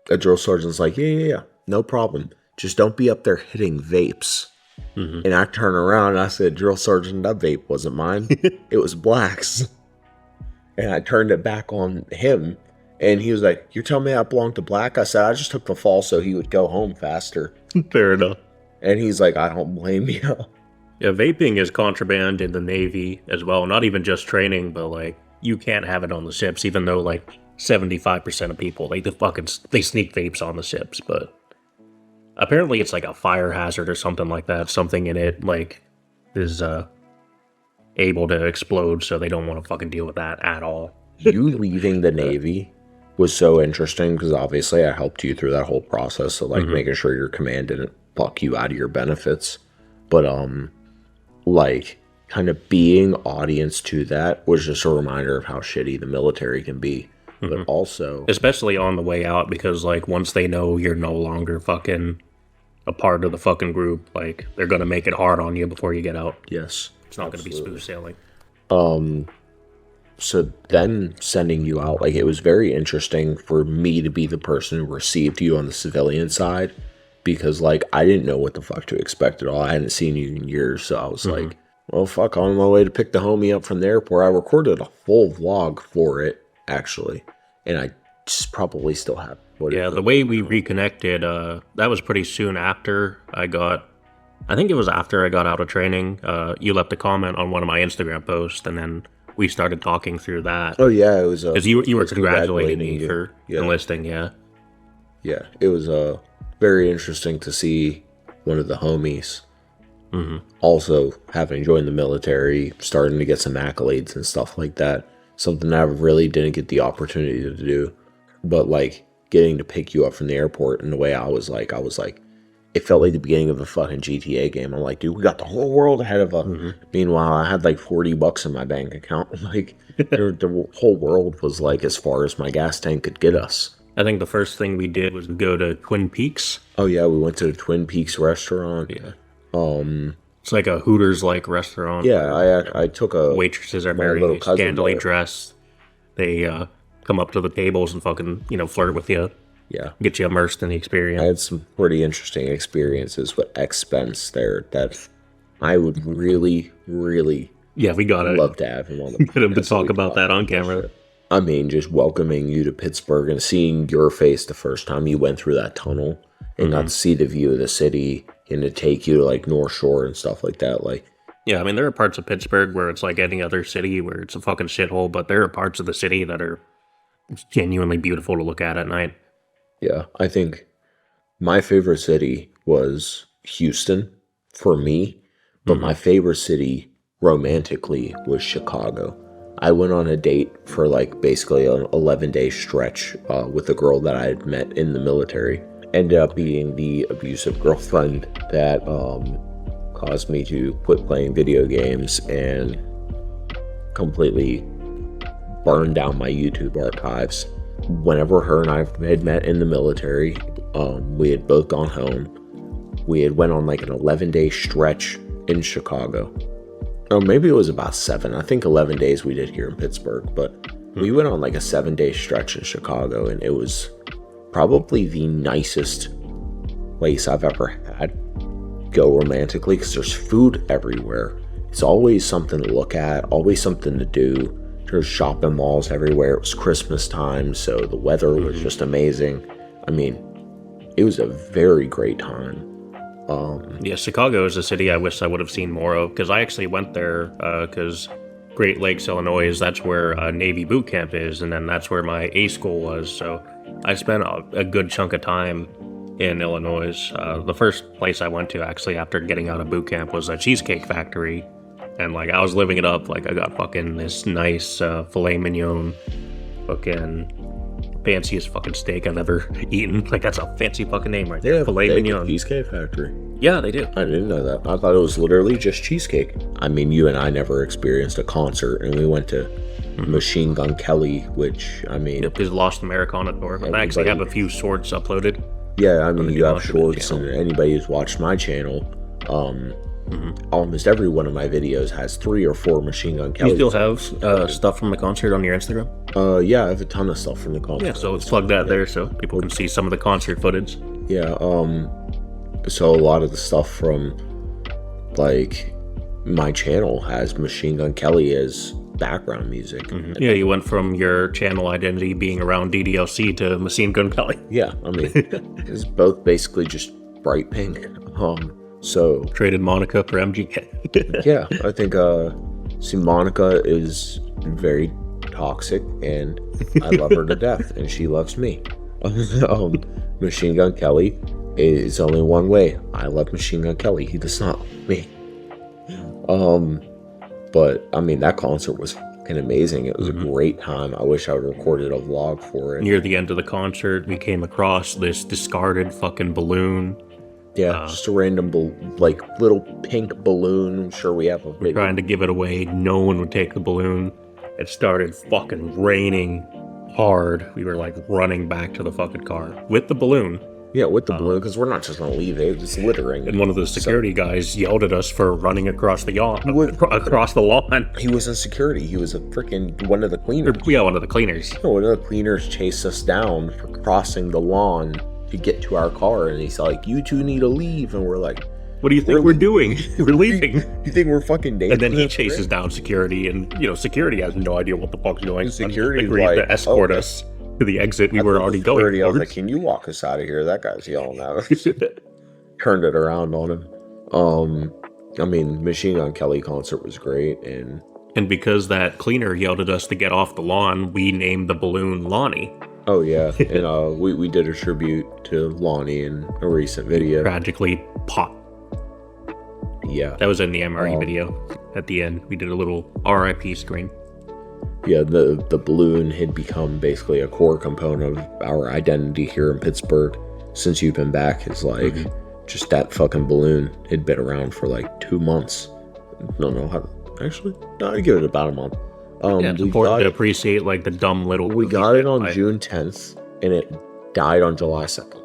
the drill sergeant's like, yeah, no problem. Just don't be up there hitting vapes. Mm-hmm. And I turn around and I said, Drill Sergeant, that vape wasn't mine. It was Black's. And I turned it back on him. And he was like, you're telling me I belong to Black? I said, I just took the fall so he would go home faster. Fair enough. And he's like, I don't blame you. Yeah, vaping is contraband in the Navy as well. Not even just training, but like, you can't have it on the ships, even though like 75% of people, they sneak vapes on the ships, but apparently it's like a fire hazard or something like that. Something in it, like, is able to explode, so they don't want to fucking deal with that at all. You leaving the Navy was so interesting because obviously I helped you through that whole process of like making sure your command didn't fuck you out of your benefits. But like kind of being audience to that was just a reminder of how shitty the military can be. But also, especially on the way out, because like once they know you're no longer fucking a part of the fucking group, like they're gonna make it hard on you before you get out. Yes, it's not gonna be smooth sailing. So then sending you out, like it was very interesting for me to be the person who received you on the civilian side, because like I didn't know what the fuck to expect at all. I hadn't seen you in years, so I was like, well, fuck, on my way to pick the homie up from the airport. I recorded a full vlog for it, actually, and I just probably still have Yeah, the way we reconnected, that was pretty soon after I think it was after I got out of training. You left a comment on one of my Instagram posts, and then we started talking through that. Oh yeah, it was because you were congratulating me for enlisting. Yeah, it was very interesting to see one of the homies also having joined the military, starting to get some accolades and stuff like that. Something I really didn't get the opportunity to do, but like getting to pick you up from the airport in the way I was like, it felt like the beginning of a fucking GTA game. I'm like, dude, we got the whole world ahead of us. Meanwhile, I had like $40 in my bank account. Like, the whole world was like as far as my gas tank could get us. I think the first thing we did was go to Twin Peaks. Oh yeah, we went to the Twin Peaks restaurant. Yeah. It's like a Hooters-like restaurant. Yeah, I took a... Waitresses are very scantily dressed. They come up to the tables and fucking, flirt with you. Yeah. Get you immersed in the experience. I had some pretty interesting experiences with XSpence there that I would really, really we gotta love to have him on the podcast. Get him to talk about that on camera. I mean, just welcoming you to Pittsburgh and seeing your face the first time you went through that tunnel and got to see the view of the city and to take you to like North Shore and stuff like that. Like, yeah, I mean, there are parts of Pittsburgh where it's like any other city where it's a fucking shithole, but there are parts of the city that are genuinely beautiful to look at night. Yeah, I think my favorite city was Houston for me, but my favorite city romantically was Chicago. I went on a date for like basically an 11-day stretch with a girl that I had met in the military. Ended up being the abusive girlfriend that caused me to quit playing video games and completely burn down my YouTube archives. Whenever her and I had met in the military, we had both gone home. We had went on like an 11-day stretch in Chicago. Oh, maybe it was about 7. I think 11 days we did here in Pittsburgh, but we went on like a 7-day stretch in Chicago, and it was probably the nicest place I've ever had go romantically, because there's food everywhere. It's always something to look at, always something to do. There's shopping malls everywhere. It was Christmas time, so the weather was just amazing. I mean, it was a very great time. Yeah, Chicago is a city I wish I would have seen more of, because I actually went there because Great Lakes, Illinois, that's where Navy boot camp is, and then that's where my A school was. So I spent a good chunk of time in Illinois. The first place I went to actually after getting out of boot camp was a Cheesecake Factory. And like I was living it up. Like I got fucking this nice filet mignon, fucking fanciest fucking steak I've ever eaten. Like that's a fancy fucking name right there. Yeah, filet mignon. Cheesecake Factory. Yeah, they do. I didn't know that. I thought it was literally just cheesecake. I mean, you and I never experienced a concert, and we went to Machine Gun Kelly, which I mean, his Lost Americana tour. I actually have a few shorts uploaded. Yeah, I mean, you have shorts, and anybody who's watched my channel, almost every one of my videos has 3 or 4 Machine Gun Kelly. You still have stuff from the concert on your Instagram? Yeah, I have a ton of stuff from the concert. Yeah, so let's plug that there so people can see some of the concert footage. Yeah, so a lot of the stuff from, like, my channel has Machine Gun Kelly as background music. Yeah, you went from your channel identity being around DDLC to Machine Gun Kelly. Yeah, I mean, it's both basically just bright pink. So traded Monica for MGK. Yeah, I think see, Monica is very toxic, and I love her to death, and she loves me. Machine Gun Kelly is only one way. I love Machine Gun Kelly. He does not love me. But I mean, that concert was fucking amazing. It was a great time. I wish I would have recorded a vlog for it. Near the end of the concert, we came across this discarded fucking balloon. Yeah, just a random, like, little pink balloon. I'm sure we have a We're trying to give it away. No one would take the balloon. It started fucking raining hard. We were, like, running back to the fucking car with the balloon. Yeah, with the balloon, because we're not just going to leave it. It's littering. And one of the security guys yelled at us for running across the across the lawn. He was in security. He was a freaking one of the cleaners. Yeah, one of the cleaners. No, one of the cleaners chased us down for crossing the lawn to get to our car, and he's like, "You two need to leave," and we're like, "What do you think we're doing? We're leaving." You think we're fucking dangerous? And then he chases down security, and security has no idea what the fuck's going on. Security agreed to escort us to the exit we were already going. I was like, "Can you walk us out of here?" That guy's yelling at us. Turned it around on him. I mean, Machine Gun Kelly concert was great, and because that cleaner yelled at us to get off the lawn, we named the balloon Lonnie. Oh yeah, and we did a tribute to Lonnie in a recent video. Tragically popped. Yeah, that was in the MRE video. At the end, we did a little RIP screen. Yeah, the balloon had become basically a core component of our identity here in Pittsburgh since you've been back. It's like just that fucking balloon had been around for like 2 months. No, I'd give it about a month. It's important to appreciate like the dumb little. We got it on June 10th, and it died on July 2nd.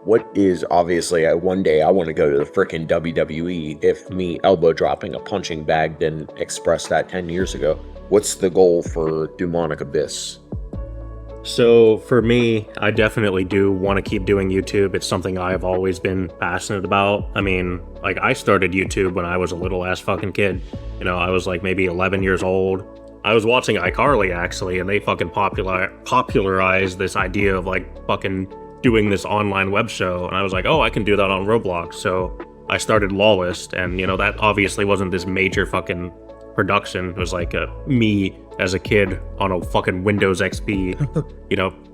What is obviously one day I want to go to the frickin' WWE if me elbow dropping a punching bag didn't express that 10 years ago. What's the goal for Dewmonic Abyss? So for me, I definitely do want to keep doing YouTube. It's something I've always been passionate about. I mean, like I started YouTube when I was a little ass fucking kid. I was like maybe 11 years old. I was watching iCarly actually, and they fucking popularized this idea of like fucking doing this online web show, and I was like, oh, I can do that on Roblox. So I started Lawless, and that obviously wasn't this major fucking production. It was like me as a kid on a fucking Windows XP,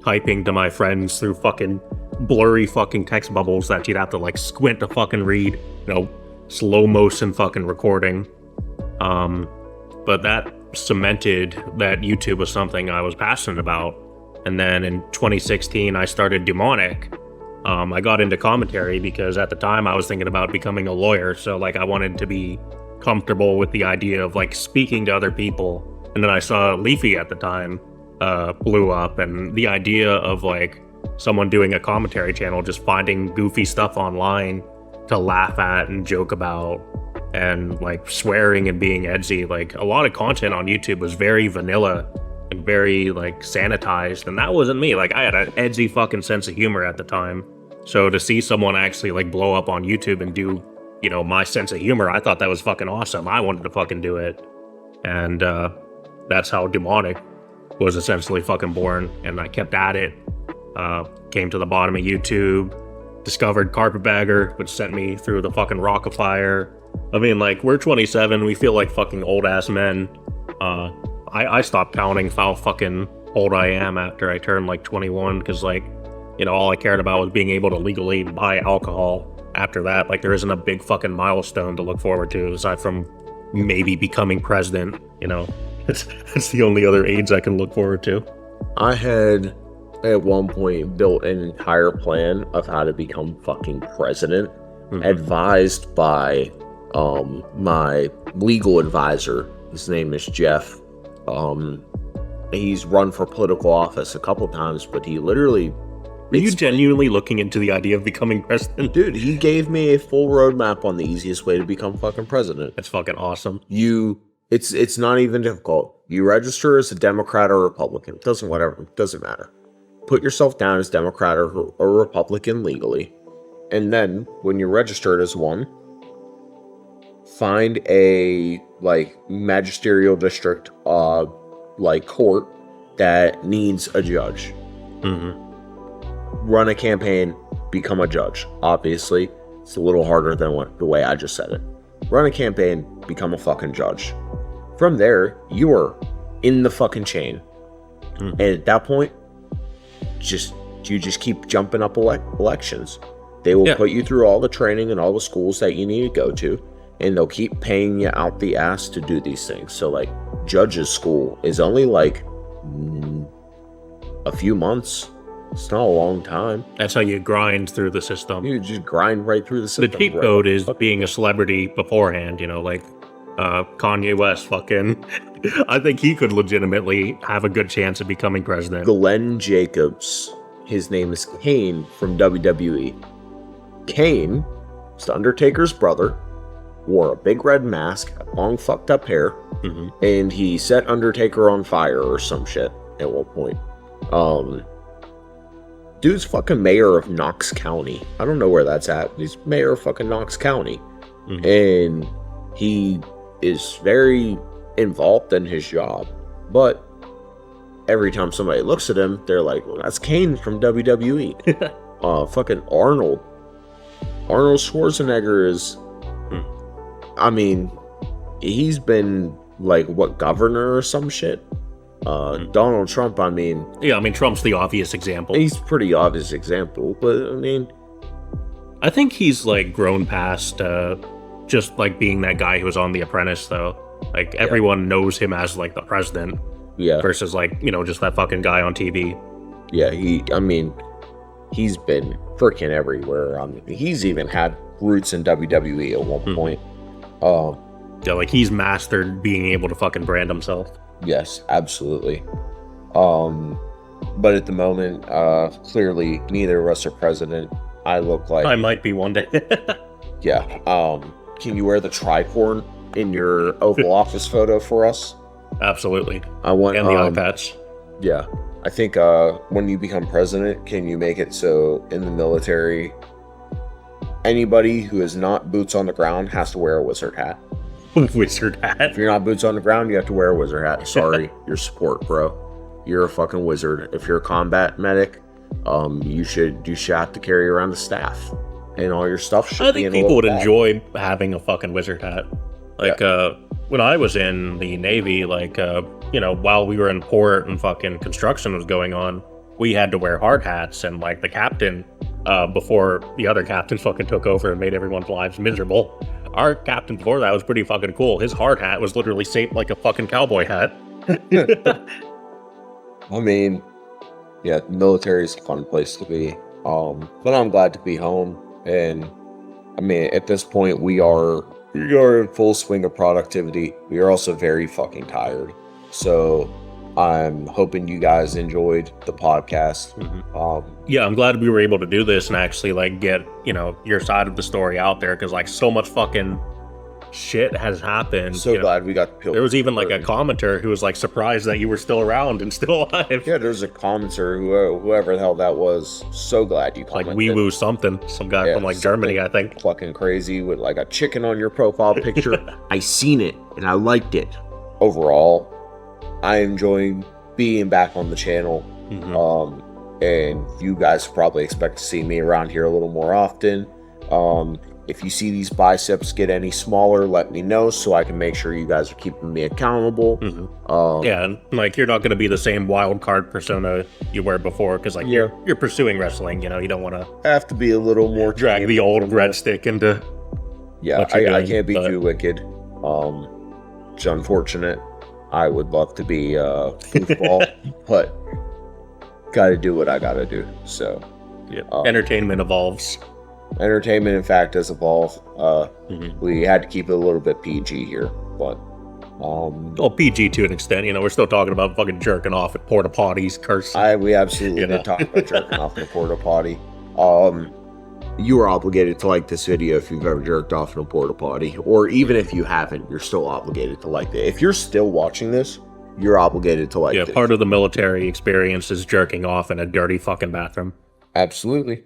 typing to my friends through fucking blurry fucking text bubbles that you'd have to like squint to fucking read, slow motion fucking recording. But that cemented that YouTube was something I was passionate about. And then in 2016, I started Dewmonic. I got into commentary because at the time I was thinking about becoming a lawyer. So like I wanted to be comfortable with the idea of like speaking to other people. And then I saw Leafy at the time blew up, and the idea of like someone doing a commentary channel, just finding goofy stuff online to laugh at and joke about, and like swearing and being edgy. Like a lot of content on YouTube was very vanilla and very like sanitized, and that wasn't me. Like I had an edgy fucking sense of humor at the time. So to see someone actually like blow up on YouTube and do, my sense of humor, I thought that was fucking awesome. I wanted to fucking do it. And that's how Dewmonic was essentially fucking born. And I kept at it. Came to the bottom of YouTube, discovered Carpetbagger, which sent me through the fucking Rockafire. I mean, like, we're 27, we feel like fucking old ass men. I stopped counting how fucking old I am after I turned like 21, because like, all I cared about was being able to legally buy alcohol. After that, like, there isn't a big fucking milestone to look forward to aside from maybe becoming president. That's the only other age I can look forward to. I had at one point built an entire plan of how to become fucking president, advised by my legal advisor. His name is Jeff. He's run for political office a couple times, but he literally... Are you genuinely looking into the idea of becoming president? Dude, he gave me a full roadmap on the easiest way to become fucking president. That's fucking awesome. It's not even difficult. You register as a Democrat or Republican. Doesn't matter. Put yourself down as Democrat or Republican legally. And then, when you're registered as one, find a, like, magisterial district, like, court that needs a judge. Run a campaign, become a judge. Obviously, it's a little harder than the way I just said it. Run a campaign, become a fucking judge. From there, you are in the fucking chain. And at that point, you just keep jumping up elections. They will put you through all the training and all the schools that you need to go to. and they'll keep paying you out the ass to do these things. So like judges school is only like a few months. It's not a long time. That's how you grind through the system. You just grind right through the system. The cheat code is being a celebrity beforehand, you know, like Kanye West fucking. I think he could legitimately have a good chance of becoming president. Glenn Jacobs. His name is Kane from WWE. Kane is the Undertaker's brother, wore a big red mask, had long fucked up hair, and he set Undertaker on fire or some shit at one point. Dude's fucking mayor of Knox County. I don't know where that's at. He's mayor of fucking Knox County. And he is very involved in his job. But every time somebody looks at him, they're like, well, that's Kane from WWE. Fucking Arnold Schwarzenegger is... I mean, he's been, like, what, governor or some shit? Donald Trump, I mean... Yeah, I mean, Trump's the obvious example. He's a pretty obvious example, but, I mean... I think he's, like, grown past just, like, being that guy who was on The Apprentice, though. Like, everyone knows him as, like, the president. Yeah. Versus, like, you know, just that fucking guy on TV. Yeah, he's been freaking everywhere. I mean, he's even had roots in WWE at one point. Yeah, like, he's mastered being able to fucking brand himself. Yes, absolutely. But at the moment, clearly neither of us are president. I look like... I might be one day. Yeah. Can you wear the tricorn in your Oval Office photo for us? Absolutely. I want... And the eye patch. Yeah. I think when you become president, can you make it so in the military, anybody who is not boots on the ground has to wear a wizard hat? Wizard hat? If you're not boots on the ground, you have to wear a wizard hat. Sorry, your support, bro. You're a fucking wizard. If you're a combat medic, you should have to carry around the staff. And all your stuff should be in a little people would bag. enjoy having a fucking wizard hat. Like, when I was in the Navy, like, you know, while we were in port and fucking construction was going on, we had to wear hard hats, and, like, the captain, before the other captains fucking took over and made everyone's lives miserable, our captain before that was pretty fucking cool. His hard hat was literally shaped like a fucking cowboy hat. I mean, yeah, the military is a fun place to be. But I'm glad to be home. And I mean, at this point, we are in full swing of productivity. We are also very fucking tired. So I'm hoping you guys enjoyed the podcast. Yeah, I'm glad we were able to do this and actually, like, get, you know, your side of the story out there, because, like, so much fucking shit has happened. So glad we got to. There was even, like, a commenter who was, like, surprised that you were still around and still alive. Yeah, there's a commenter, whoever the hell that was. So glad you commented. Like, wee woo something. Some guy from, like, Germany, I think. Fucking crazy with, like, a chicken on your profile picture. I seen it and I liked it. Overall, I enjoy being back on the channel. And you guys probably expect to see me around here a little more often. If you see these biceps get any smaller, let me know so I can make sure you guys are keeping me accountable. Yeah, and, like, you're not going to be the same wild card persona you were before, because, like, you're pursuing wrestling, you know, you don't want to have to be a little more drag the old breadstick into... Yeah, I can't be too wicked. It's unfortunate. I would love to be goofball, but gotta do what I gotta do. So, yeah, entertainment evolves. Entertainment, in fact, does evolve. We had to keep it a little bit PG here, but well, PG to an extent. You know, we're still talking about fucking jerking off at porta potties, cursing. We absolutely did talk about jerking off in a porta potty. You are obligated to like this video if you've ever jerked off in a porta potty, or even if you haven't, you're still obligated to like it. If you're still watching this, you're obligated to like it. Yeah, part of the military experience is jerking off in a dirty fucking bathroom. Absolutely.